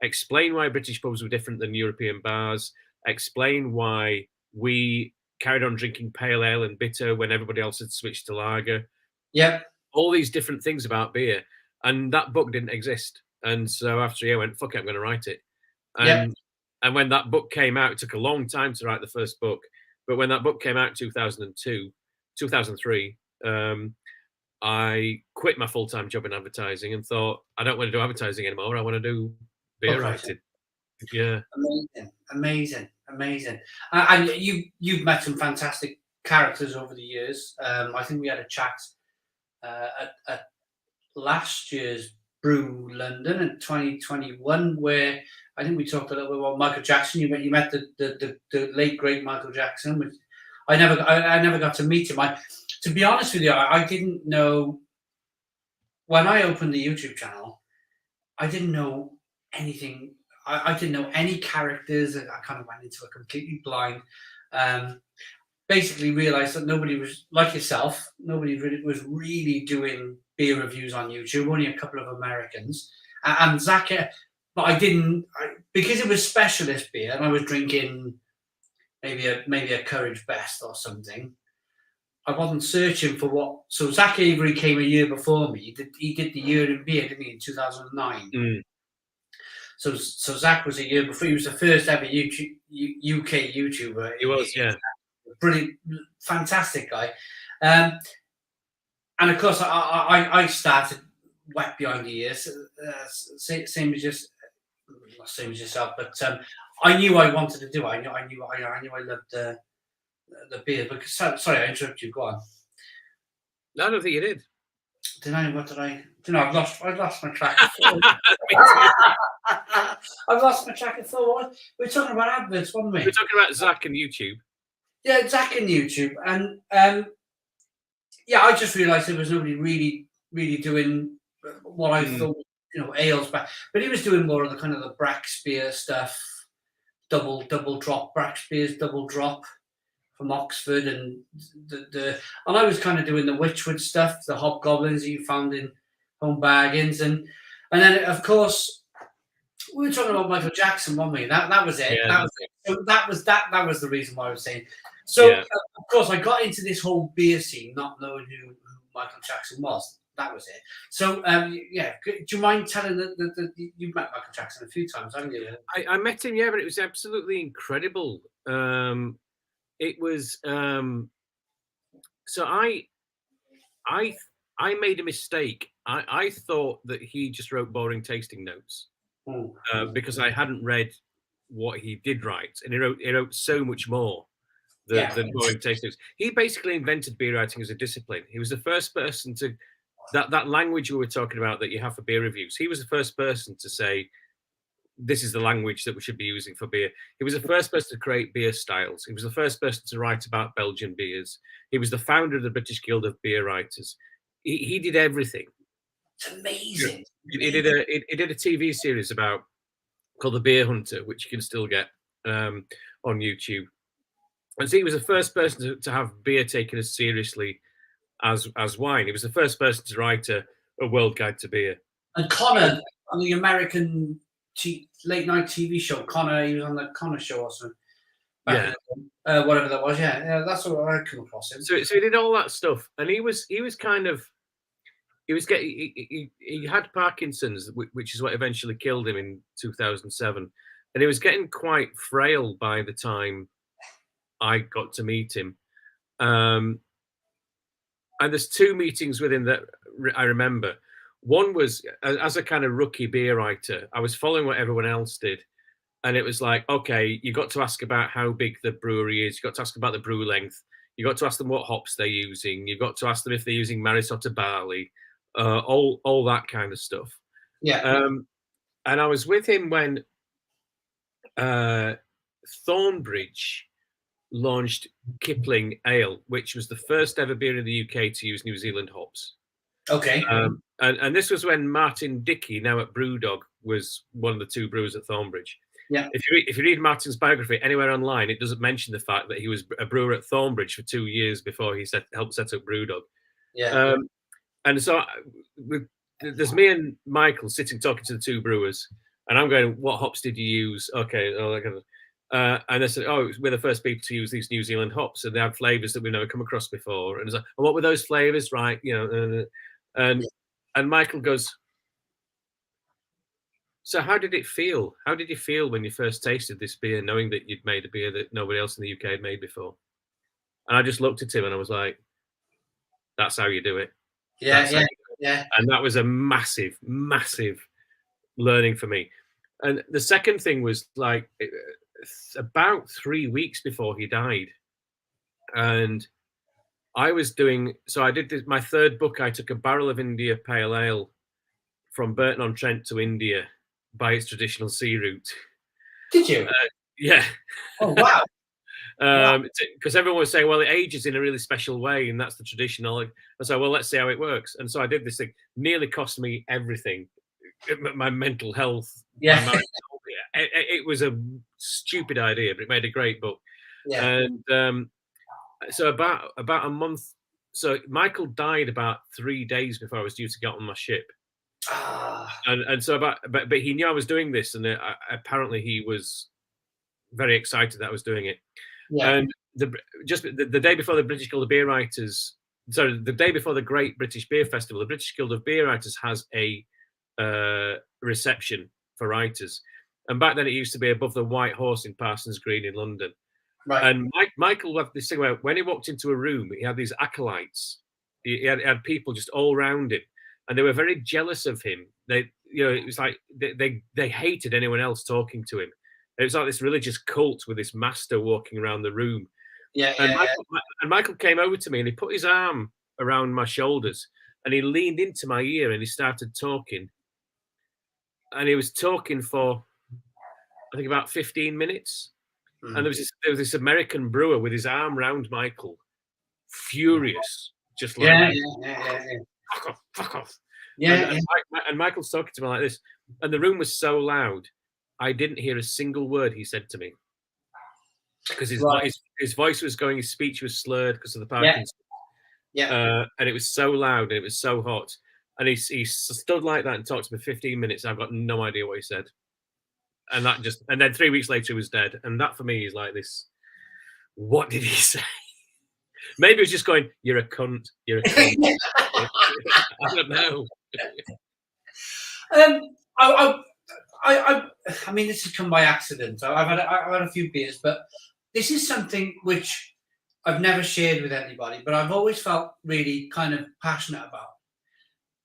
explain why British pubs were different than European bars, explain why we carried on drinking pale ale and bitter when everybody else had switched to lager. Yep. All these different things about beer. And that book didn't exist. And so after a year, I went, fuck it, I'm going to write it. And when that book came out, it took a long time to write the first book. But when that book came out in 2003, I quit my full-time job in advertising and thought, I don't want to do advertising anymore. I want to do beer writing. Yeah. Amazing. And you've met some fantastic characters over the years. I think we had a chat at last year's Brew London in 2021, where I think we talked a little bit about Michael Jackson. You met the late great Michael Jackson, which I never got to meet him. To be honest with you, I didn't know when I opened the YouTube channel. I didn't know anything. I didn't know any characters. I kind of went into it completely blind. Basically realized that nobody was like yourself. Nobody really was really doing beer reviews on YouTube. Only a couple of Americans and Zach. But I didn't because it was specialist beer, and I was drinking maybe a Courage Best or something. I wasn't searching for what. So Zach Avery came a year before me. He did the year in beer, didn't he, in 2009? Mm. So Zach was a year before. He was the first ever UK YouTuber. He was, yeah. Brilliant, fantastic guy. And of course, I started wet behind the ears, same as yourself. But I knew I wanted to do it. I knew I loved the beer. But sorry, I interrupted you. Go on. No, I don't think you did. Did I? What did I? I've lost my track. I've lost my track of thought. We were talking about adverts, weren't we? We were talking about Zach and YouTube. Yeah, Zach and YouTube, and I just realised there was nobody really doing what I thought, ales back. But he was doing more of the kind of the Brax beer stuff, double drop Brax beers, double drop from Oxford, and and I was kind of doing the Witchwood stuff, the hobgoblins you found in home bargains, and then of course we were talking about Michael Jackson, weren't we? That was it. Yeah. That was the reason why I was saying. So of course I got into this whole beer scene not knowing who Michael Jackson was. That was it. So do you mind telling that you've met Michael Jackson a few times, haven't you? I met him, but it was absolutely incredible. It was so I made a mistake. I thought that he just wrote boring tasting notes because I hadn't read what he did write, and he wrote so much more than boring tasting notes. He basically invented beer writing as a discipline. He was the first person to that language we were talking about that you have for beer reviews. He was the first person to say, this is the language that we should be using for beer. He was the first person to create beer styles. He was the first person to write about Belgian beers. He was the founder of the British Guild of Beer Writers. He did everything. It's amazing. He did a TV series called The Beer Hunter, which you can still get on YouTube. And so he was the first person to have beer taken as seriously as wine. He was the first person to write a world guide to beer. And Connor on the American late night TV show, Connor, he was on the Connor show or something. Yeah, whatever that was. Yeah, that's what I come across him. So he did all that stuff, and he had Parkinson's, which is what eventually killed him in 2007, and he was getting quite frail by the time I got to meet him. And there's two meetings with him that I remember. One was as a kind of rookie beer writer, I was following what everyone else did. And it was like, okay, you got to ask about how big the brewery is. You got to ask about the brew length. You got to ask them what hops they're using. You got to ask them if they're using Marisota barley, all that kind of stuff. Yeah. And I was with him when Thornbridge launched Kipling Ale, which was the first ever beer in the UK to use New Zealand hops. Okay. And this was when Martin Dickey, now at Brewdog, was one of the two brewers at Thornbridge. Yeah. If you read Martin's biography anywhere online, it doesn't mention the fact that he was a brewer at Thornbridge for 2 years before he helped set up Brewdog. Yeah. And so there's me and Michael sitting talking to the two brewers, and I'm going, "What hops did you use?" Okay, and they said, "Oh, we're the first people to use these New Zealand hops, and they have flavors that we've never come across before." And it's like, "And what were those flavors?" Right, and Michael goes, "So how did it feel? How did you feel when you first tasted this beer, knowing that you'd made a beer that nobody else in the UK had made before?" And I just looked at him and I was like, "That's how you do it." Yeah. And that was a massive, massive learning for me. And the second thing was like about 3 weeks before he died. And I did my third book. I took a barrel of India Pale Ale from Burton-on-Trent to India by its traditional sea route. Did you? Yeah. Oh, wow. Because everyone was saying, well, it ages in a really special way, and that's the traditional. I said, well, let's see how it works. And so I did this thing. Nearly cost me everything, my mental health. Yeah. It was a stupid idea, but it made a great book. Yeah. And so about a month. So Michael died about 3 days before I was due to get on my ship. And so but he knew I was doing this, and apparently he was very excited that I was doing it. Yeah. And the day before the British Guild of Beer Writers, sorry, the day before the Great British Beer Festival, the British Guild of Beer Writers has a reception for writers. And back then it used to be above the White Horse in Parsons Green in London. Right. And Michael had this thing where when he walked into a room, he had these acolytes. He had people just all around him, and they were very jealous of him. It was like they hated anyone else talking to him. It was like this religious cult with this master walking around the room. Yeah. And Michael came over to me and he put his arm around my shoulders and he leaned into my ear and he started talking. And he was talking for, I think, about 15 minutes. Mm. And there was this American brewer with his arm round Michael, furious, just like, fuck off. Yeah. And Michael's talking to me like this. And the room was so loud, I didn't hear a single word he said to me. Because his voice was going, his speech was slurred because of the Parkinson's. Yeah. And it was so loud and it was so hot. And he stood like that and talked to me 15 minutes. I've got no idea what he said. And then 3 weeks later he was dead. And that for me is like this, what did he say? Maybe he was just going, "You're a cunt. You're a cunt." I don't know. I mean, this has come by accident. I've had a few beers, but this is something which I've never shared with anybody, but I've always felt really kind of passionate about.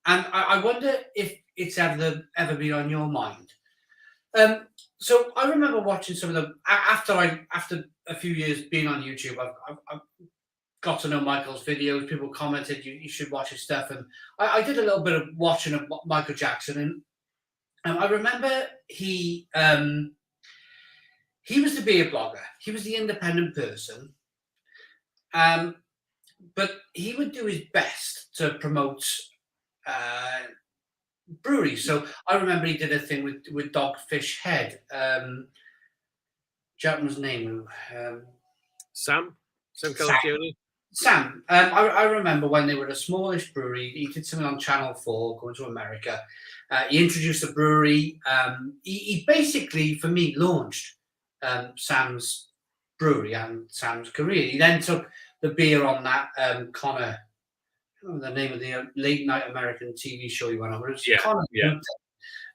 And I wonder if it's ever been on your mind. So I remember watching some of them after a few years being on YouTube. I've got to know Michael's videos. People commented you should watch his stuff, and I did a little bit of watching of Michael Jackson, I remember he was the beer blogger. He was the independent person. But he would do his best to promote breweries. So I remember he did a thing with Dogfish Head. Gentleman's name. Sam Sam. Calagione. Sam. I remember when they were a smallish brewery. He did something on Channel 4, going to America. He introduced the brewery. He basically, for me, launched Sam's brewery and Sam's career. He then took the beer on that Connor. I don't know the name of the late night American TV show he went on. It was Connor. Yeah.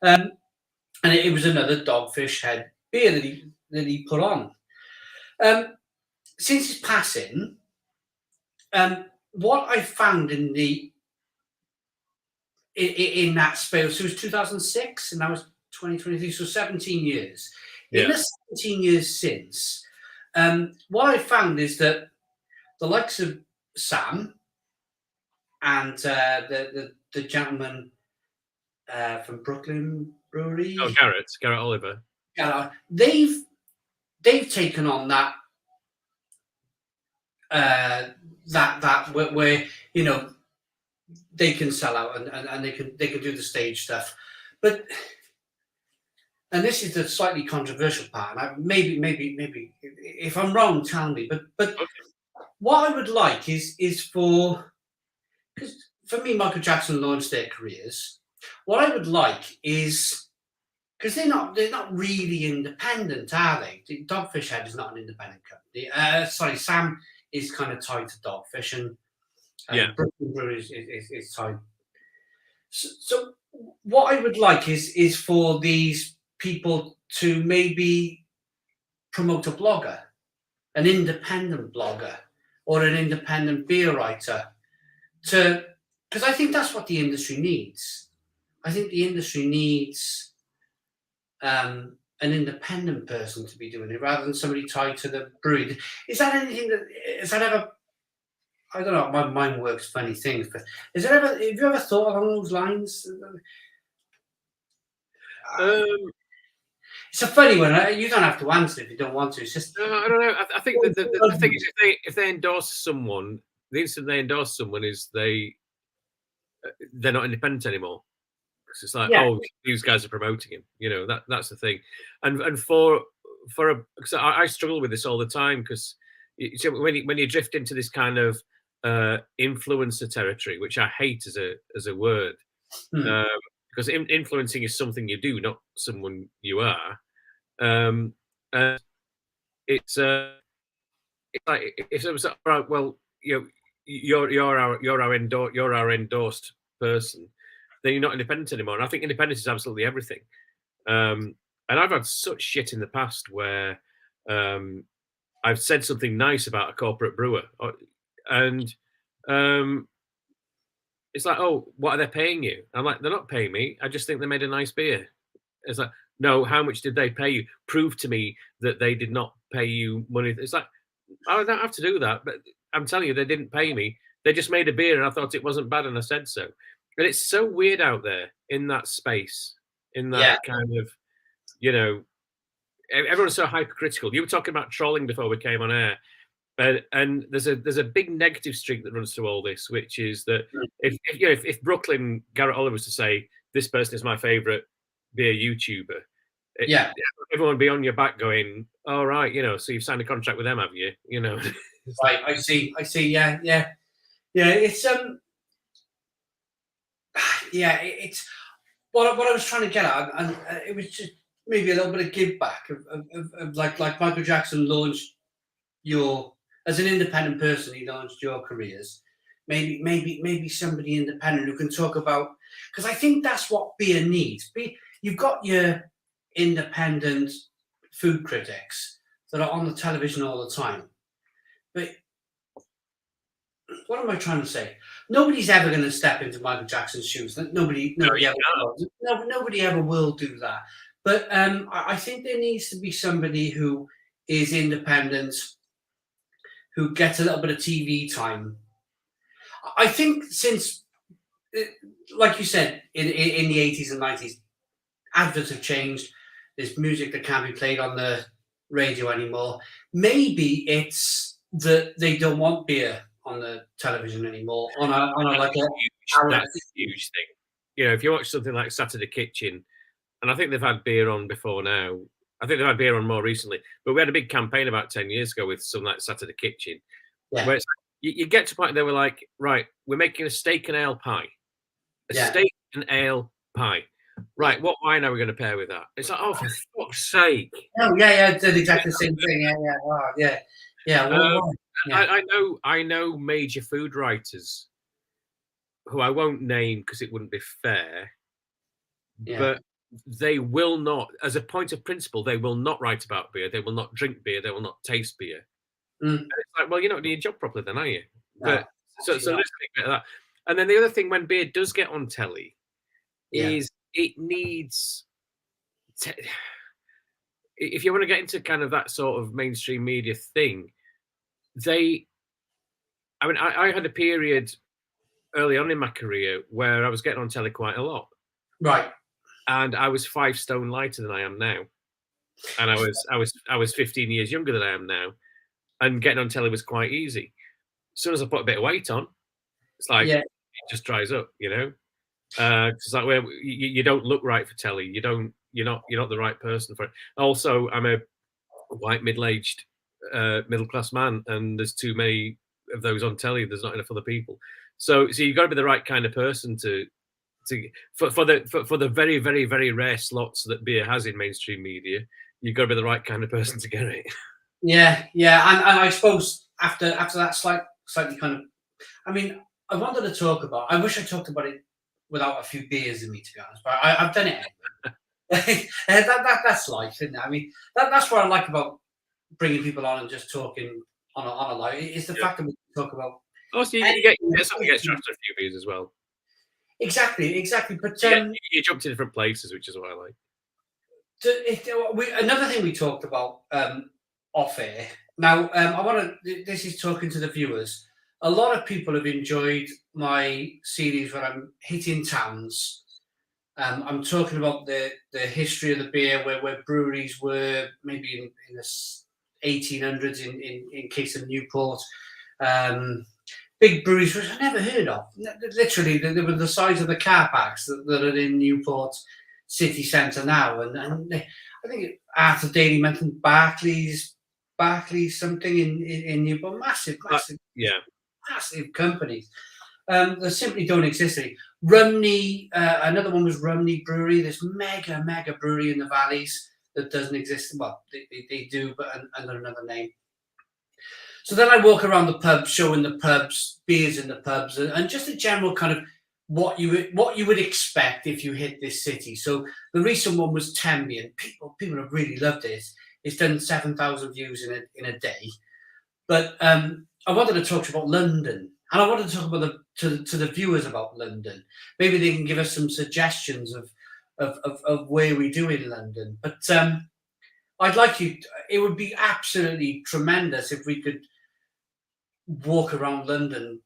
And it was another Dogfish Head beer that he put on. Since his passing, what I found in that space, so it was 2006, and that was 2023, so 17 years. Yeah. In the 17 years since, what I found is that the likes of Sam and the gentleman from Brooklyn Brewery, Garrett Oliver, they've taken on that where they can sell out and they can do the stage stuff, but. And this is the slightly controversial part. And maybe, if I'm wrong, tell me. But okay. What I would like is because for me, Michael Jackson launched their careers. What I would like is, because they're not really independent, are they? Dogfish Head is not an independent company. Sam is kind of tied to Dogfish, and Brooklyn Brew is tied. So what I would like is for these people to maybe promote a blogger, an independent blogger, or an independent beer writer, because I think that's what the industry needs. I think the industry needs an independent person to be doing it rather than somebody tied to the brewery. Is that ever? I don't know. My mind works funny things, but have you ever thought along those lines? It's a funny one. You don't have to answer if you don't want to. It's just I don't know. I think the thing is, if they endorse someone, the instant they endorse someone is they're not independent anymore. Because it's like, oh, these guys are promoting him. That's the thing. And because I struggle with this all the time, because when you drift into this kind of influencer territory, which I hate as a word. Because influencing is something you do, not someone you are. It's like if it was right, well, you're our endorsed person, then you're not independent anymore. And I think independence is absolutely everything. And I've had such shit in the past where I've said something nice about a corporate brewer, and it's like, oh, what are they paying you? I'm like, they're not paying me. I just think they made a nice beer. It's like, no, how much did they pay you? Prove to me that they did not pay you money. It's like, I don't have to do that, but I'm telling you, they didn't pay me. They just made a beer and I thought it wasn't bad and I said so. And it's so weird out there in that space, in that kind of, everyone's so hypercritical. You were talking about trolling before we came on air. And there's a big negative streak that runs through all this, which is that if Brooklyn Garrett Oliver was to say this person is my favorite beer YouTuber, everyone would be on your back going, all right, so you've signed a contract with them, have you? Right, I see, yeah. It's it's what I was trying to get at, and it was just maybe a little bit of give back of like Michael Jackson launched as an independent person, he launched your careers. Maybe somebody independent who can talk about, because I think that's what beer needs. You've got your independent food critics that are on the television all the time, but what am I trying to say? Nobody's ever going to step into Michael Jackson's shoes. Nobody ever will do that. But I think there needs to be somebody who is independent, who gets a little bit of TV time. I think since, like you said, in the 80s and 90s, adverts have changed. There's music that can't be played on the radio anymore. Maybe it's that they don't want beer on the television anymore. That's a huge thing. You know, if you watch something like Saturday Kitchen, and I think they've had beer on before now. I think they've had beer on more recently, but we had a big campaign about 10 years ago with something like Saturday Kitchen, where it's you get to a point they were like, right, we're making a steak and ale pie. Steak and ale pie. Right, what wine are we going to pair with that? It's like, oh, for fuck's sake. Oh, yeah, did exactly the same thing. I know major food writers who I won't name because it wouldn't be fair, but they will not, as a point of principle, they will not write about beer. They will not drink beer. They will not taste beer. And it's like, well, you're not doing your job properly then, are you? But so let's think about that. And then the other thing, when beer does get on telly, is it needs if you want to get into kind of that sort of mainstream media thing, I had a period early on in my career where I was getting on telly quite a lot. Right. And I was 5 stone lighter than I am now. And I was 15 years younger than I am now. And getting on telly was quite easy. As soon as I put a bit of weight on, it's like it just dries up, you know. It's like, well, you don't look right for telly. You're not the right person for it. Also, I'm a white middle-aged middle class man, and there's too many of those on telly. There's not enough other people. So you've got to be the right kind of person for the very, very, very rare slots that beer has in mainstream media. You've got to be the right kind of person to get it. Yeah, and I suppose after that slightly kind of, I mean, I wanted to talk about. I wish I talked about it without a few beers in me, to be honest. But I've done it anyway. That's life, isn't it? I mean, that's what I like about bringing people on and just talking on a live. It's the fact that we can talk about. Also, you get something extra after a few beers as well. Exactly. But you jump to different places, which is what I like. Another thing we talked about off air. Now, I want to. This is talking to the viewers. A lot of people have enjoyed my series where I'm hitting towns. I'm talking about the history of the beer, where breweries were maybe in the 1800s in case of Newport. Big breweries which I never heard of. Literally, they were the size of the car parks that are in Newport city centre now. And I think Arthur Daly mentioned Barclays something in Newport. Massive. Massive companies. They simply don't exist anymore. Rumney, another one was Rumney Brewery, this mega brewery in the valleys that doesn't exist. Well, they do, but under another name. So then I walk around the pubs, showing the pubs, beers in the pubs, and just a general kind of what you would expect if you hit this city. So the recent one was Tenby, and people have really loved it. It's done 7,000 views in a day. But I wanted to talk about London, and I wanted to talk about to the viewers about London. Maybe they can give us some suggestions of where we do in London. But I'd like you. It would be absolutely tremendous if we could walk around London,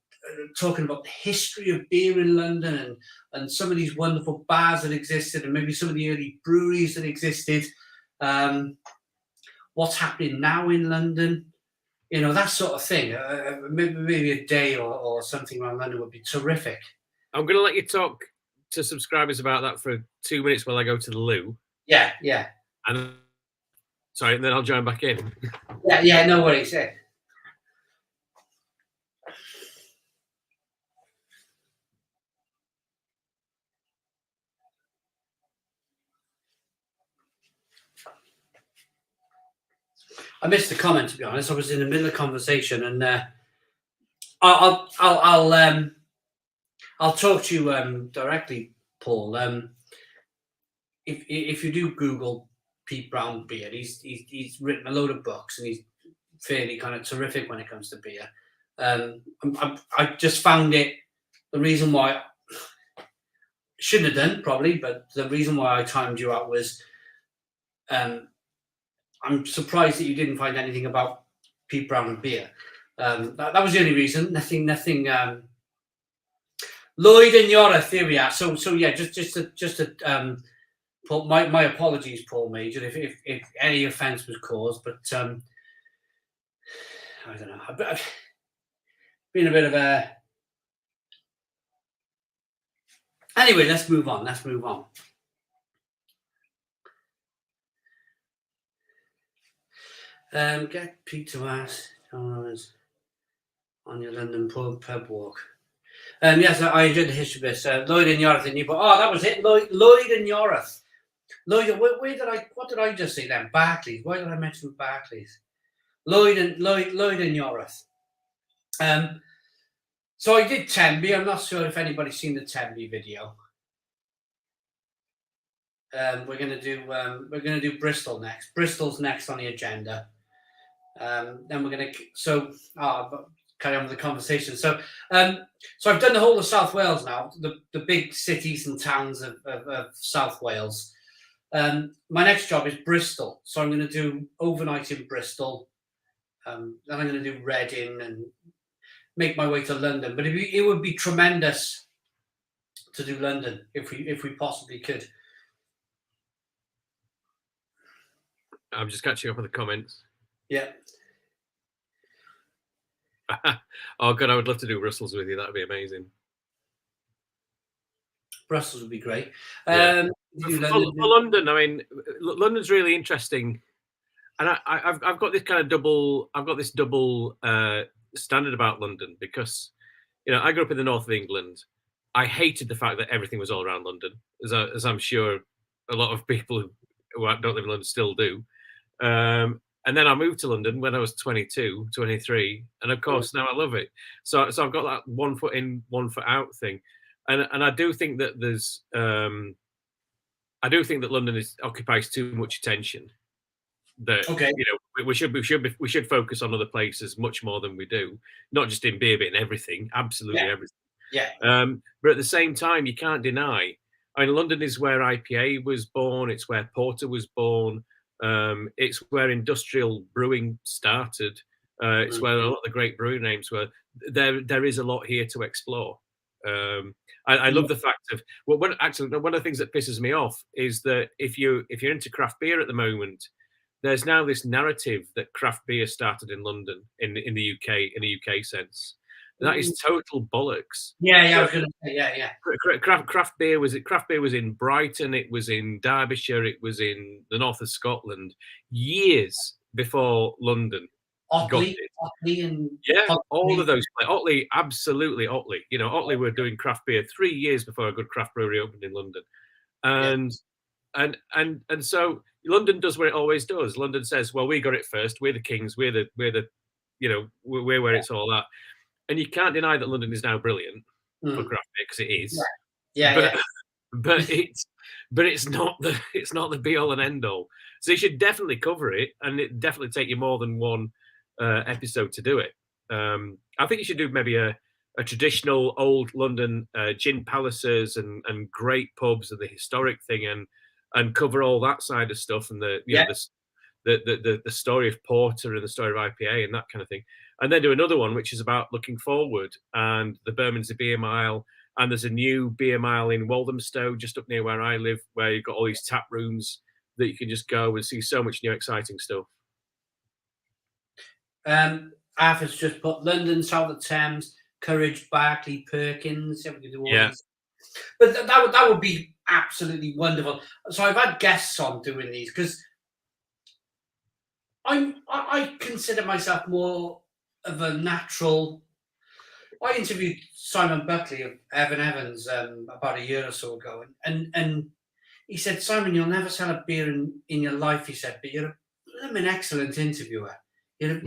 talking about the history of beer in London and some of these wonderful bars that existed, and maybe some of the early breweries that existed. What's happening now in London? You know, that sort of thing. Maybe a day or something around London would be terrific. I'm going to let you talk to subscribers about that for 2 minutes while I go to the loo. Yeah. And then I'll join back in. Yeah, no worries. Yeah. I missed the comment, to be honest. I was in the middle of conversation, and I'll talk to you directly, Paul. If you do Google Pete Brown beer, he's written a load of books, and he's fairly kind of terrific when it comes to beer. I just found it. The reason why shouldn't have done probably, but the reason why I timed you out was. I'm surprised that you didn't find anything about Pete Brown and beer. That was the only reason. Nothing. Lloyd and Yorith, here we are. So yeah, just to Paul, my apologies, Paul Major, if any offence was caused, but I don't know. I've been a bit of a. Anyway, let's move on. Get Pete to ask on your London pub walk. Yes, I enjoyed the history of this. Lloyd and Yorth in Newport. Oh, that was it. Lloyd and Yorth. Lloyd, what did I just say then? Barclays. Why did I mention Barclays? Lloyd and Yorth. So I did Tenby. I'm not sure if anybody's seen the Tenby video. We're gonna do Bristol next. Bristol's next on the agenda. Then we're gonna carry on with the conversation. So I've done the whole of South Wales now, the big cities and towns of South Wales. My next job is Bristol, so I'm going to do overnight in Bristol. Then I'm going to do Reading and make my way to London. But it would be tremendous to do London if we possibly could. I'm just catching up with the comments. Yeah. Oh God, I would love to do Brussels with you. That would be amazing. Brussels would be great. Yeah. For London, I mean, London's really interesting, and I've got this kind of double. I've got this double standard about London because, I grew up in the north of England. I hated the fact that everything was all around London, as I'm sure a lot of people who don't live in London still do. And then I moved to London when I was 22, 23, and of course now I love it. So I've got that 1 foot in, 1 foot out thing, and I do think that there's I do think that London occupies too much attention. That we should focus on other places much more than we do, not just in beer, but in everything, absolutely everything. Yeah. But at the same time, you can't deny. I mean, London is where IPA was born. It's where Porter was born. It's where industrial brewing started. It's where a lot of the great brewing names were. There is a lot here to explore. I love the fact of one of the things that pisses me off is that if you're into craft beer at the moment, there's now this narrative that craft beer started in London in the UK in a UK sense. That is total bollocks. Yeah, I was going to say, yeah. Craft beer was in Brighton, it was in Derbyshire, it was in the north of Scotland years before London. Otley and all of those. Otley, absolutely Otley. Otley were doing craft beer 3 years before a good craft brewery opened in London, and so London does what it always does. London says, "Well, we got it first. We're the kings. We're we're where it's all at." And you can't deny that London is now brilliant for craft beer because it is. But it's not the be all and end all. So you should definitely cover it, and it definitely take you more than one episode to do it. I think you should do maybe a traditional old London gin palaces and great pubs and the historic thing and cover all that side of stuff and the story of Porter and the story of IPA and that kind of thing. And then do another one, which is about looking forward and the Bermondsey Beer Mile. And there's a new beer mile in Walthamstow, just up near where I live, where you've got all these tap rooms that you can just go and see so much new, exciting stuff. Arthur's just put London, South of Thames, Courage, Barclay, Perkins. But that would be absolutely wonderful. So I've had guests on doing these because I consider myself more of a natural. I interviewed Simon Buckley of Evan Evans about a year or so ago, and he said, "Simon, you'll never sell a beer in your life," he said, "but you're an excellent interviewer. You're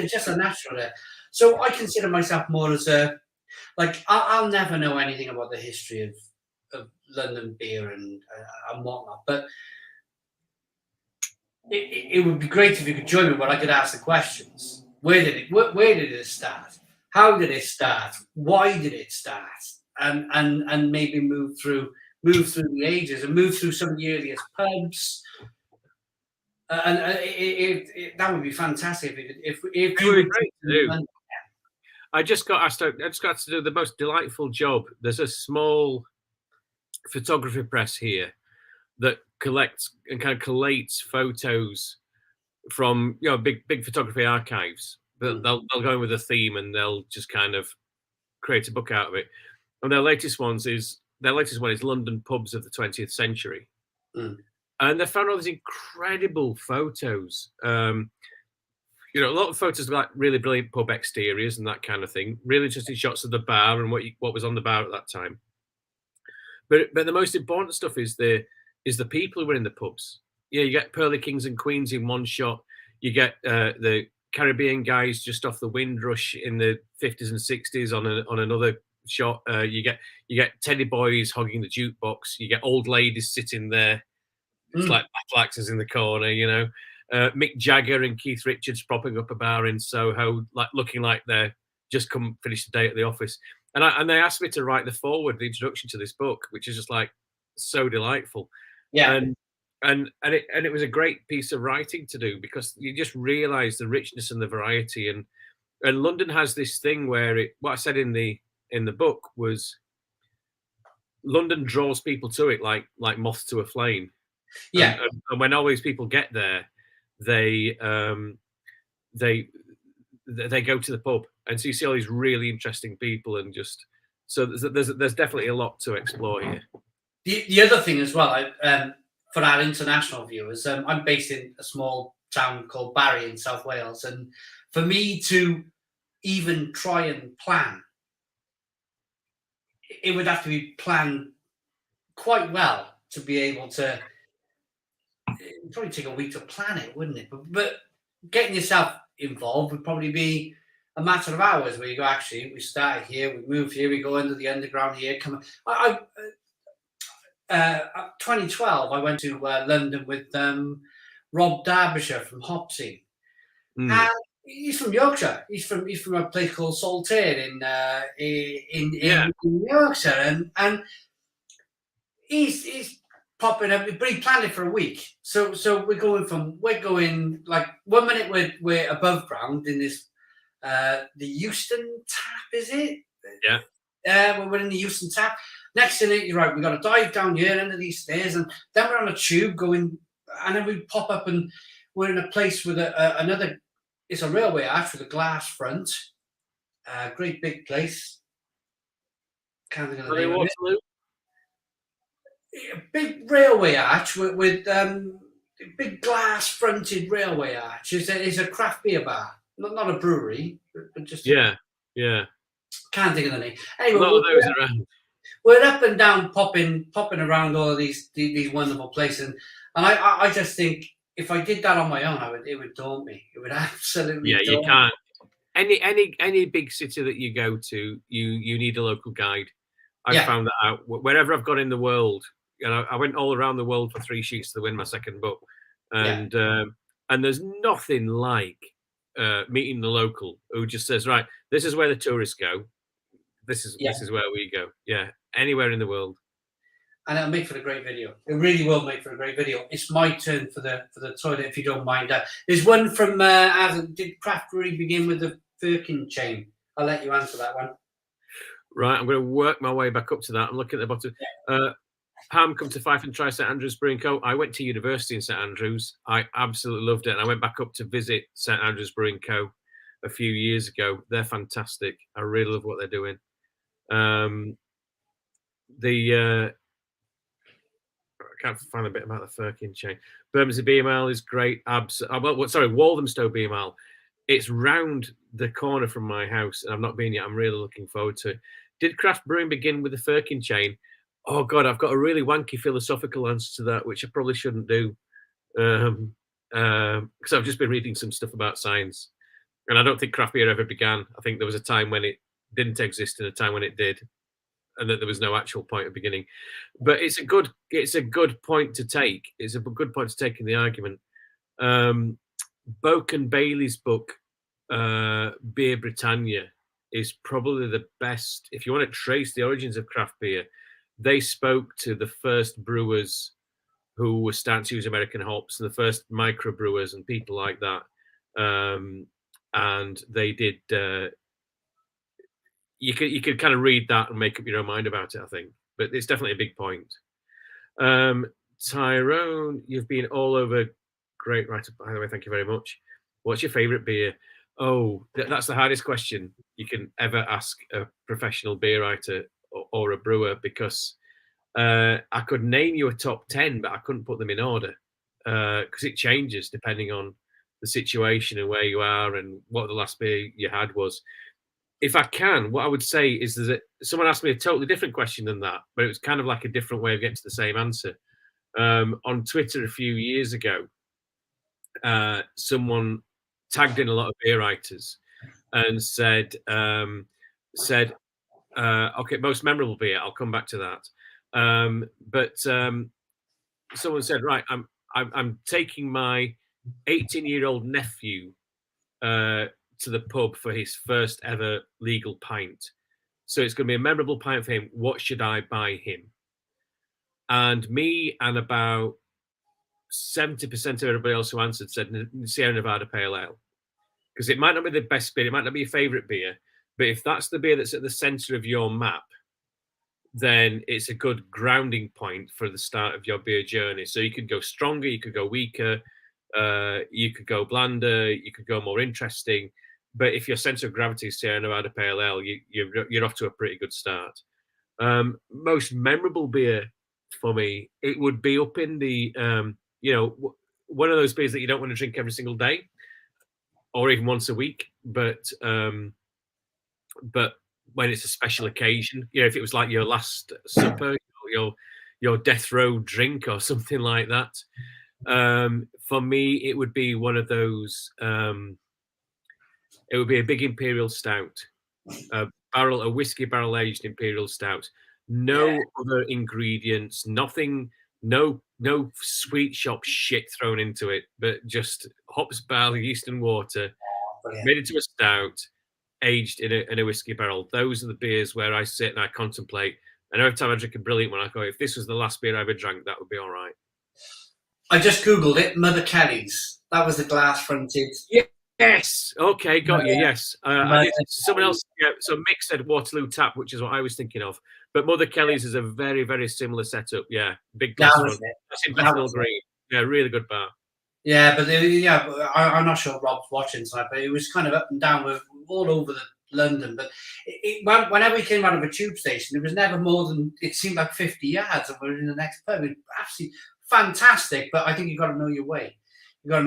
just a natural there." So I consider myself more as I'll never know anything about the history of London beer and whatnot, but it would be great if you could join me where I could ask the questions. Where did it start? How did it start? Why did it start? And maybe move through the ages and move through some of the earliest pubs. And that would be fantastic if you would great to do. I just got to do the most delightful job. There's a small photography press here that collects and kind of collates photos from big photography archives. They'll go in with a theme and they'll just kind of create a book out of it. And their latest one is London Pubs of the 20th Century. And they found all these incredible photos. A lot of photos of like really brilliant pub exteriors and that kind of thing. Really interesting shots of the bar and what was on the bar at that time. But the most important stuff is the people who were in the pubs. Yeah, you get pearly kings and queens in one shot. You get the Caribbean guys just off the Windrush in the 50s and 60s on another shot. You get teddy boys hogging the jukebox. You get old ladies sitting there. It's like battle axes in the corner, Mick Jagger and Keith Richards propping up a bar in Soho, like looking like they're just finished the day at the office. And they asked me to write the foreword, the introduction to this book, which is just like so delightful. Yeah. And it was a great piece of writing to do, because you just realise the richness and the variety. And London has this thing where what I said in the book was London draws people to it like moths to a flame. Yeah. And when all these people get there, they go to the pub, and so you see all these really interesting people, and just so there's definitely a lot to explore here. The other thing as well, for our international viewers, I'm based in a small town called Barry in South Wales, and for me to even try and plan, it would have to be planned quite well to be able to. It'd probably take a week to plan it, wouldn't it? But getting yourself involved would probably be a matter of hours, where you go, actually, we started here, we moved here, we go into the underground here. 2012, I went to London with Rob Derbyshire from Hopsy. And he's from Yorkshire. He's from a place called Saltaire in Yorkshire, and he's popping up. But he planned it for a week. So we're going like 1 minute we're above ground in this the Euston Tap, is it? Yeah. We're in the Euston Tap. Next thing, you're right, we've got to dive down here under these stairs, and then we're on a tube going, and then we pop up and we're in a place with another, it's a railway arch with a glass front, great big place. Can't think of the name of it. A big railway arch with big glass fronted railway arch. It's a craft beer bar, not a brewery, but just yeah. Can't think of the name. Anyway, a lot of those around. We're up and down, popping around all of these wonderful places, and I just think if I did that on my own, it would daunt me. It would absolutely. Yeah, you can't. Any big city that you go to, you need a local guide. I've found that out wherever I've gone in the world. I went all around the world for 3 sheets to win my second book, and there's nothing like meeting the local who just says, right, this is where the tourists go. This is where we go. Yeah, anywhere in the world. And it'll make for a great video. It really will make for a great video. It's my turn for the toilet, if you don't mind. There's one from did Craft Brewery begin with the Firkin chain? I'll let you answer that one. Right, I'm going to work my way back up to that. I'm looking at the bottom. Pam, come to Fife and try St Andrews Brewing Co. I went to university in St Andrews. I absolutely loved it. And I went back up to visit St Andrews Brewing Co. a few years ago. They're fantastic. I really love what they're doing. I can't find a bit about the Firkin chain. Bermondsey BML is great. Walthamstow BML. It's round the corner from my house, and I've not been yet. I'm really looking forward to it. Did craft brewing begin with the Firkin chain? Oh God, I've got a really wanky philosophical answer to that, which I probably shouldn't do, because I've just been reading some stuff about science, and I don't think craft beer ever began. I think there was a time when it didn't exist and a time when it did, and that there was no actual point of beginning. But it's a good point to take. It's a good point to take in the argument. Boke and Bailey's book, Beer Britannia, is probably the best. If you want to trace the origins of craft beer, they spoke to the first brewers who were starting to use American hops, and the first microbrewers and people like that. And they did. You could kind of read that and make up your own mind about it, I think. But it's definitely a big point. Tyrone, you've been all over. Great writer, by the way. Thank you very much. What's your favourite beer? Oh, that's the hardest question you can ever ask a professional beer writer or a brewer, because I could name you a top 10, but I couldn't put them in order because it changes depending on the situation and where you are and what the last beer you had was. If I can, what I would say is that someone asked me a totally different question than that, but it was kind of like a different way of getting to the same answer. On Twitter a few years ago, someone tagged in a lot of beer writers and said, okay, most memorable beer. I'll come back to that. But someone said, right, I'm taking my 18-year-old nephew to the pub for his first ever legal pint. So it's going to be a memorable pint for him. What should I buy him? And me and about 70% of everybody else who answered said Sierra Nevada Pale Ale. Because it might not be the best beer, it might not be your favourite beer, but if that's the beer that's at the centre of your map, then it's a good grounding point for the start of your beer journey. So you could go stronger, you could go weaker, you could go blander, you could go more interesting. But if your centre of gravity is Sierra Nevada Pale Ale, you're off to a pretty good start. Most memorable beer for me, it would be up in the, one of those beers that you don't want to drink every single day or even once a week, but when it's a special occasion, if it was like your last supper, your death row drink or something like that. For me, it would be one of those. It would be a big imperial stout, a whiskey barrel aged imperial stout. No other ingredients, nothing, no sweet shop shit thrown into it, but just hops, barley, yeast, and water, made into a stout, aged in a whiskey barrel. Those are the beers where I sit and I contemplate. And every time I drink a brilliant one, I go, if this was the last beer I ever drank, that would be all right. I just Googled it, Mother Kelly's. That was the glass fronted. Yes. Okay, got you. Yes. I did. Someone else. Yeah. So Mick said Waterloo Tap, which is what I was thinking of. But Mother Kelly's is a very, very similar setup. Yeah, big glass front. That's in Bethnal Green. Yeah, really good bar. Yeah, but I'm not sure Rob's watching tonight, but it was kind of up and down. We're all over London, but whenever we came out of a tube station, it was never more than, it seemed like 50 yards, and we're in the next pub. It was absolutely fantastic, but I think you've got to know your way. So you've got to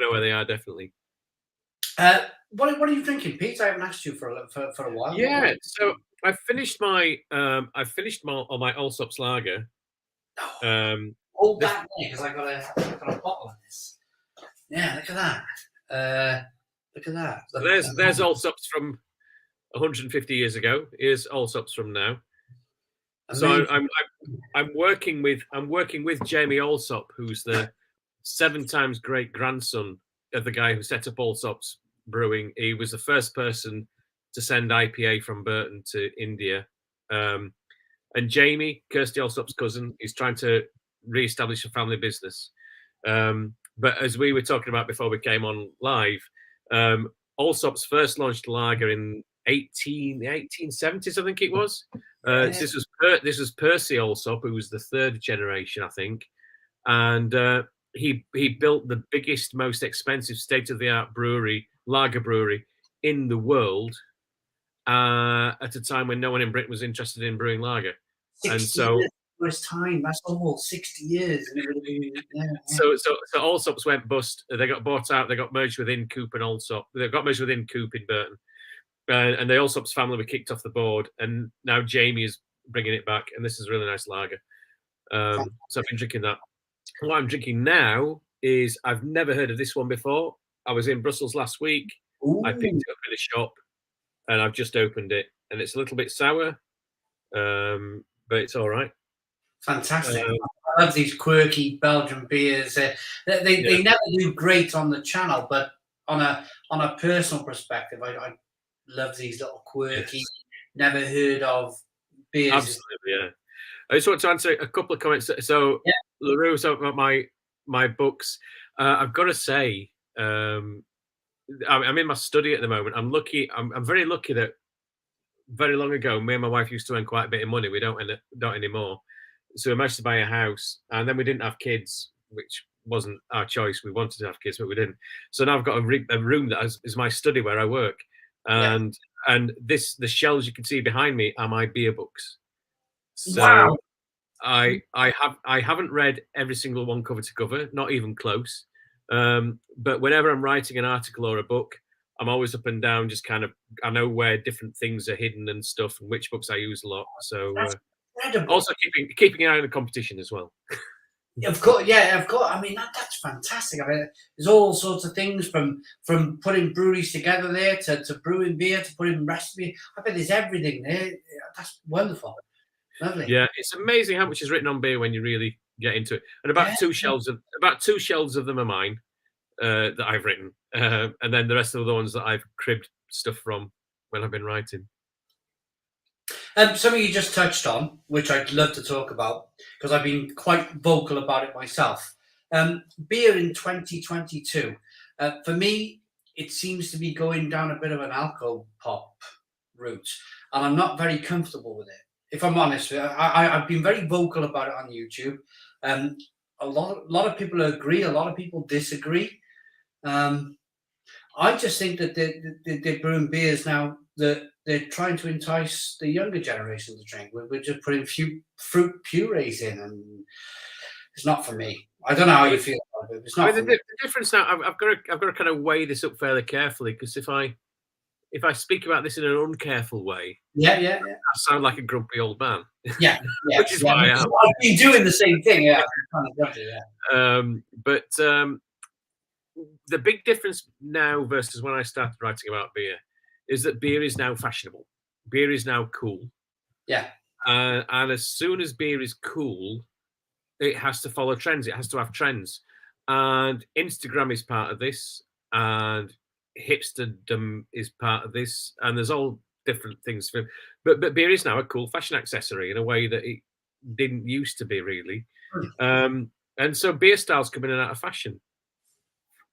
know where they are, definitely. What are you drinking, Pete? I haven't asked you for a while. Yeah, so I finished my all my Allsops lager. Hold that there, because I got a bottle of this. Yeah, look at that. Look at that. So there's Allsops from 150 years ago. Here's Allsops from now. Amazing. So I'm working with Jamie Allsop, who's the 7 times great grandson of the guy who set up Allsops Brewing. He was the first person to send IPA from Burton to India. And Jamie, Kirsty Allsop's cousin, is trying to re-establish a family business. But as we were talking about before we came on live, Allsop's first launched lager in the 1870s, I think it was. This was Percy Allsop, who was the 3rd generation, I think, and he built the biggest, most expensive, state-of-the-art lager brewery in the world at a time when no one in Britain was interested in brewing lager. And so first time, that's almost 60 years. So Allsops went bust. They got bought out. They got merged within Coop and Allsop. They got merged within Coop in Burton. And the Allsops family were kicked off the board. And now Jamie is bringing it back. And this is a really nice lager. So I've been drinking that. What I'm drinking now is, I've never heard of this one before. I was in Brussels last week. Ooh. I picked it up in a shop and I've just opened it. And it's a little bit sour, but it's all right. Fantastic. I love these quirky Belgian beers. They never do great on the channel, but on a personal perspective, I love these little quirky, never heard of beers. Absolutely, yeah. I just want to answer a couple of comments. So, LaRue was talking about my books. I've got to say, I'm in my study at the moment. I'm lucky. I'm very lucky that very long ago, me and my wife used to earn quite a bit of money. We don't anymore. So we managed to buy a house, and then we didn't have kids, which wasn't our choice. We wanted to have kids, but we didn't. So now I've got a room that is my study where I work, Yeah. and the shelves you can see behind me are my beer books. So Wow. I haven't read every single one cover to cover, not even close. But whenever I'm writing an article or a book, I'm always up and down, just kind of, I know where different things are hidden and stuff, and which books I use a lot. So That's incredible. also keeping an eye on the competition as well. Of course, yeah, of course. I mean, that's fantastic. I mean, there's all sorts of things from putting breweries together there to brewing beer to putting recipe. I bet there's everything there. That's wonderful, lovely. Yeah, it's amazing how much is written on beer when you really get into it. And about two shelves of them are mine that I've written, and then the rest of the ones that I've cribbed stuff from when I've been writing. Something you just touched on, which I'd love to talk about, because I've been quite vocal about it myself. Beer in 2022. For me, it seems to be going down a bit of an alcohol pop route, and I'm not very comfortable with it. If I'm honest, I've been very vocal about it on YouTube. A lot of people agree, a lot of people disagree. I just think that they're brewing beers now that they're trying to entice the younger generation to drink. We're just putting fruit purees in, and it's not for me. I don't know how you feel about it. It's not. The difference now, I've got to kind of weigh this up fairly carefully, because if I speak about this in an uncareful way, yeah, I sound like a grumpy old man. Yeah, which is why I am. I've been doing the same thing. Yeah, but the big difference now versus when I started writing about beer is that beer is now fashionable. Beer is now cool. Yeah. And as soon as beer is cool, it has to follow trends. It has to have trends. And Instagram is part of this, and hipsterdom is part of this, and there's all different things. But beer is now a cool fashion accessory in a way that it didn't used to be, really. And so beer styles come in and out of fashion.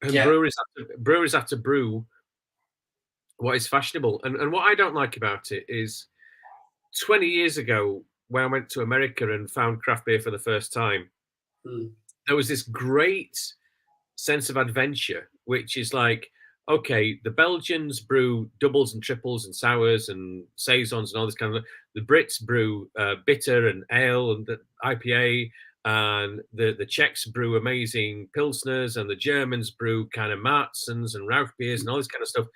And brewers have to brew what is fashionable. And what I don't like about it is 20 years ago, when I went to America and found craft beer for the first time, there was this great sense of adventure, which is like, okay, the Belgians brew doubles and triples and sours and saisons and all this kind of. The Brits brew bitter and ale and the IPA, and the Czechs brew amazing pilsners, and the Germans brew kind of Martzens and Rauch beers and all this kind of stuff.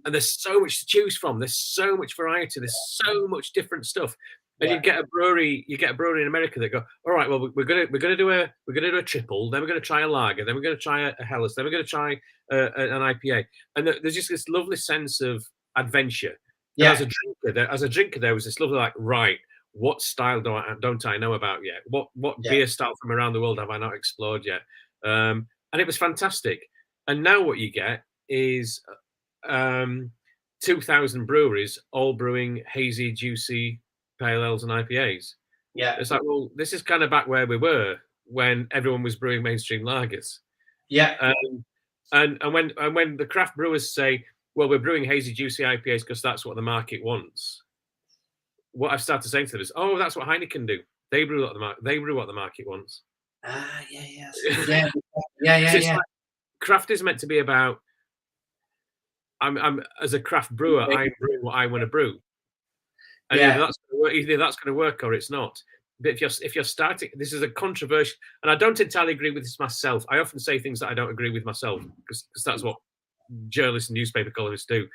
And there's so much to choose from. There's so much variety. There's so much different stuff. And you get a brewery in America that go, all right, well, we're gonna do a triple, then we're gonna try a lager, then we're gonna try a Helles, then we're gonna try an IPA, and there's just this lovely sense of adventure. Yeah. And as a drinker, there was this lovely like, right, what style don't I know about yet? What beer style from around the world have I not explored yet? And it was fantastic. And now what you get is 2,000 breweries all brewing hazy, juicy pale ales and IPAs. Yeah, it's like, well, this is kind of back where we were when everyone was brewing mainstream lagers. Yeah, and when the craft brewers say, well, we're brewing hazy, juicy IPAs because that's what the market wants. What I've started saying to them is, oh, that's what Heineken do. They brew what the market wants. Yeah. Like, craft is meant to be about. I'm as a craft brewer, I brew what I want to brew. And either that's going to work or it's not. But if you're starting, this is a controversial, and I don't entirely agree with this myself. I often say things that I don't agree with myself because that's what journalists and newspaper columnists do.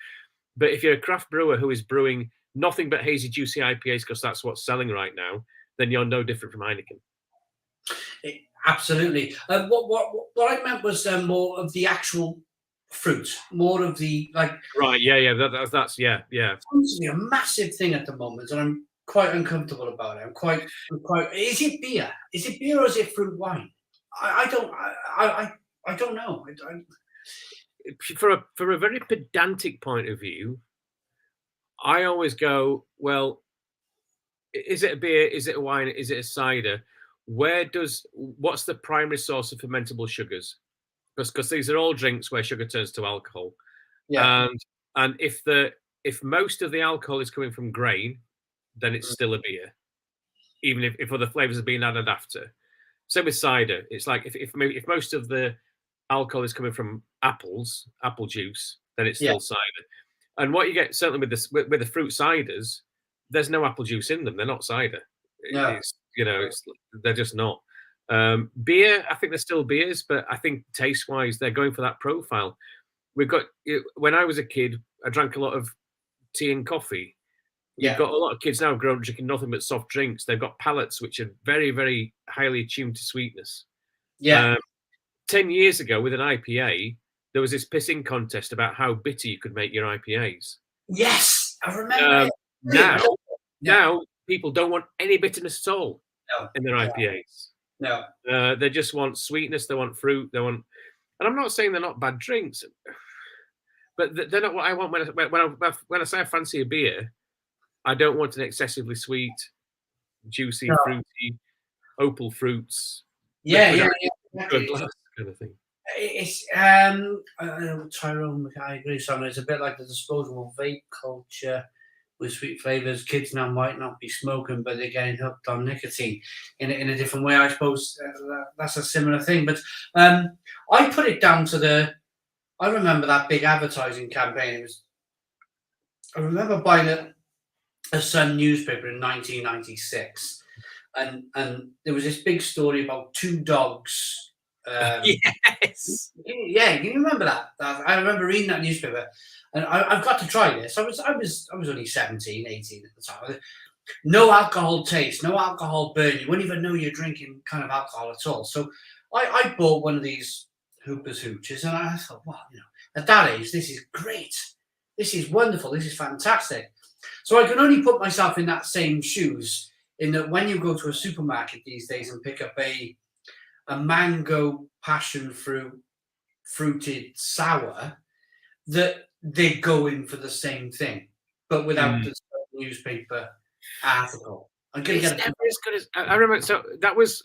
But if you're a craft brewer who is brewing nothing but hazy, juicy IPAs because that's what's selling right now, then you're no different from Heineken. Absolutely. What I meant was more of the actual fruit, more of the like. Right. Yeah. That's yeah. It seems to be a massive thing at the moment, and I'm quite uncomfortable about it. I'm quite. Is it beer? Is it beer or is it fruit wine? I don't know. From a very pedantic point of view, I always go, well, is it a beer? Is it a wine? Is it a cider? What's the primary source of fermentable sugars? Because these are all drinks where sugar turns to alcohol. Yeah. And if most of the alcohol is coming from grain, then it's still a beer. even if other flavors are being added after. Same with cider. It's like if most of the alcohol is coming from apple juice, then it's still cider. And what you get certainly with this with the fruit ciders, there's no apple juice in them. They're not cider. No. They're just not. Beer, I think they're still beers, but I think taste wise, they're going for that profile. We've got when I was a kid, I drank a lot of tea and coffee. You've got a lot of kids now grown up drinking nothing but soft drinks. They've got palates which are very, very highly attuned to sweetness. 10 years ago with an IPA, there was this pissing contest about how bitter you could make your IPAs. Yes, I remember. Now people don't want any bitterness at all in their IPAs. No. They just want sweetness. They want fruit. And I'm not saying they're not bad drinks, but they're not what I want when I say I fancy a beer. I don't want an excessively sweet, juicy, fruity, opal fruits. Exactly. Kind of thing. It's Tyrone, I agree. Simon, it's a bit like the disposable vape culture with sweet flavors. Kids now might not be smoking, but they're getting hooked on nicotine in a different way. I suppose that's a similar thing. But I put it down to I remember that big advertising campaign. I remember buying a Sun newspaper in 1996, and there was this big story about two dogs. Yes. Yeah, you remember that? I remember reading that newspaper, and I've got to try this. I was only 17, 18 at the time. No alcohol taste, no alcohol burn. You wouldn't even know you're drinking kind of alcohol at all. So I bought one of these Hooper's Hooches, and I thought, wow, at that age, this is great. This is wonderful. This is fantastic. So I can only put myself in that same shoes, in that when you go to a supermarket these days and pick up a mango passion fruited sour, that they're going for the same thing, but without the newspaper article. I'm going to get never as good as I remember. So there was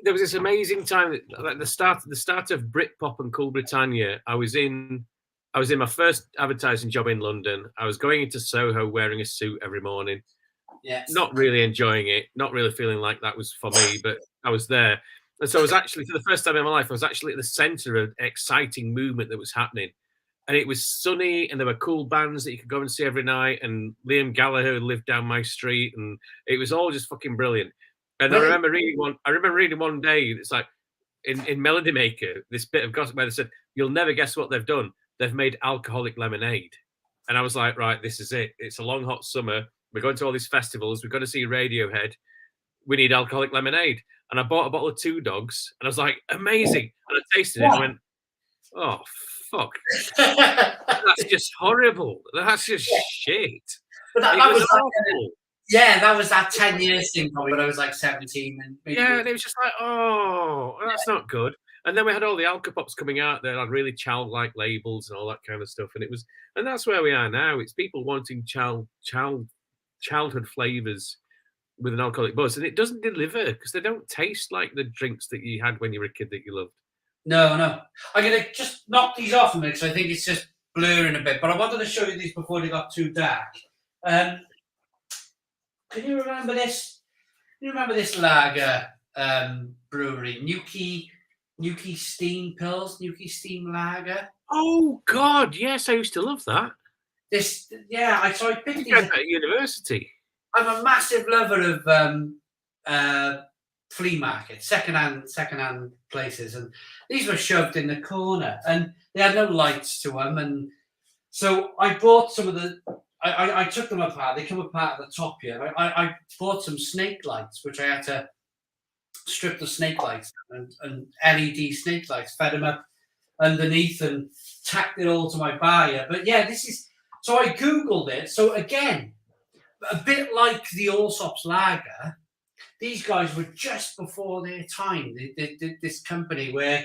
this amazing time that, like the start of Britpop and Cool Britannia. I was in my first advertising job in London. I was going into Soho wearing a suit every morning. Yes. Not really enjoying it, not really feeling like that was for me, but I was there. And so I was actually, for the first time in my life, I was actually at the center of an exciting movement that was happening. And it was sunny, and there were cool bands that you could go and see every night. And Liam Gallagher lived down my street, and it was all just fucking brilliant. And really? I remember reading one day, it's like in Melody Maker, this bit of gossip where they said, "You'll never guess what they've done. They've made alcoholic lemonade." And I was like, right, this is it. It's a long, hot summer. We're going to all these festivals. We're going to see Radiohead. We need alcoholic lemonade. And I bought a bottle of Two Dogs, and I was like, amazing. And I tasted it and I went, oh, fuck. That's just horrible. That's just shit. But that was awful. That was that 10 years thing probably when I was like 17. And it was just like, oh, that's not good. And then we had all the Alka-Pops coming out that had really child-like labels and all that kind of stuff. And that's where we are now. It's people wanting childhood flavors with an alcoholic buzz, and it doesn't deliver because they don't taste like the drinks that you had when you were a kid that you loved. No. I'm going to just knock these off a minute because I think it's just blurring a bit. But I wanted to show you these before they got too dark. Can you remember this? Lager brewery, Nuki Steam Pills, Nuki Steam Lager? Oh God, yes, I used to love that. I picked these at university. I'm a massive lover of flea markets, secondhand places, and these were shoved in the corner, and they had no lights to them, and so I bought some of the. I took them apart. They come apart at the top here. I bought some snake lights, which I had to strip the snake lights and LED snake lights, fed them up underneath, and tacked it all to my bar here. But this is. So I googled it. So again, a bit like the Allsops Lager, these guys were just before their time. This company were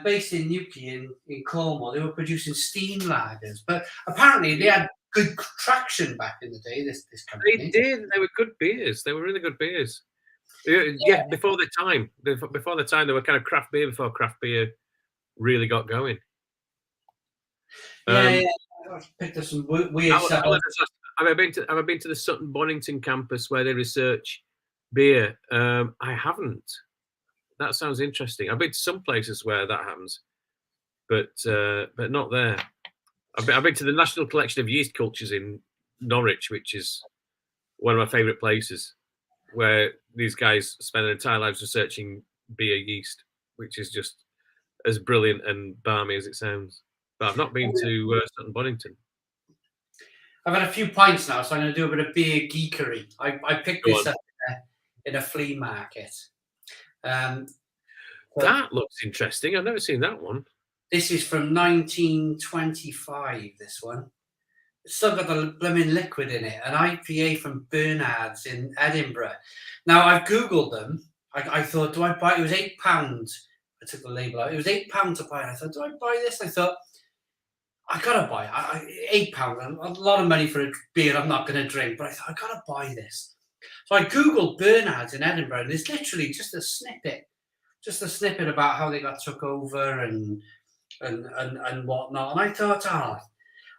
based in Newquay in Cornwall. They were producing steam lagers, but apparently they had good traction back in the day. This company. They did. They were good beers. They were really good beers. Yeah, before their time. Before the time, they were kind of craft beer before craft beer really got going. I picked up some weird stuff. Have I been to the Sutton Bonington campus where they research beer. I haven't. That sounds interesting. I've been to some places where that happens, but not there. I've been to the National Collection of Yeast Cultures in Norwich, which is one of my favourite places, where these guys spend their entire lives researching beer yeast, which is just as brilliant and balmy as it sounds. But I've not been to Sutton Bonington. I've had a few pints now, so I'm going to do a bit of beer geekery. I picked this up in a flea market. That looks interesting. I've never seen that one. This is from 1925, this one. It's still got the blooming liquid in it. An IPA from Bernard's in Edinburgh. Now, I've Googled them. I thought, do I buy it? It was £8. I took the label out. It was £8 to buy it. I thought, do I buy this? I thought, I gotta buy it. £8, a lot of money for a beer I'm not going to drink, but I thought, I gotta buy this. So I Googled Bernard's in Edinburgh, and it's literally just a snippet about how they got took over and whatnot. And I thought,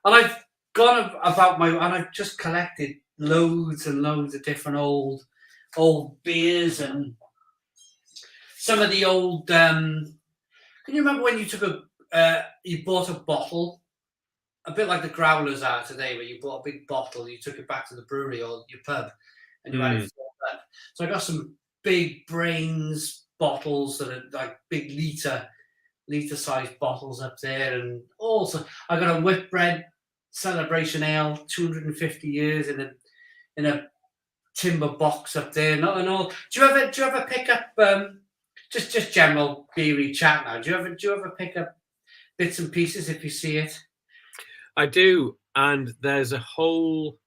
and I've gone about and I've just collected loads and loads of different old beers and some of the old. Can you remember when you you bought a bottle, a bit like the growlers are today, where you bought a big bottle, you took it back to the brewery or your pub, and you had it filled up. So I got some big Brains bottles that are like big liter-sized bottles up there, and also I got a Whitbread Celebration Ale, 250 years in a timber box up there. And all. Do you ever pick up just general beery chat now? Do you ever pick up bits and pieces if you see it? I do, and there's a whole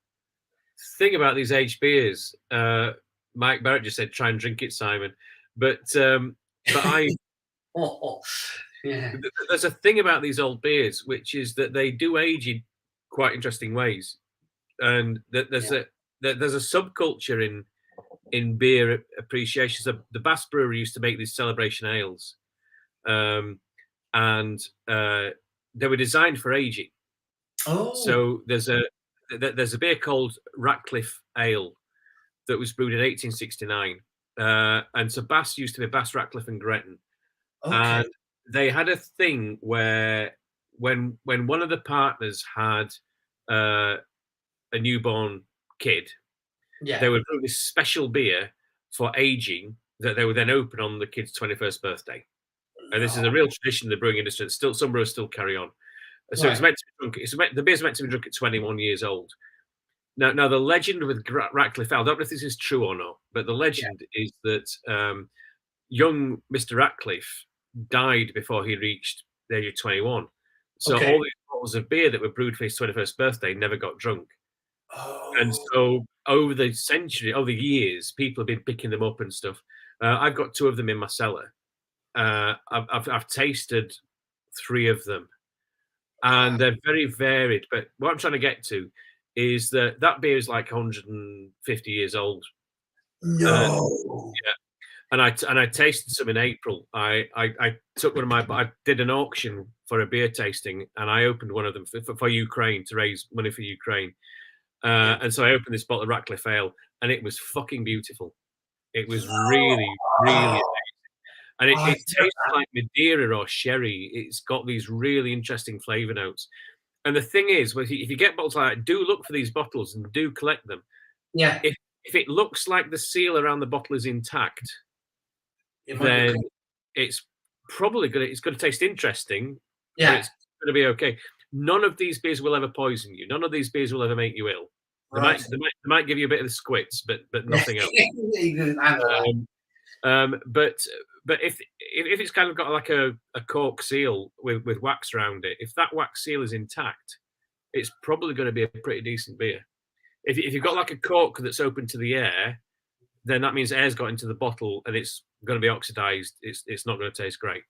thing about these aged beers. Mike Barrett just said, "Try and drink it, Simon." But I. Yeah. There's a thing about these old beers, which is that they do age in quite interesting ways, and that there's a subculture in beer appreciation. So the Bass Brewery used to make these celebration ales, and they were designed for aging. Oh. So there's a beer called Ratcliffe Ale that was brewed in 1869, and so Bass used to be Bass, Ratcliffe, and Gretton. Okay. And they had a thing where when one of the partners had a newborn kid, they would brew this special beer for aging that they would then open on the kid's 21st birthday. And this is a real tradition in the brewing industry. Some brewers still carry on. So it's meant to be drunk. The beer's meant to be drunk at 21 years old. Now the legend with Ratcliffe Ale, I don't know if this is true or not, but the legend is that young Mr. Ratcliffe died before he reached the age of 21. So all these bottles of beer that were brewed for his 21st birthday never got drunk. And so over the years, people have been picking them up and stuff. I've got 2 of them in my cellar. I've tasted 3 of them, and they're very varied. But what I'm trying to get to is that beer is like 150 years old. No. Yeah. And I tasted some in April. I took I did an auction for a beer tasting, and I opened one of them for Ukraine to raise money for Ukraine. And so I opened this bottle of Ratcliffe Ale, and it was fucking beautiful. It was really, really amazing. And it tastes like Madeira or sherry. It's got these really interesting flavour notes. And the thing is, if you get bottles like that, do look for these bottles and do collect them. Yeah. If it looks like the seal around the bottle is intact, then it's probably going to taste interesting. Yeah. But it's going to be okay. None of these beers will ever poison you. None of these beers will ever make you ill. They might give you a bit of the squits, but nothing else. But if it's kind of got like a cork seal with wax around it, if that wax seal is intact, it's probably going to be a pretty decent beer. If you've got like a cork that's open to the air, then that means air's got into the bottle and it's going to be oxidized. It's not going to taste great.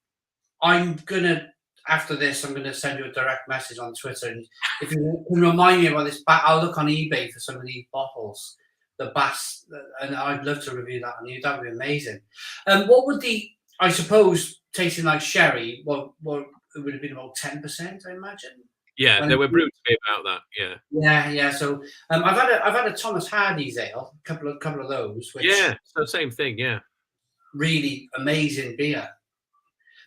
After this, I'm going to send you a direct message on Twitter. And if you can remind me about this, I'll look on eBay for some of these bottles, the Bass, and I'd love to review that on you. That would be amazing. What would I suppose, tasting like sherry, what it would have been about 10%, I imagine? Yeah, they were brewed to be about that. Yeah. Yeah. So I've had a Thomas Hardy's ale, couple of those, which Yeah. So same thing. Yeah. really amazing beer.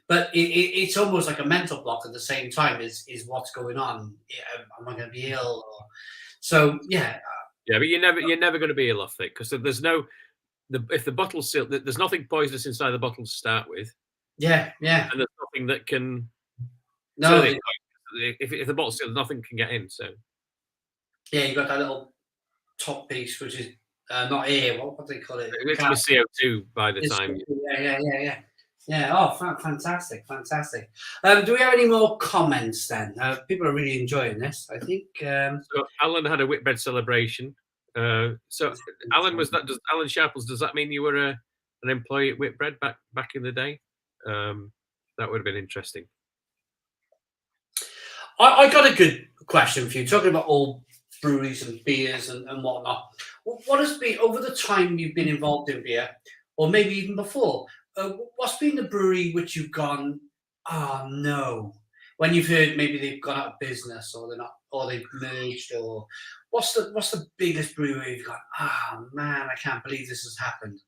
But it's almost like a mental block at the same time. Is what's going on? Am I going to be ill? So yeah, Yeah, but you're never going to be ill off it because there's no if the bottle's sealed, there's nothing poisonous inside the bottle to start with, yeah. and there's nothing that can No, turn it. If the bottle's sealed, nothing can get in. So yeah, you got that little top piece, which is not air. What do they call it? it's with CO2 by the time. Yeah. Oh, fantastic. Do we have any more comments then? People are really enjoying this, I think. So Alan had a whitbread celebration. So Alan Alan Sharples. Does that mean you were an employee at Whitbread back in the day? That would have been interesting. I got a good question for you. Talking about all breweries and beers and whatnot. What has been over the time you've been involved in beer, or maybe even before? What's been the brewery which you've gone, oh no, when you've heard maybe they've gone out of business or they're not, or they've merged, or what's the biggest brewery you've gone, oh man, I can't believe this has happened?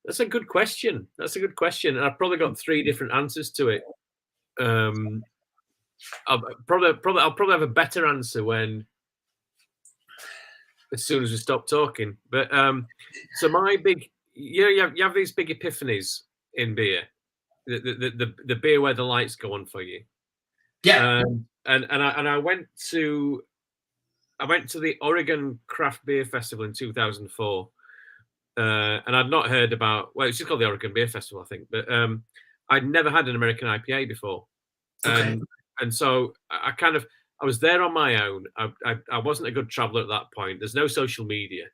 That's a good question. And I've probably got 3 different answers to it. I'll probably have a better answer as soon as we stop talking. But so my big, you have these big epiphanies in beer, the beer where the lights go on for you. Yeah. And I went to the Oregon Craft Beer Festival in 2004, and I'd not heard about. Well, it's just called the Oregon Beer Festival, I think, but I'd never had an American IPA before, Okay. and so I was there on my own. I wasn't a good traveler at that point. There's no social media,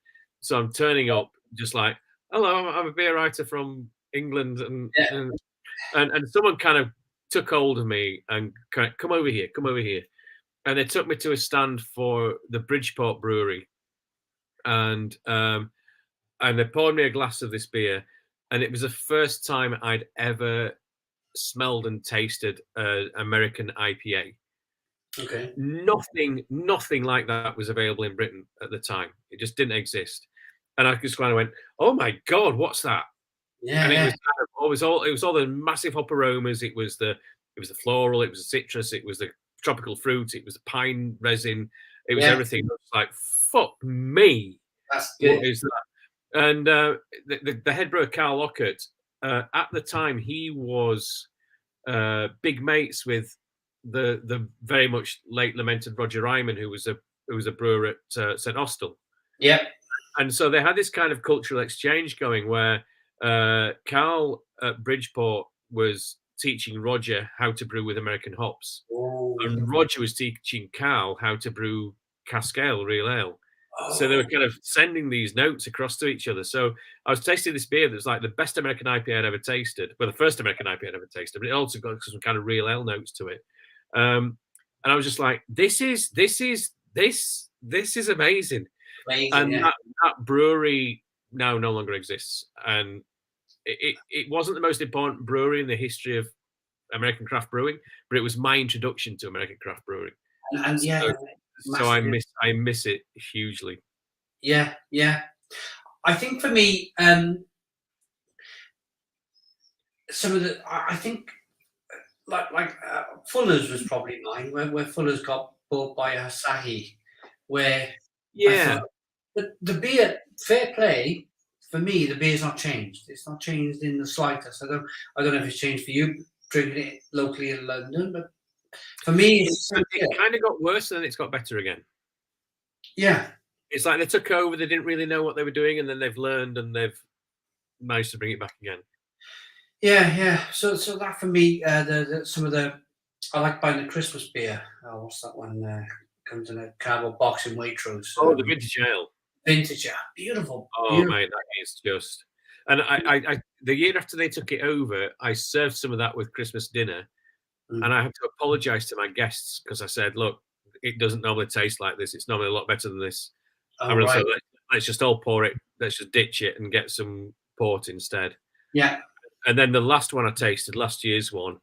so I'm turning up just like, hello, I'm a beer writer from England, and someone kind of took hold of me and come over here, and they took me to a stand for the Bridgeport Brewery, and they poured me a glass of this beer, and it was the first time I'd ever smelled and tasted an American IPA. Okay. Nothing like that was available in Britain at the time. It just didn't exist. And I just kind of went, "Oh my god, what's that?" Yeah. And it was all the massive hop aromas. It was the floral. It was the citrus. It was the tropical fruit. It was the pine resin. It was everything. It was like, fuck me. That's What good. is that? And the head brewer Carl Lockhart, at the time, he was big mates with the very much late lamented Roger Ryman, who was a brewer at St Austell. Yeah. And so they had this kind of cultural exchange going where Carl at Bridgeport was teaching Roger how to brew with American hops, and Roger was teaching Carl how to brew Cask ale, real ale. So they were kind of sending these notes across to each other. So I was tasting this beer that was like the best American IPA I'd ever tasted. Well, the first American IPA I'd ever tasted, but it also got some kind of real ale notes to it. And I was just like, this is amazing. And that brewery now no longer exists. And it wasn't the most important brewery in the history of American craft brewing, but it was my introduction to American craft brewing. So I miss it hugely. Yeah. I think for me, some of the I think like Fuller's was probably mine, where Fuller's got bought by Asahi, where but the beer, fair play, for me, the beer's not changed. It's not changed in the slightest. I don't know if it's changed for you drinking it locally in London, but for me, it kind of got worse and then it's got better again. Yeah. It's like they took over, they didn't really know what they were doing, and then they've learned and they've managed to bring it back again. Yeah. So that for me, some of the, I like buying the Christmas beer. Oh, what's that one? Comes in a cardboard box in Waitrose. The vintage ale. Vintage ale, beautiful. Mate, that is just. And I the year after they took it over, I served some of that with Christmas dinner, and I had to apologise to my guests because I said, "Look, it doesn't normally taste like this. It's normally a lot better than this." So let's just all pour it. Let's just ditch it and get some port instead. Yeah. And then the last one I tasted, last year's one,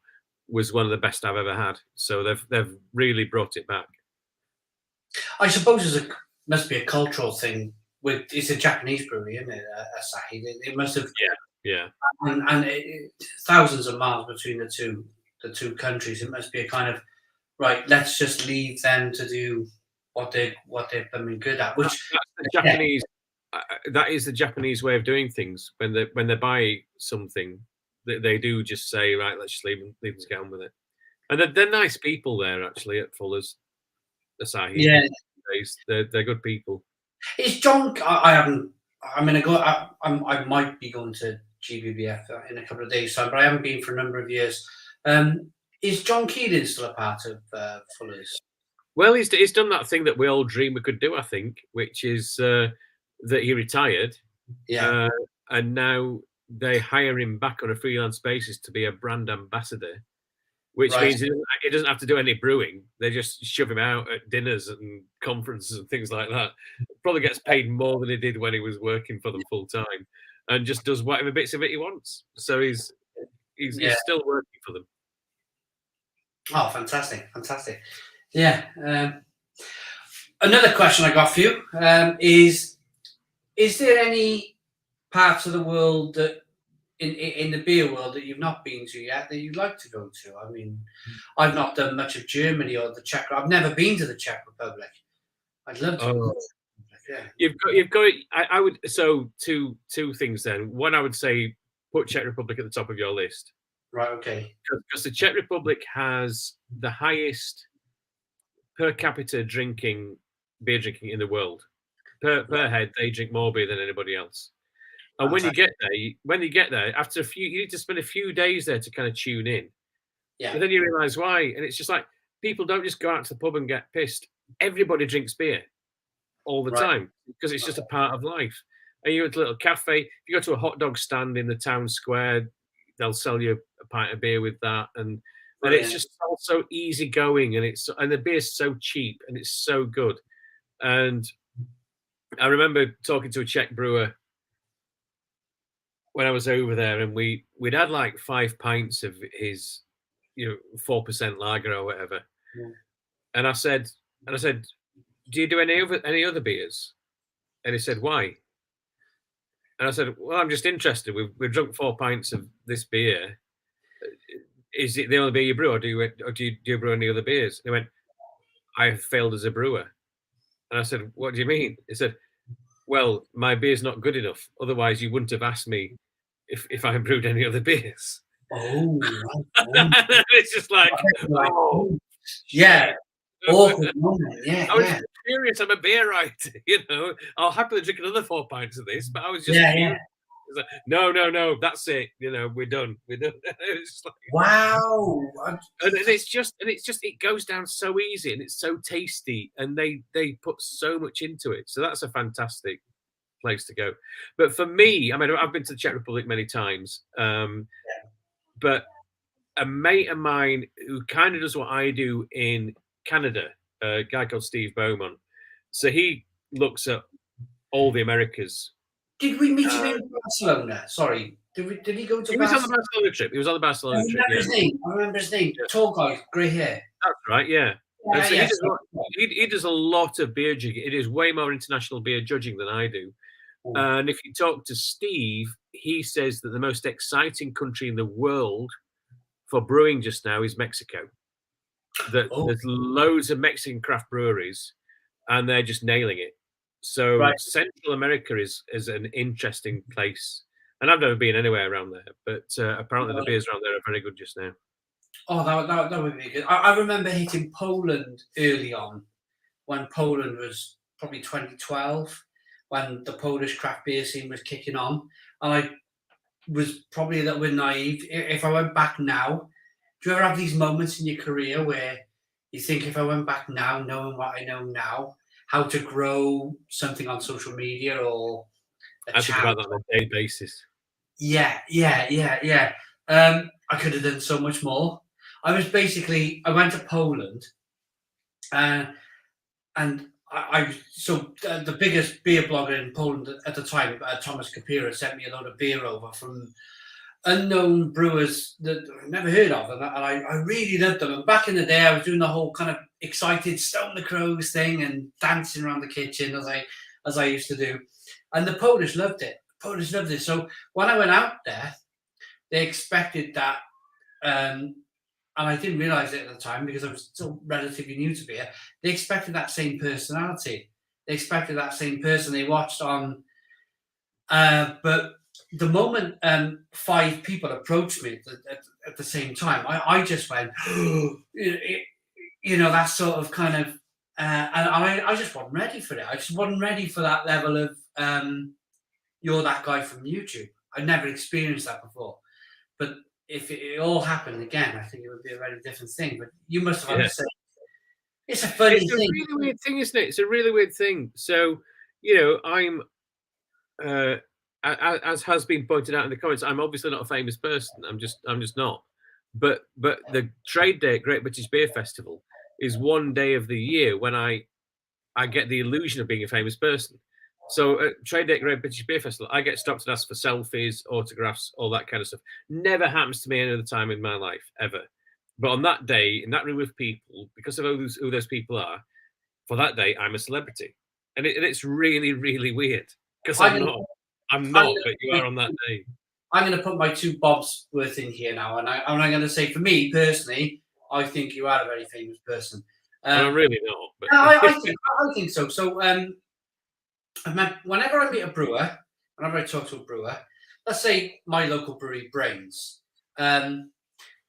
was one of the best I've ever had. So they've really brought it back. I suppose must be a cultural thing. It's a Japanese brewery, isn't it? Asahi. It must have. Yeah. And thousands of miles between the two countries. It must be a kind of right. Let's just leave them to do what they've been good at. Which that's the Japanese. That is the Japanese way of doing things. When they buy something, they do just say, right, let's just leave them to get on with it. And they're nice people there, actually, at Fuller's Asahi. Yeah, they're good people. Is John? I haven't. I mean, I might be going to GBBF in a couple of days' time, but I haven't been for a number of years. Is John Keeling still a part of Fuller's? Well, he's done that thing that we all dream we could do, I think, which is that he retired. Yeah. And now they hire him back on a freelance basis to be a brand ambassador, which means he doesn't have to do any brewing. They just shove him out at dinners and conferences and things like that. Probably gets paid more than he did when he was working for them full time, and just does whatever bits of it he wants. So he's still working for them. Oh, fantastic. Yeah. Another question I got for you is there any parts of the world that in the beer world that you've not been to yet that you'd like to go to? I mean, I've not done much of Germany or the Czech. I've never been to the Czech Republic. I'd love to. Yeah. You've got. I would. So two things then. One, I would say put Czech Republic at the top of your list. Right. Okay. Because the Czech Republic has the highest per capita beer drinking in the world. Per head, they drink more beer than anybody else. And when you get there, after you need to spend a few days there to kind of tune in. Yeah. But then you realise why, and it's just like people don't just go out to the pub and get pissed. Everybody drinks beer all the time because it's just a part of life. And you go to a little cafe. If you go to a hot dog stand in the town square, they'll sell you a pint of beer with that, and it's just so easy going, and the beer's so cheap and it's so good. And I remember talking to a Czech brewer when I was over there, and we'd had like 5 pints of his, 4% lager or whatever. Yeah. And I said, do you do any other beers? And he said, why? And I said, well, I'm just interested. We've drunk 4 pints of this beer. Is it the only beer you brew, or do you brew any other beers? And he went, I have failed as a brewer. And I said, what do you mean? He said, well, my beer's not good enough. Otherwise, you wouldn't have asked me if I brewed any other beers. Oh, it's just like, yeah. Awkward moment. Yeah. I was just curious. I'm a beer writer, I'll happily drink another 4 pints of this, but I was just curious. Yeah. Like, no, that's it. We're done. It's like, wow. And it goes down so easy, and it's so tasty, and they put so much into it. So that's a fantastic place to go. But for me, I mean, I've been to the Czech Republic many times, but a mate of mine who kind of does what I do in Canada, a guy called Steve Beaumont. So he looks at all the Americas. Did we meet him in Barcelona? Sorry. Did he go to Barcelona? He was on the Barcelona trip. I remember his name. Tall guy, grey hair. That's right, yeah. He does a lot of beer judging. It is way more international beer judging than I do. And if you talk to Steve, he says that the most exciting country in the world for brewing just now is Mexico. There's loads of Mexican craft breweries, and they're just nailing it. So Central America is an interesting place, and I've never been anywhere around there, but apparently the beers around there are very good just now. Oh, that would be good. I remember hitting Poland early on, when Poland was probably 2012, when the Polish craft beer scene was kicking on, and I was probably a little bit naive. If I went back now, do you ever have these moments in your career where you think, if I went back now, knowing what I know now, how to grow something on social media or I think about that on a daily basis. Yeah. I could have done so much more. I went to Poland, and the biggest beer blogger in Poland at the time, Thomas Kapira, sent me a load of beer over from unknown brewers that I've never heard of, and I really loved them. And back in the day, I was doing the whole kind of excited Stone the Crows thing and dancing around the kitchen as I used to do. And the Polish loved it. The Polish loved it. So when I went out there, they expected that, and I didn't realize it at the time because I was still relatively new to beer. They expected that same personality. They expected that same person they watched on. But the moment 5 people approached me at the same time, I just went, that sort of kind of, and I just wasn't ready for it. I just wasn't ready for that level of, you're that guy from YouTube. I'd never experienced that before. But if it all happened again, I think it would be a very different thing. But you must have understood. It's a funny thing. It's a really weird thing, isn't it? It's a really weird thing. So, I'm, as has been pointed out in the comments, I'm obviously not a famous person. I'm just not. But the trade day at Great British Beer Festival is one day of the year when I get the illusion of being a famous person. So at trade day at Great British Beer Festival, I get stopped and asked for selfies, autographs, all that kind of stuff. Never happens to me any other time in my life, ever. But on that day, in that room of people, because of who those people are, for that day, I'm a celebrity. And it's really, really weird. Because I'm not, but you are on that day. I'm going to put my 2 bobs worth in here now. And I'm going to say, for me, personally, I think you are a very famous person. I'm really not. But... No, I think so. So, whenever I meet a brewer, whenever I talk to a brewer, let's say my local brewery, Brains, I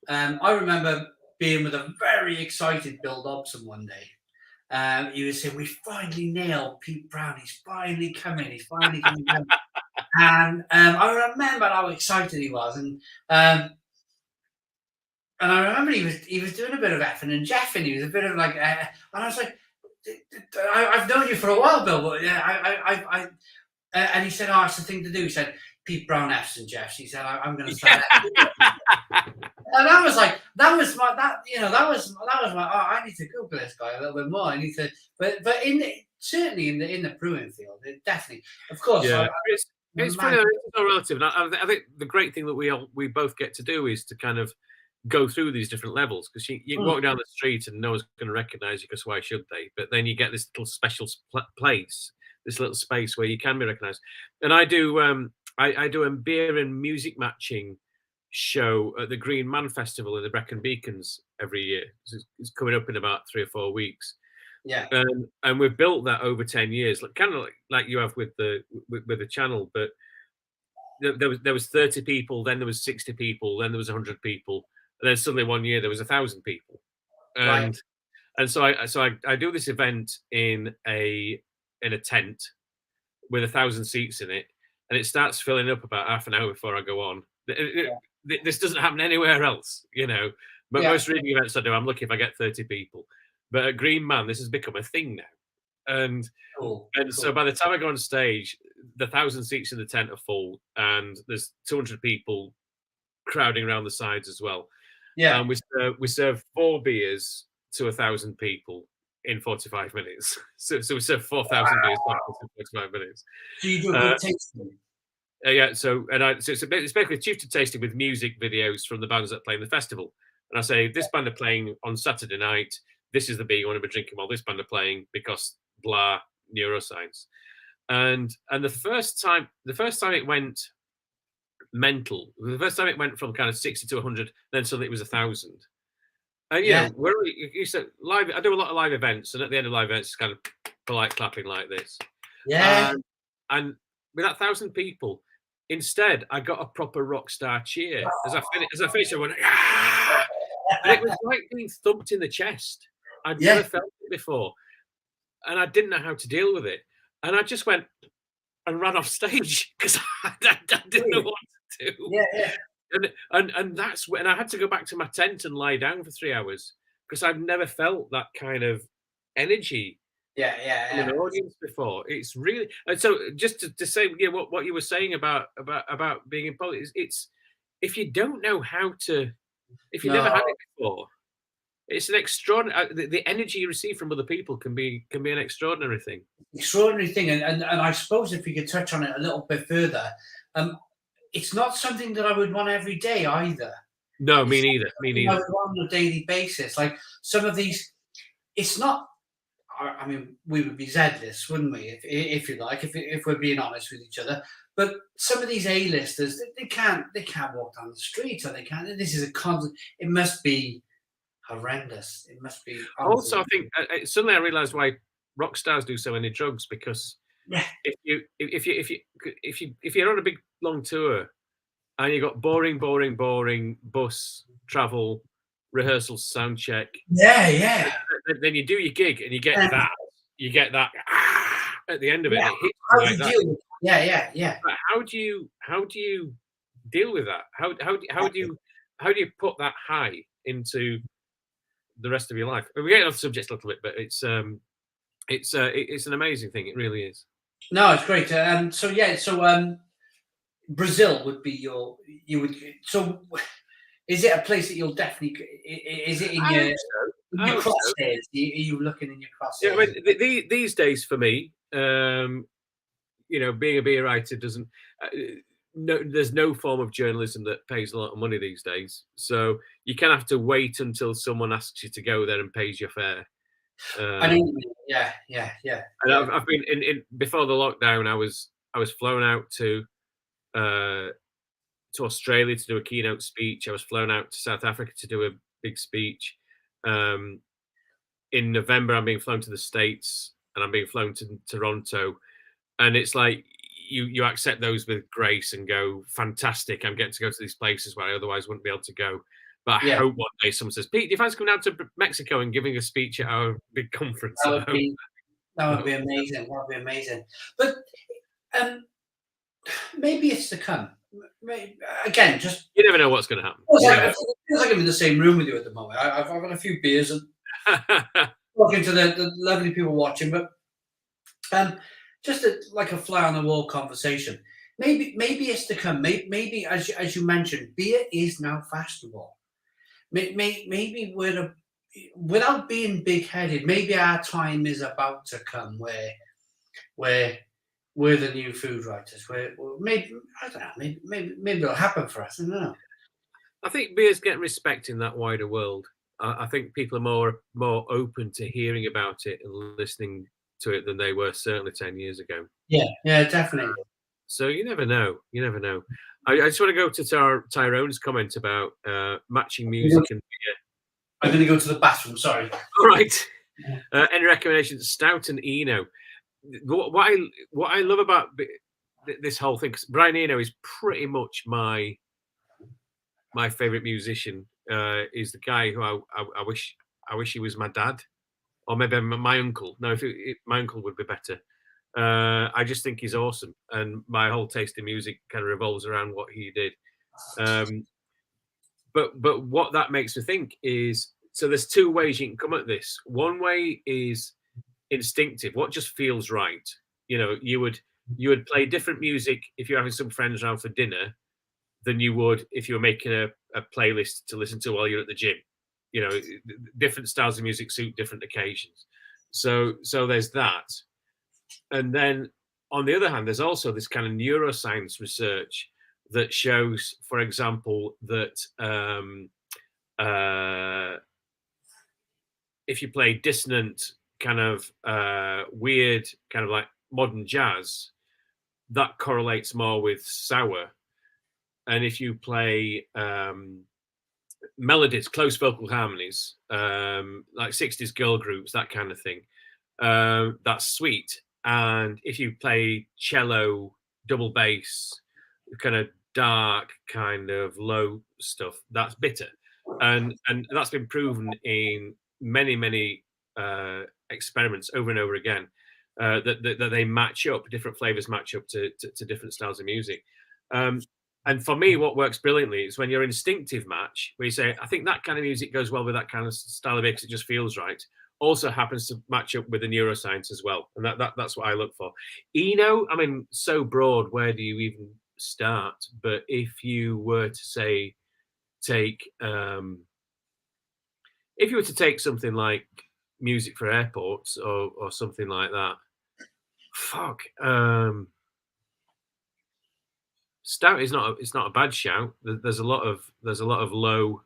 remember being with a very excited Bill Dobson one day. He was saying, "We finally nailed Pete Brown. He's finally coming. He's finally coming." And I remember how excited he was, and I remember he was doing a bit of effing and jeffing. He was a bit of like, and I was like, I've known you for a while, Bill, but yeah, and he said, "Oh, it's the thing to do." He said, "Pete Brown F's and Jeffs." He said, "I'm going to start." And I was like, that was my. Oh, I need to Google this guy a little bit more. I need to, but certainly in the brewing field, it definitely, of course. Yeah, it's funny. It's all relative. And I think the great thing that we both get to do is to kind of go through these different levels, because you can walk down the street and no one's going to recognize you, because why should they? But then you get this little special place, this little space where you can be recognized. And I do I do a beer and music matching show at the Green Man Festival in the Brecon Beacons every year. It's coming up in about 3 or 4 weeks. Yeah. And we've built that over 10 years, kind of like you have with the channel. But there was 30 people, then there was 60 people, then there was 100 people, and then suddenly one year there was 1,000 people. And so I do this event in a tent with 1,000 seats in it, and it starts filling up about half an hour before I go on. This doesn't happen anywhere else, But most reading events I do, I'm lucky if I get 30 people. But at Green Man, this has become a thing now. And so by the time I go on stage, the 1,000 seats in the tent are full, and there's 200 people crowding around the sides as well. Yeah. And we serve 4 beers to 1,000 people in 45 minutes. So we serve 4,000 beers in 45 minutes. So you do a good tasting. Yeah. So it's basically chieftain tasting with music videos from the bands that play in the festival. And I say, this band are playing on Saturday night. This is the beer you want to be drinking while this band are playing, because blah, neuroscience. And the first time it went mental. The first time it went from kind of 60 to 100, then suddenly it was 1,000. And you said live. I do a lot of live events, and at the end of live events, it's kind of polite clapping like this. Yeah. And with that 1,000 people, instead I got a proper rock star cheer as I finished. I went, ah! And it was like being thumped in the chest. I'd never felt it before, and I didn't know how to deal with it. And I just went and ran off stage because I didn't know what to do. Yeah. And that's when I had to go back to my tent and lie down for 3 hours, because I've never felt that kind of energy in an audience before. It's really, and so just to say, what you were saying about being in politics, it's if you don't know how to, if you never had it before, it's an extraordinary. The energy you receive from other people can be an extraordinary thing. Extraordinary thing, and I suppose if we could touch on it a little bit further, it's not something that I would want every day either. No, It's me neither. Me something I neither. would want on a daily basis. Like some of these, it's not. I mean, we would be Z-lists, wouldn't we? If you like, if we're being honest with each other. But some of these A-listers, they can't walk down the street, or they can't. This is a constant. It must be horrendous. It must be. Also, Honestly. I think suddenly I realised why rock stars do so many drugs, because Yeah, if you're on a big long tour and you got boring bus travel, rehearsal, sound check, yeah. then you do your gig and you get And, that at the end of it. yeah. And it hits How you do like you that. deal with it? Yeah. But how do you deal with that? How do you put that high into the rest of your life? We're getting off the subject a little bit, but it's an amazing thing. It really is. No, it's great. So Brazil would be you would. So is it a place that you'll definitely? Is it in I your hope so. I hope so. crosshairs? Are you looking in your Yeah, I crosshairs? mean, these days for me, being a beer writer doesn't. No, there's no form of journalism that pays a lot of money these days. So you kind of have to wait until someone asks you to go there and pays your fare. I know. Yeah. And I've been in before the lockdown. I was flown out to Australia to do a keynote speech. I was flown out to South Africa to do a big speech. In November, I'm being flown to the States, and I'm being flown to Toronto. And it's like you accept those with grace and go, fantastic. I'm getting to go to these places where I otherwise wouldn't be able to go. But I Yeah. hope one day someone says, Pete, if I was coming out to Mexico and giving a speech at our big conference, That I would hope. be amazing. That would be amazing. But maybe it's to come. Again, just You never know what's going to happen. it feels like I'm in the same room with you at the moment. I've got a few beers and talking to the lovely people watching, but just like a fly on the wall conversation. Maybe it's to come. Maybe as you mentioned, beer is now fashionable. Maybe without being big headed, maybe our time is about to come where we're the new food writers. Where maybe I don't know. Maybe it'll happen for us. I don't know. I think beers get respect in that wider world. I think people are more open to hearing about it and listening to it than they were certainly 10 years ago. Yeah, definitely. So you never know. You never know. I just want to go to Tyrone's comment about matching music and beer. I'm going to go to the bathroom. Sorry. All right. Any recommendations? Stout and Eno. What I love about this whole thing, because Brian Eno is pretty much my favorite musician. Is the guy who I wish he was my dad, or maybe my uncle. No, my uncle would be better. I just think he's awesome, and my whole taste in music kind of revolves around what he did. But what that makes me think is, so there's two ways you can come at this. One way is instinctive, what just feels right. You would play different music if you're having some friends around for dinner than you would if you were making a playlist to listen to while you're at the gym. Different styles of music suit different occasions. So there's that. And then on the other hand, there's also this kind of neuroscience research that shows, for example, that if you play dissonant, kind of weird, kind of like modern jazz, that correlates more with sour. And if you play melodies, close vocal harmonies, like 60s girl groups, that kind of thing, that's sweet. And if you play cello, double bass, kind of dark, kind of low stuff, that's bitter. And that's been proven in many experiments over and over again, that they match up, different flavors match up to different styles of music. And for me, what works brilliantly is when your instinctive match, where you say, I think that kind of music goes well with that kind of style of it because it just feels right, also happens to match up with the neuroscience as well. And that's what I look for. Eno, I mean, so broad, where do you even start? But if you were to say, if you were to take something like music for airports or something like that, Stout is not. It's not a bad shout. There's a lot of low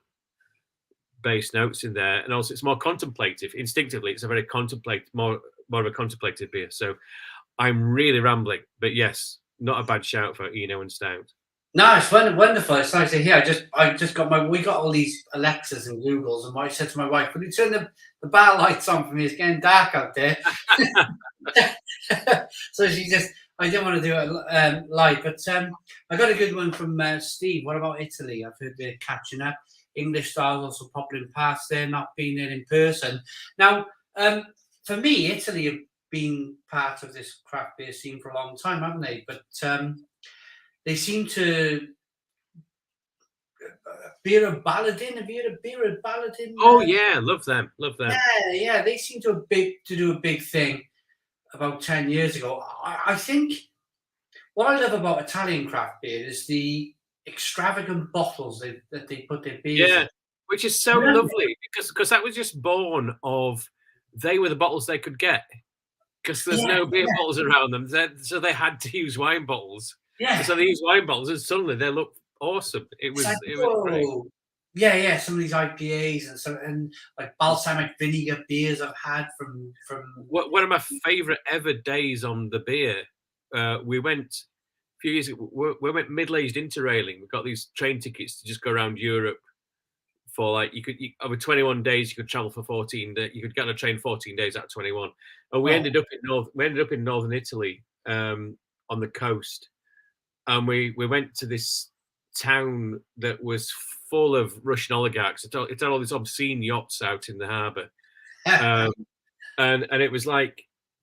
bass notes in there, and also it's more contemplative. Instinctively, it's a very more of a contemplative beer. So I'm really rambling, but yes, not a bad shout for Eno and Stout. No, it's wonderful. It's nice to hear. I just got we got all these Alexas and Googles, and I said to my wife, "Will you turn the bar lights on for me? It's getting dark out there." So I didn't want to do it live, but I got a good one from Steve. What about Italy? I've heard they're catching up. English styles also popping past there, not being there in person. Now, for me, Italy have been part of this craft beer scene for a long time, haven't they? But they seem to beer of Baladin. Have you had a beer of Baladin? Oh yeah, love them. Yeah. They seem to do a big thing about 10 years ago. I think what I love about Italian craft beer is the extravagant bottles that they put their beers in. Which is so lovely because that was just born of they were the bottles they could get because there's no beer bottles around them, so they had to use wine bottles. Yeah. So they used wine bottles, and suddenly they looked awesome. It was great. Yeah. Some of these IPAs and like balsamic vinegar beers I've had from. One of my favorite ever days on the beer. We went a few years ago. We went middle-aged interrailing. We got these train tickets to just go around Europe for like over 21 days. You could travel for 14 days. You could get on a train 14 days out of 21. And we ended up in northern Italy on the coast. And we went to this town that was full of Russian oligarchs. It had all these obscene yachts out in the harbour, and it was like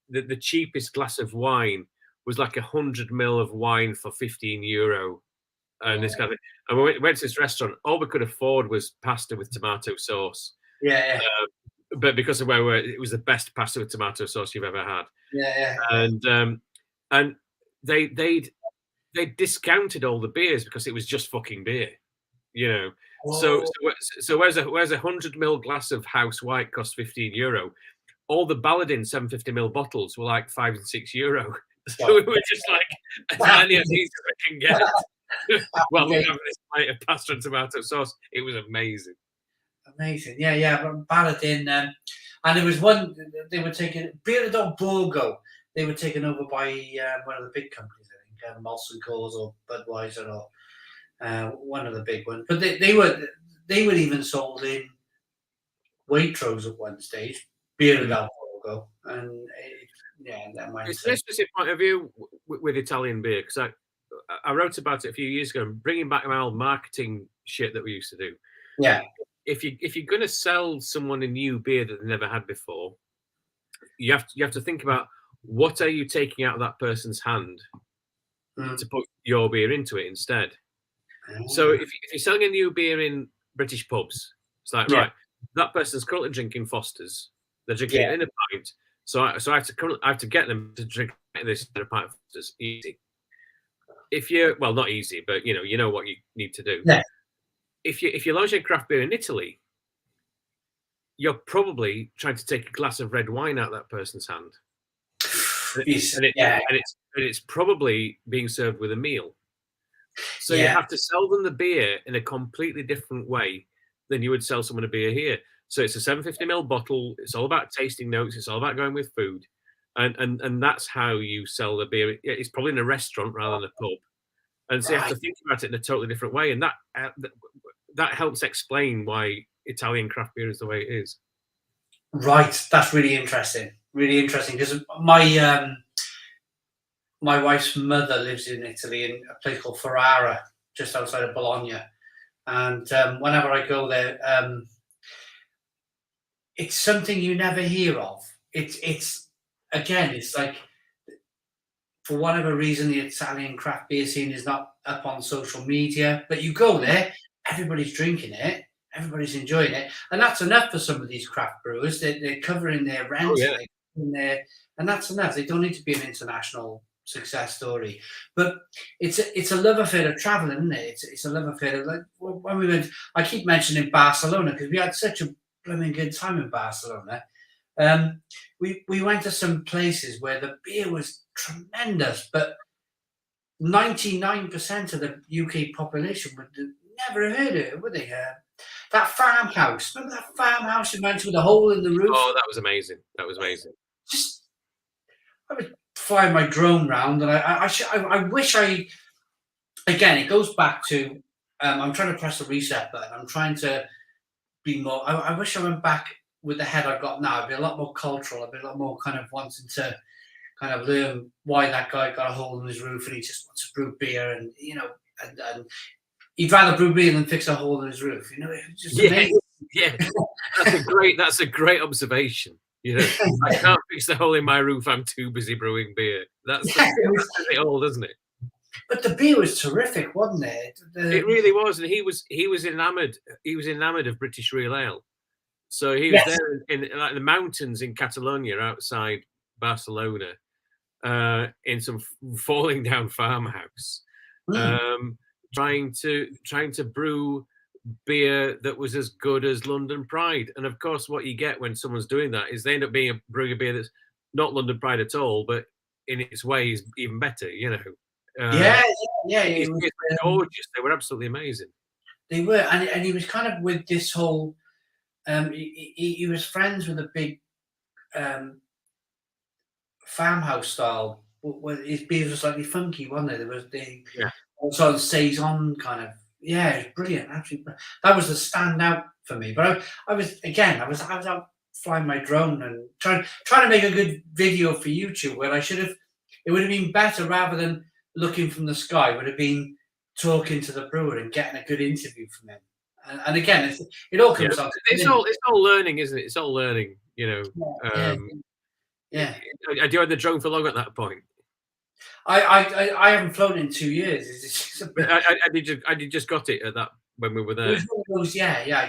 the cheapest glass of wine was like 100 ml of wine for €15, and this kind of. And we went to this restaurant. All we could afford was pasta with tomato sauce. But because of where we were, it was the best pasta with tomato sauce you've ever had. And they discounted all the beers because it was just fucking beer, you know. So whereas a 100 ml glass of house white cost €15, all the Baladin 750 ml bottles were like €5 and €6. So we were just like, as many of these as we can get. Well, we have this plate of pasta and tomato sauce. It was amazing. Amazing, yeah. Baladin, and there was one they were taking Beer del Borgo. They were taken over by one of the big companies. Molson Coors or Budweiser or one of the big ones, but they were even sold in Waitrose at one stage. Beer del Borgo, and that might. It's an interesting point of view with Italian beer because I wrote about it a few years ago, bringing back my old marketing shit that we used to do. Yeah. If you're going to sell someone a new beer that they never had before, you have to think about what are you taking out of that person's hand to put your beer into it instead. So if you're selling a new beer in British pubs, it's like right, that person's currently drinking Foster's. They're drinking it in a pint. So I have to get them to drink this in a pint of Foster's. Easy. If you're not easy, but you know what you need to do. Yeah. If you're launching craft beer in Italy, you're probably trying to take a glass of red wine out of that person's hand. And it's probably being served with a meal. So you have to sell them the beer in a completely different way than you would sell someone a beer here. So it's a 750 ml bottle. It's all about tasting notes. It's all about going with food. And that's how you sell the beer. It's probably in a restaurant rather than a pub. And so you have to think about it in a totally different way. And that helps explain why Italian craft beer is the way it is. Right. That's really interesting. Really interesting because my wife's mother lives in Italy in a place called Ferrara, just outside of Bologna. And whenever I go there, it's something you never hear of. It's like, for whatever reason, the Italian craft beer scene is not up on social media, but you go there, everybody's drinking it, everybody's enjoying it. And that's enough for some of these craft brewers. They're covering their rent, and that's enough. They don't need to be an international success story, but it's a love affair of traveling, isn't it? It's a love affair of, like, when we went. I keep mentioning Barcelona because we had such a blooming good time in Barcelona. We went to some places where the beer was tremendous, but 99% of the UK population would have never heard of it, would they? That farmhouse. Remember that farmhouse in Manchester with a hole in the roof? Oh, that was amazing. That was amazing. Just, I would fly my drone round, and I wish I. Again, it goes back to I'm trying to press the reset button. I'm trying to be more. I wish I went back with the head I've got now. I'd be a lot more cultural. I'd be a lot more kind of wanting to kind of learn why that guy got a hole in his roof and he just wants to brew beer, and and he'd rather brew beer than fix a hole in his roof. It's just amazing. Yeah, that's a great observation. I can't fix the hole in my roof. I'm too busy brewing beer. That says it all, doesn't it? But the beer was terrific, wasn't it? It really was, and he was enamoured. He was enamoured of British Real Ale. So he was there in like the mountains in Catalonia, outside Barcelona, in some falling down farmhouse, trying to brew beer that was as good as London Pride. And of course, what you get when someone's doing that is they end up brewing a beer that's not London Pride at all, but in its way is even better. It was gorgeous. They were absolutely amazing. They were, and he was kind of with this whole. He was friends with a big farmhouse style. His beers were slightly funky, wasn't it? There was the also the saison kind of. Yeah, it was brilliant. Actually, that was the standout for me. But I was out flying my drone and trying to make a good video for YouTube. Where it would have been better rather than looking from the sky. Would have been talking to the brewer and getting a good interview from him. And again, it all comes down to it's all learning, isn't it? It's all learning, Yeah. Had you had the drone for long at that point? I haven't flown in 2 years. I just got it at that when we were there. It was one of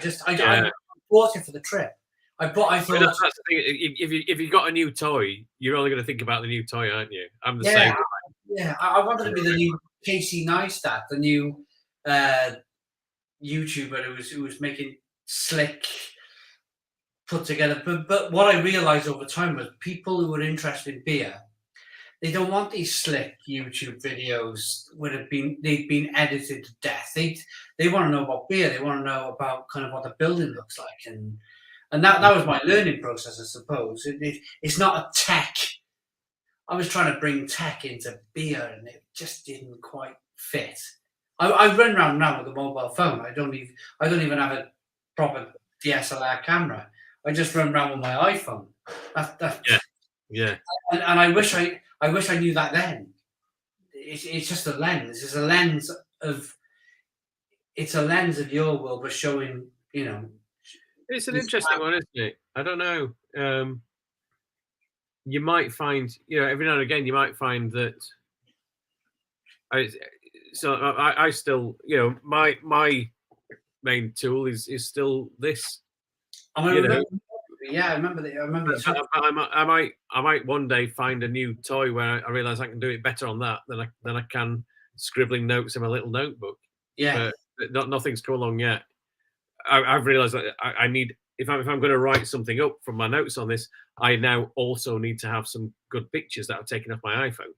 those, I bought it for the trip. I thought that's the thing. If you got a new toy, you're only going to think about the new toy, aren't you? I'm the same. I wanted to be the new Casey Neistat, the new YouTuber who was making slick, put together. But what I realized over time was people who were interested in beer, they don't want these slick YouTube videos where they've been edited to death. They want to know about beer. They want to know about kind of what the building looks like, and that was my learning process, I suppose. It's not a tech. I was trying to bring tech into beer, and it just didn't quite fit. I run around now with a mobile phone. I don't even have a proper DSLR camera. I just run around with my iPhone. Yeah. And I wish I knew that then. It's just a lens. It's a lens of your world, but showing. It's an interesting one, isn't it? I don't know. You might find, every now and again, you might find that. I still, my main tool is still this. I remember that. I might one day find a new toy where I realise I can do it better on that than I can scribbling notes in my little notebook. Yeah, but nothing's come along yet. I've realised that I need, if I'm going to write something up from my notes on this, I now also need to have some good pictures that I've taken off my iPhone.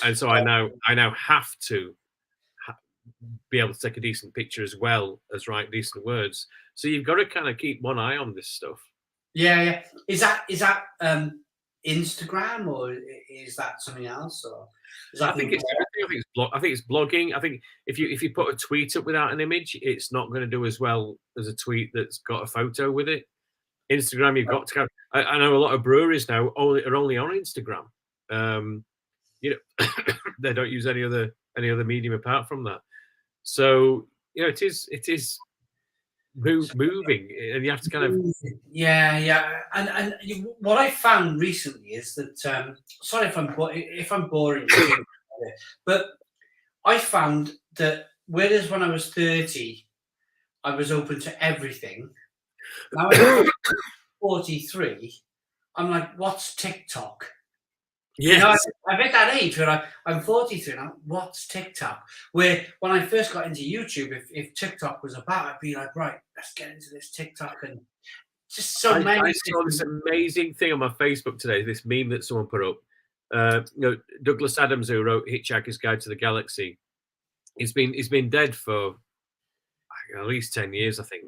And so I now have to be able to take a decent picture as well as write decent words. So you've got to kind of keep one eye on this stuff. Yeah. Is that Instagram, or is that something else? Or I think it's blogging. I think if you put a tweet up without an image, it's not going to do as well as a tweet that's got a photo with it. Instagram, you've got to. I know a lot of breweries now are only on Instagram. They don't use any other medium apart from that. So it is moving, and you have to kind of And what I found recently is that sorry if I'm boring, but I found that whereas when I was 30, I was open to everything. Now I'm 43. I'm like, what's TikTok? Yes. I'm at that age where I'm 43 now. What's TikTok? Where when I first got into YouTube, if TikTok was about, I'd be like, right, let's get into this TikTok, and just so many. I saw this amazing thing on my Facebook today. This meme that someone put up. Douglas Adams, who wrote Hitchhiker's Guide to the Galaxy, he's been dead for at least 10 years, I think.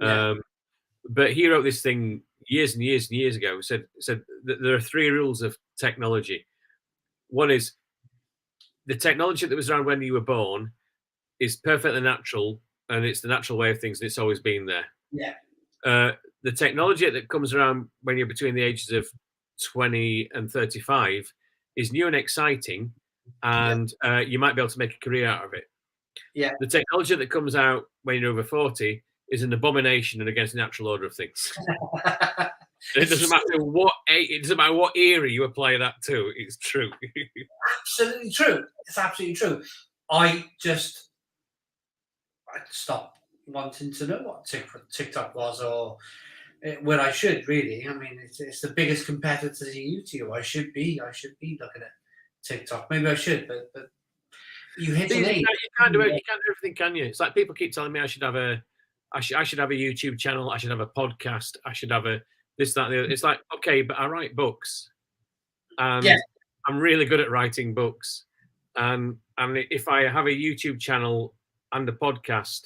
Yeah. But he wrote this thing years and years and years ago. Said that there are 3 rules of technology. One is the technology that was around when you were born is perfectly natural, and it's the natural way of things, and it's always been there. Yeah. The technology that comes around when you're between the ages of 20 and 35 is new and exciting, and you might be able to make a career out of it. Yeah. The technology that comes out when you're over 40 is an abomination and against the natural order of things. It doesn't matter what era you apply that to. It's true. Absolutely true. It's absolutely true. I stopped wanting to know what TikTok was, or where I should really. I mean, it's the biggest competitor to YouTube. I should be looking at TikTok. Maybe I should, but you hit an age. You can't do everything, can you? It's like people keep telling me I should have a YouTube channel. I should have a podcast. I should have a this, that, and the other. It's like, okay, but I write books, and I'm really good at writing books. And if I have a YouTube channel and a podcast,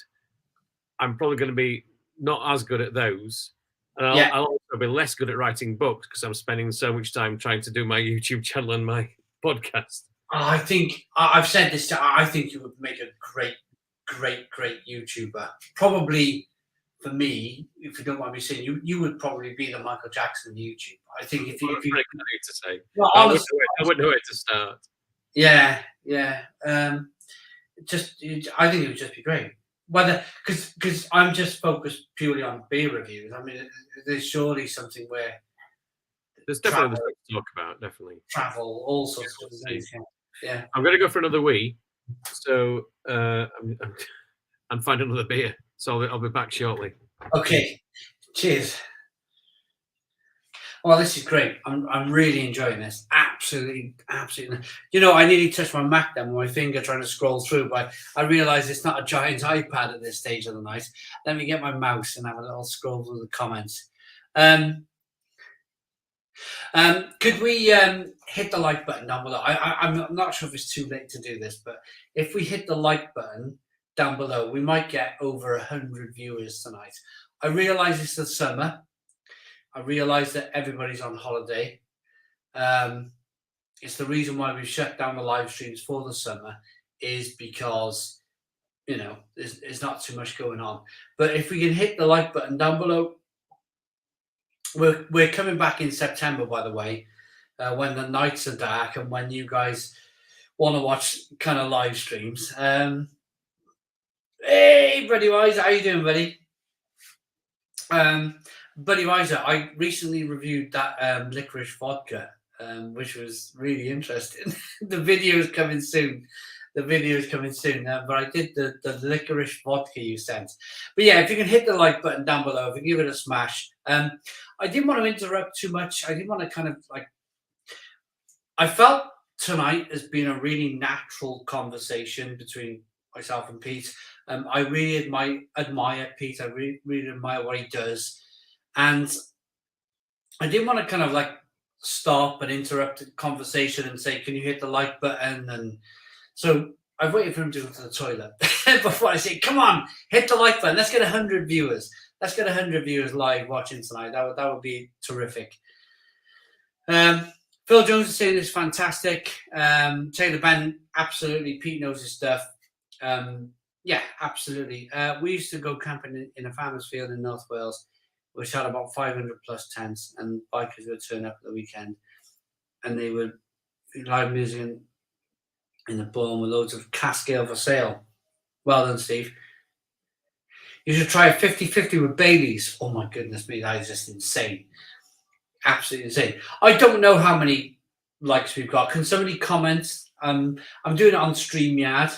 I'm probably going to be not as good at those. And I'll also be less good at writing books because I'm spending so much time trying to do my YouTube channel and my podcast. I think I've said this. I think you would make a great YouTuber. Probably for me, if you don't mind me saying, you would probably be the Michael Jackson of YouTube. I think if you to say, well, I honestly, wouldn't know where to start. Yeah. I think it would just be great. Whether because I'm just focused purely on beer reviews. I mean, there's surely something where there's definitely other stuff to talk about. Definitely travel, all sorts of things. Yeah. I'm going to go for another wee, so and find another beer. So I'll be back shortly. Okay. Cheers. Well, this is great. I'm really enjoying this. Absolutely. You know, I nearly touched my Mac then with my finger trying to scroll through, but I realised it's not a giant iPad at this stage of the night. Let me get my mouse and have a little scroll through the comments. Could we hit the like button down below? I'm not sure if it's too late to do this, but if we hit the like button down below, we might get over 100 viewers tonight. I realise it's the summer. I realise that everybody's on holiday. It's the reason why we've shut down the live streams for the summer, is because, you know, there's not too much going on. But if we can hit the like button down below, we're coming back in September, by the way, when the nights are dark and when you guys want to watch kind of live streams. Hey, Buddy Wiser, how you doing, buddy? Buddy Wiser, I recently reviewed that licorice vodka, which was really interesting. The video is coming soon. But I did the licorice vodka you sent. But yeah, if you can hit the like button down below, if you give it a smash. I didn't want to interrupt too much. I didn't want to kind of like. I felt tonight has been a really natural conversation between myself and Pete. I really admire Pete. I really admire what he does. And I didn't want to kind of like stop and interrupt the conversation and say, can you hit the like button? And so I've waited for him to go to the toilet before I say, come on, hit the like button. Let's get 100 viewers. Let's get 100 viewers live watching tonight. That would be terrific. Phil Jones is saying it's fantastic. Taylor Ben, absolutely. Pete knows his stuff. Yeah, absolutely. We used to go camping in a farmer's field in North Wales, which had about 500 plus tents, and bikers would turn up at the weekend, and they would live music in the barn with loads of Cask for sale. Well done, Steve. You should try a 50-50 with Baileys. Oh my goodness me, that is just insane. Absolutely insane. I don't know how many likes we've got. Can somebody comment? I'm doing it on StreamYard.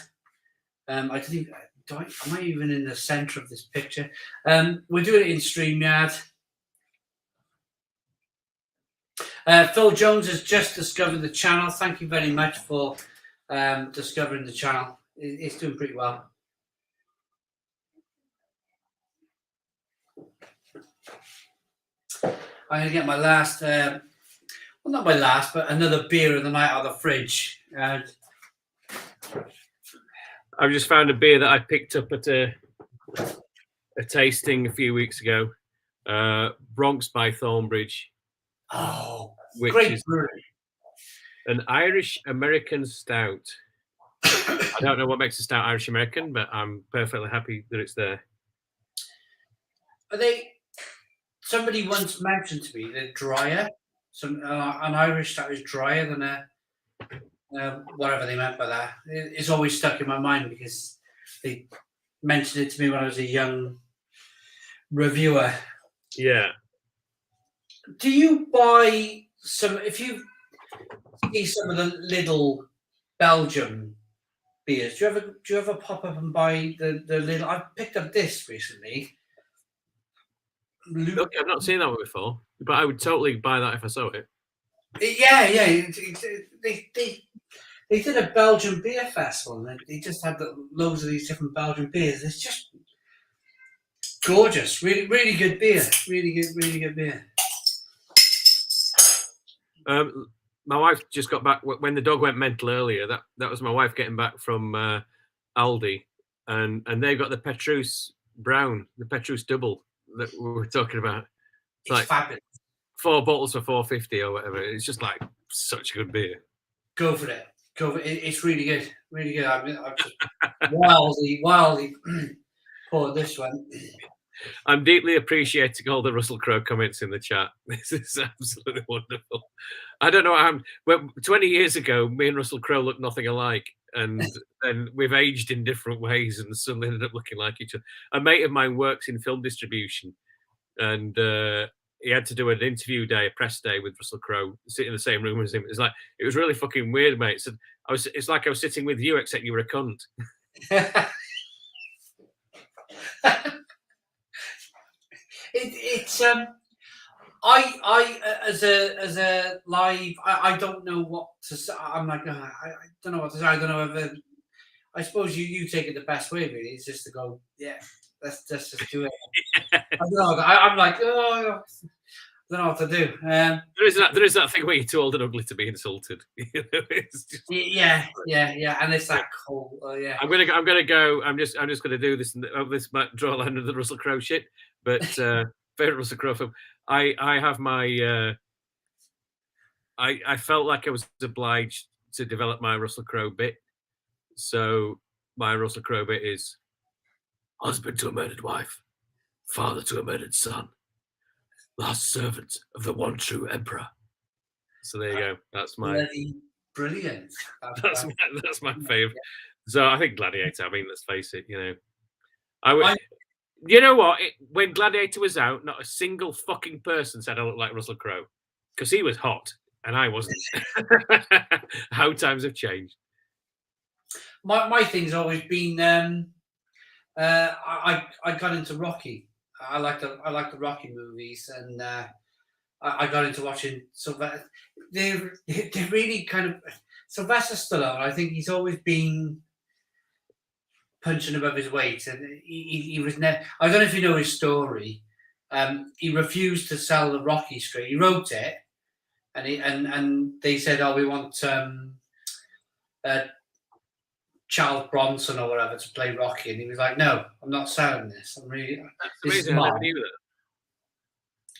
I think, am I even in the center of this picture? We're doing it in StreamYard. Phil Jones has just discovered the channel. Thank you very much for discovering the channel. It's doing pretty well. I'm going to get my last... well, not my last, but another beer of the night out of the fridge. I've just found a beer that I picked up at a tasting a few weeks ago. Bronx by Thornbridge. Oh, which great is brewery. An Irish American stout. I don't know what makes a stout Irish American, but I'm perfectly happy that it's there. Are they? Somebody once mentioned to me they're drier. An Irish stout is drier than whatever they meant by that. It's always stuck in my mind because they mentioned it to me when I was a young reviewer. Yeah. Do you buy some? If you see some of the little Belgium beers, do you ever pop up and buy the little? I picked up this recently. Okay, I've not seen that one before, but I would totally buy that if I saw it. Yeah. They did a Belgian beer festival, and they just had loads of these different Belgian beers. It's just gorgeous, really, really good beer, really good beer. My wife just got back when the dog went mental earlier. That was my wife getting back from Aldi, and they've got the Petrus Brown, the Petrus Double that we were talking about. It's like fabulous. 4 bottles for $4.50 or whatever. It's just like such a good beer. Go for it. It's really good, really good. I'm just wildly poured this one. I'm deeply appreciating all the Russell Crowe comments in the chat. This is absolutely wonderful. I don't know what happened. Well, 20 years ago, me and Russell Crowe looked nothing alike, and then we've aged in different ways and suddenly ended up looking like each other. A mate of mine works in film distribution, and he had to do an interview day, a press day with Russell Crowe, sit in the same room as him. It was really fucking weird, mate. So it's like I was sitting with you, except you were a cunt. I as a live, I don't know what to say. I'm like, I don't know what to say. I don't know if I suppose you take it the best way, really. It's just to go, yeah, let's just do it. I don't know. I'm like, oh, I don't know what to do. There is that thing where you're too old and ugly to be insulted. It's just, yeah, and it's that cool. Yeah. I'm gonna go. I'm just gonna do this draw a line of the Russell Crowe shit. But favorite Russell Crowe film. I have my. I felt like I was obliged to develop my Russell Crowe bit. So my Russell Crowe bit is husband to a murdered wife, father to a murdered son, last servant of the one true emperor. So there you go. That's my brilliant. That's my favorite. So I think Gladiator. I mean, let's face it. You know what? When Gladiator was out, not a single fucking person said I look like Russell Crowe because he was hot and I wasn't. How times have changed. My thing's always been. I got into Rocky. I like the Rocky movies, and I got into watching Sylvester. They're really kind of Sylvester Stallone. I think he's always been punching above his weight, and he was never. I don't know if you know his story. He refused to sell the Rocky script. He wrote it, and they said, "Oh, we want Charles Bronson or whatever to play Rocky," and he was like, "No, I'm not selling this. I'm really." That's amazing. I never knew that.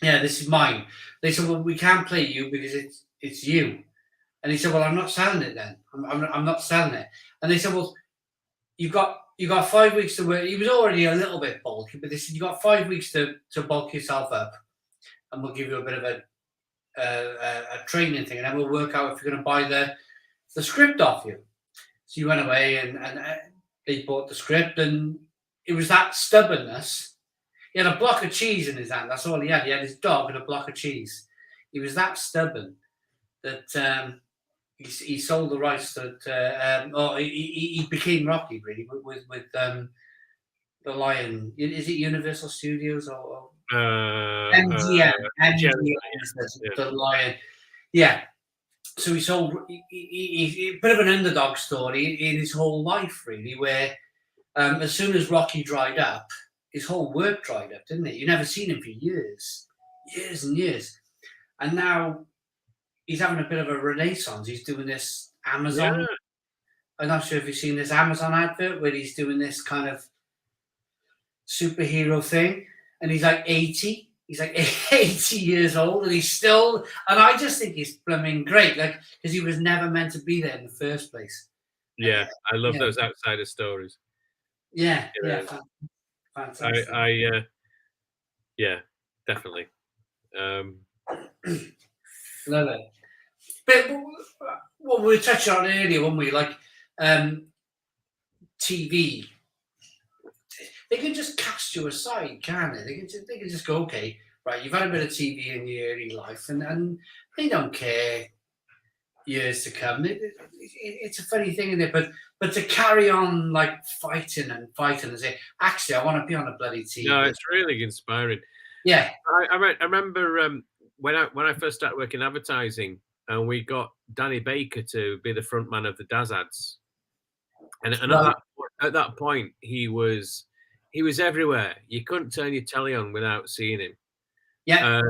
Yeah, this is mine. They said, "Well, we can't play you because it's you," and he said, "Well, I'm not selling it then. I'm not selling it." And they said, "Well, you got 5 weeks to work." He was already a little bit bulky, but they said, "You got 5 weeks to bulk yourself up, and we'll give you a bit of a training thing, and then we'll work out if you're going to buy the script off you." So you went away, and they bought the script, and it was that stubbornness. He had a block of cheese in his hand. That's all he had. He had his dog and a block of cheese. He was that stubborn that he sold the rights or he became Rocky really with the Lion. Is it Universal Studios or MGM? The Lion. Yeah. So he sold a bit of an underdog story in his whole life, really, where as soon as Rocky dried up, his whole work dried up, didn't it? You never seen him for years and years. And now he's having a bit of a renaissance. He's doing this Yeah, Amazon. I'm not sure if you've seen this Amazon advert where he's doing this kind of superhero thing, and he's like 80. He's like 80 years old, and he's still. And I just think he's blooming great, like because he was never meant to be there in the first place. yeah. I love Yeah, those outsider stories. yeah, You yeah. know, Fantastic. yeah, definitely. Love it. But what we were touching on earlier, weren't we? Like TV, they can just cast you aside, can't they? They can just go, okay, right, you've had a bit of TV in your early life, and they don't care years to come. It's a funny thing, isn't it? But to carry on like fighting and say, actually, I want to be on a bloody TV. No, it's really inspiring. Yeah. I remember when I first started working advertising, and we got Danny Baker to be the front man of the Daz ads, and at that point he was everywhere. You couldn't turn your telly on without seeing him. Yeah.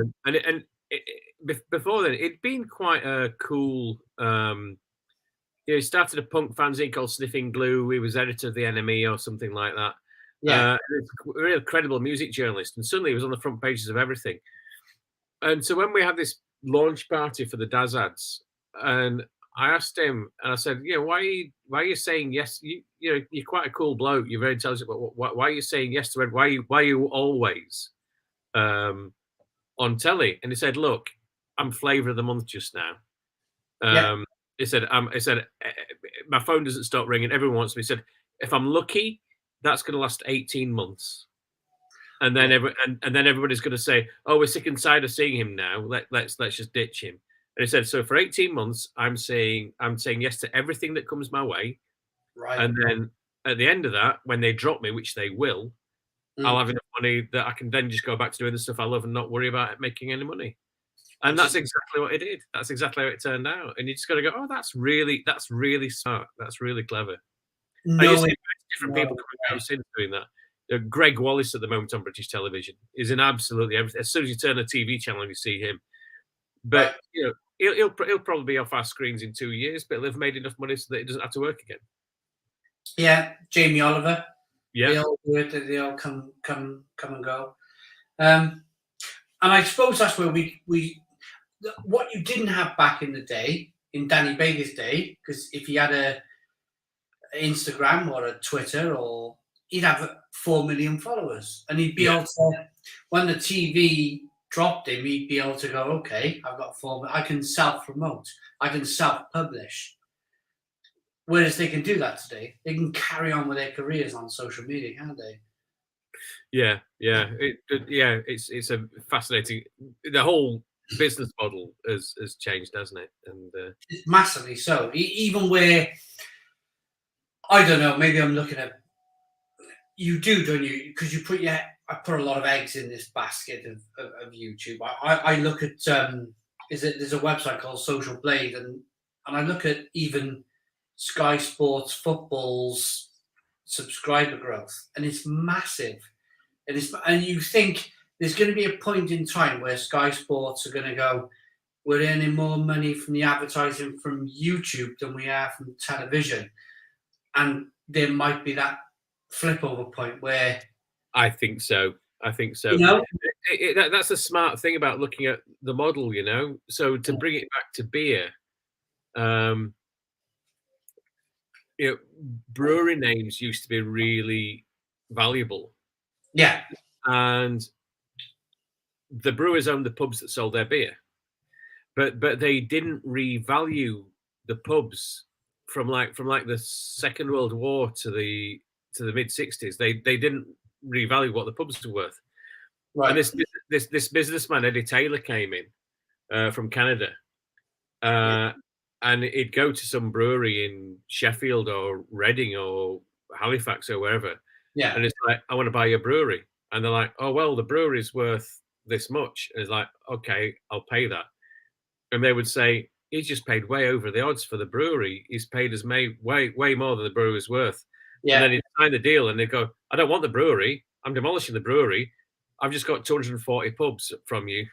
Before then, it'd been quite a cool. He started a punk fanzine called Sniffing Glue. He was editor of The Enemy or something like that. Yeah. It's a real credible music journalist, and suddenly he was on the front pages of everything. And so when we had this launch party for the Daz ads, and I asked him, and I said, why are you saying yes? You're quite a cool bloke. You're very intelligent, but why are you saying yes to it? Why are you always on telly? And he said, look, I'm flavour of the month just now. He said, my phone doesn't stop ringing. Everyone wants me. He said, if I'm lucky, that's going to last 18 months. And then everybody's going to say, "Oh, we're sick and tired of seeing him now. Let's just ditch him." And he said, "So for 18 months, I'm saying yes to everything that comes my way, Right. and then at the end of that, when they drop me, which they will, I'll have enough money that I can then just go back to doing the stuff I love and not worry about making any money." And that's exactly what he did. That's exactly how it turned out. And you just got to go, "Oh, that's really smart. That's really clever." I just see different people coming out since doing that. Greg Wallace at the moment on British television is in absolutely everything. As soon as you turn a TV channel, you see him. But he'll probably be off our screens in 2 years, but he'll have made enough money so that he doesn't have to work again. Yeah, Jamie Oliver. Yeah, they all do it. They all come and go. And I suppose that's where we what you didn't have back in the day, in Danny Baker's day, because if he had a Instagram or a Twitter, or he'd have 4 million followers, and he'd be able to, when the TV dropped him, he'd be able to go, okay, I've got 4 million, I can self-promote, I can self-publish. Whereas they can do that today. They can carry on with their careers on social media, can't they? Yeah. It's a fascinating. The whole business model has changed, hasn't it? And it's massively so. Even where, I don't know, maybe I'm looking at, you do, don't you? Because I put a lot of eggs in this basket of YouTube. I look at there's a website called Social Blade, and I look at even Sky Sports Football's subscriber growth, and it's massive. And you think there's going to be a point in time where Sky Sports are going to go, we're earning more money from the advertising from YouTube than we are from television, and there might be that flip over point where I think so. That's a smart thing about looking at the model, So to bring it back to beer, brewery names used to be really valuable. Yeah. And the brewers owned the pubs that sold their beer, but they didn't revalue the pubs from the Second World War to the mid 60s. They didn't revalue what the pubs were worth. Right. And this businessman Eddie Taylor came in from Canada, and he'd go to some brewery in Sheffield or Reading or Halifax or wherever. Yeah. And it's like, I want to buy your brewery. And they're like, oh, well, the brewery's worth this much. And it's like, okay, I'll pay that. And they would say, he's just paid way over the odds for the brewery. He's paid us way more than the brewery's worth. Yeah. And then he'd sign the deal and they'd go, I don't want the brewery. I'm demolishing the brewery. I've just got 240 pubs from you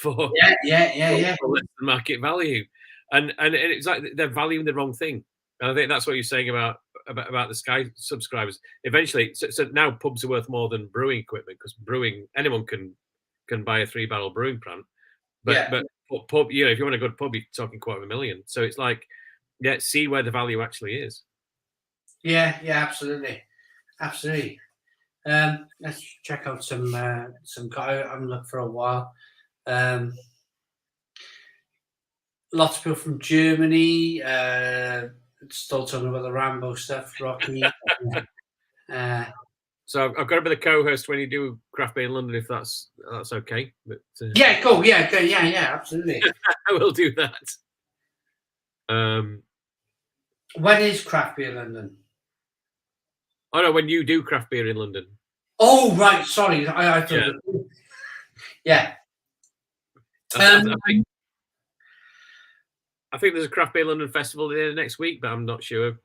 for yeah. for less than market value, and it's like they're valuing the wrong thing. And I think that's what you're saying about the Sky subscribers. Eventually, so now pubs are worth more than brewing equipment, because brewing, anyone can buy a 3-barrel brewing plant, but pub, you know, if you want a good pub, you're talking $250,000. So it's like, yeah, see where the value actually is. Yeah, absolutely. Let's check out some. I haven't looked for a while. Lots of people from Germany. Still talking about the Rambo stuff, Rocky. So I've got to be the co-host when you do Craft Beer in London, if that's okay. But yeah, cool. Yeah, absolutely. I will do that. When is Craft Beer London? Oh no, when you do Craft Beer in London. Oh right, sorry. I thought. Yeah. I think there's a Craft Beer London festival there next week, but I'm not sure.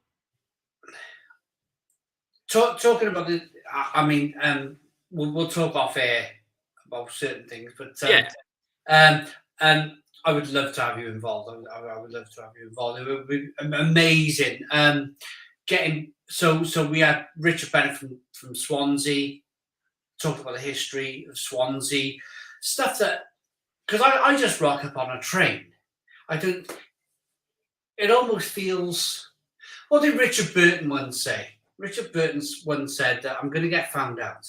Talking about the, I mean, we'll talk off air about certain things, but I would love to have you involved. I would love to have you involved. It would be amazing. So we had Richard Bennett from Swansea talked about the history of Swansea, stuff that, because I just rock up on a train. I don't. It almost feels. What did Richard Burton once say? Richard Burton once said that I'm going to get found out.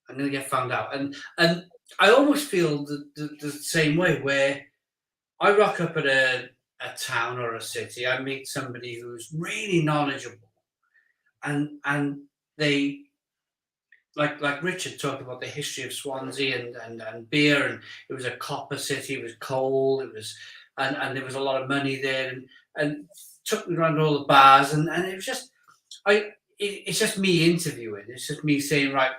I'm going to get found out, and I almost feel the same way, where I rock up at a town or a city, I meet somebody who's really knowledgeable, and they, like Richard talked about the history of Swansea and beer, and it was a copper city, it was coal, it was, and there was a lot of money there, and took me around all the bars, and it was just, it's just me interviewing, it's just me saying, right,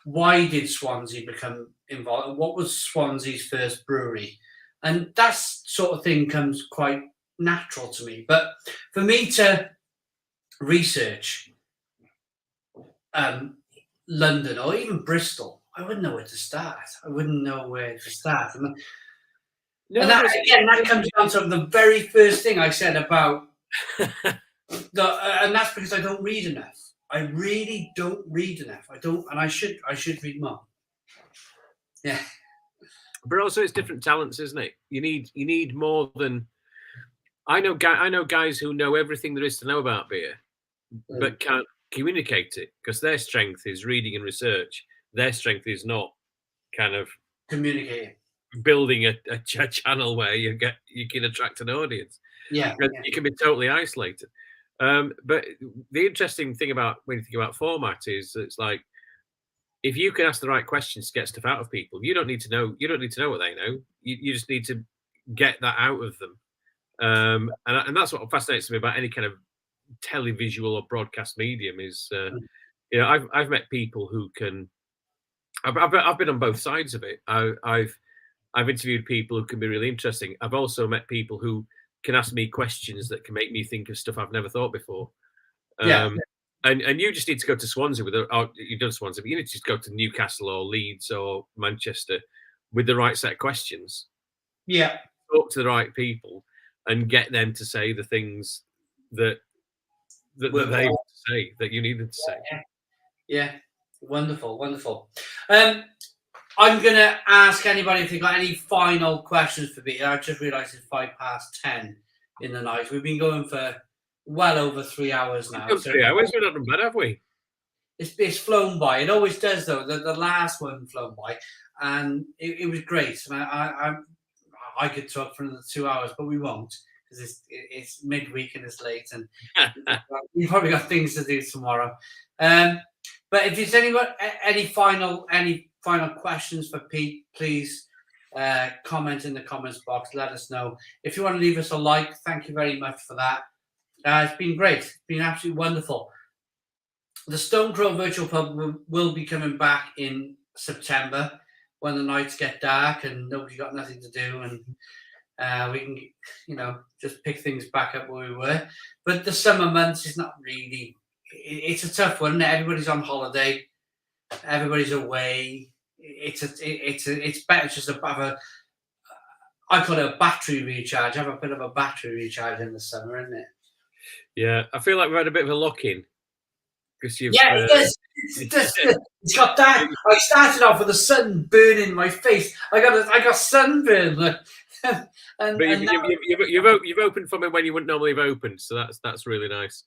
why did Swansea become involved? What was Swansea's first brewery? And that sort of thing comes quite natural to me. But for me to research London or even Bristol, I wouldn't know where to start. And that comes down to the very first thing I said about and that's because I don't read enough. I really don't read enough. I don't, and I should read more. Yeah. But also, it's different talents, isn't it? You need more than. I know guys who know everything there is to know about beer, but can't communicate it, because their strength is reading and research. Their strength is not kind of communicating, building a channel where you can attract an audience. Yeah. You can be totally isolated. But the interesting thing about when you think about format is it's like, if you can ask the right questions to get stuff out of people, you don't need to know what they know. You just need to get that out of them. And that's what fascinates me about any kind of televisual or broadcast medium is, you know, I've met people who can. I've been on both sides of it. I've interviewed people who can be really interesting. I've also met people who can ask me questions that can make me think of stuff I've never thought before. And you just need to go to Swansea you've done Swansea, but you need to just go to Newcastle or Leeds or Manchester with the right set of questions. Yeah. Talk to the right people and get them to say the things that they want to say, that you need them to say. Yeah. Wonderful. I'm going to ask anybody if they've got any final questions for me. I just realised it's 10:05 in the night. We've been going for well over 3 hours now. 3 hours? We're not done bad, have we? It's flown by. It always does, though. The last one flown by, and it was great. And I could talk for another 2 hours, but we won't, because it's midweek and it's late, and you've probably got things to do tomorrow. But if there's any final questions for Pete, please comment in the comments box. Let us know. If you want to leave us a like, thank you very much for that. It's been great. It's been absolutely wonderful. The Stone Crow Virtual Pub will be coming back in September, when the nights get dark and nobody's got nothing to do, and we can, just pick things back up where we were. But the summer months is not really. It's a tough one. Everybody's on holiday. everybody's away. It's better just have a. I call it a battery recharge. Have a bit of a battery recharge in the summer, isn't it? Yeah, I feel like we've had a bit of a lock-in because you've. Yeah, it does. It's got that. I started off with the sun burning my face. I got sunburn, and But now, you've opened for me when you wouldn't normally have opened, so that's really nice.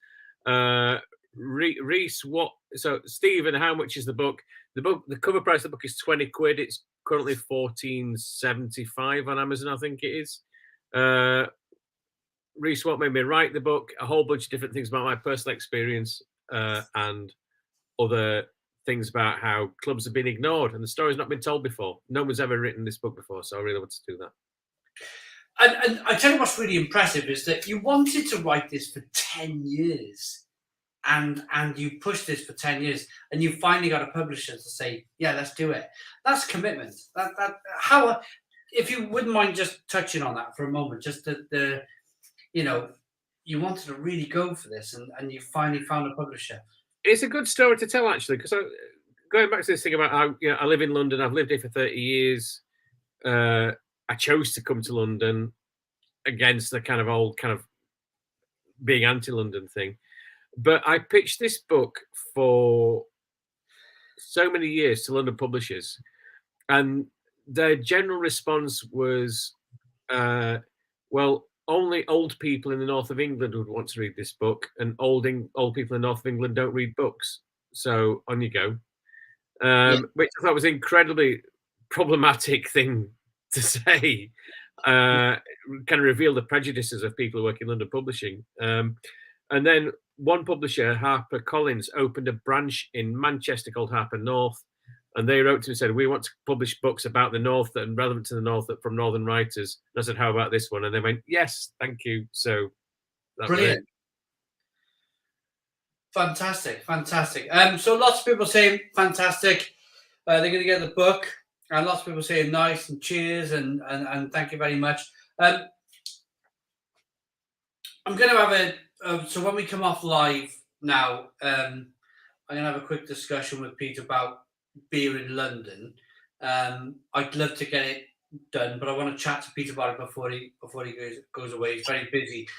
Reese, what? So Stephen, how much is the book? The cover price of the book is £20. It's currently £14.75 on Amazon, I think it is. Reese, what made me write the book? A whole bunch of different things about my personal experience and other things about how clubs have been ignored and the story's not been told before. No one's ever written this book before, so I really want to do that. and I tell you what's really impressive is that you wanted to write this for 10 years. And you pushed this for 10 years, and you finally got a publisher to say, "Yeah, let's do it." That's commitment. How, if you wouldn't mind just touching on that for a moment, just the you wanted to really go for this, and you finally found a publisher. It's a good story to tell, actually, because going back to this thing about how I live in London, I've lived here for 30 years. I chose to come to London against the kind of being anti-London thing. But I pitched this book for so many years to London publishers, and their general response was, well, only old people in the north of England would want to read this book, and old people in the north of England don't read books. So on you go. Which I thought was an incredibly problematic thing to say. Kind of reveal the prejudices of people who work in London publishing. And then one publisher, HarperCollins, opened a branch in Manchester called Harper North, and they wrote to me and said, "We want to publish books about the North that are relevant to the North from Northern writers." And I said, "How about this one?" And they went, "Yes, thank you." So Brilliant. Fantastic. So lots of people saying fantastic. They're going to get the book, and lots of people saying nice and cheers and thank you very much. I'm going to have so when we come off live now, I'm going to have a quick discussion with Pete about beer in London. I'd love to get it done, but I want to chat to Pete about it before he goes away. He's very busy.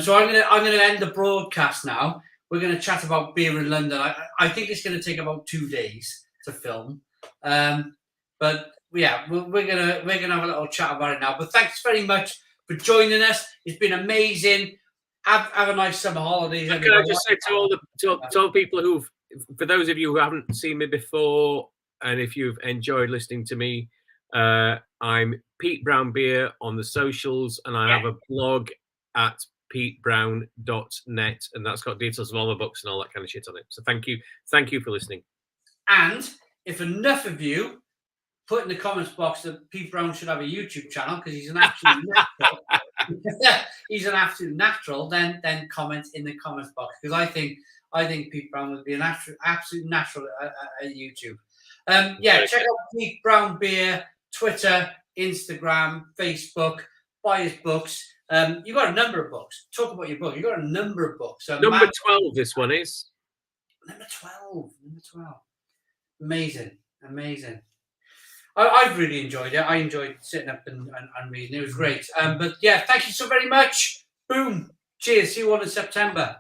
So I'm going to end the broadcast now. We're going to chat about beer in London. I think it's going to take about 2 days to film, but yeah, we're gonna have a little chat about it now. But thanks very much for joining us. It's been amazing. Have a nice summer holidays. Can I just say to all the people who've, for those of you who haven't seen me before, and if you've enjoyed listening to me, I'm Pete Brown Beer on the socials, and I have a blog at petebrown.net, and that's got details of all the books and all that kind of shit on it. So thank you for listening. And if enough of you put in the comments box that Pete Brown should have a YouTube channel because he's an absolute natural. He's an absolute natural. Then comment in the comments box, because I think Pete Brown would be an absolute natural at YouTube. Check out Pete Brown Beer, Twitter, Instagram, Facebook. Buy his books. You got a number of books. Talk about your book. You got a number of books. Number 12. This one is number 12. Amazing. I've really enjoyed it. I enjoyed sitting up and reading. It was great. But yeah, thank you so very much. Boom. Cheers. See you all in September.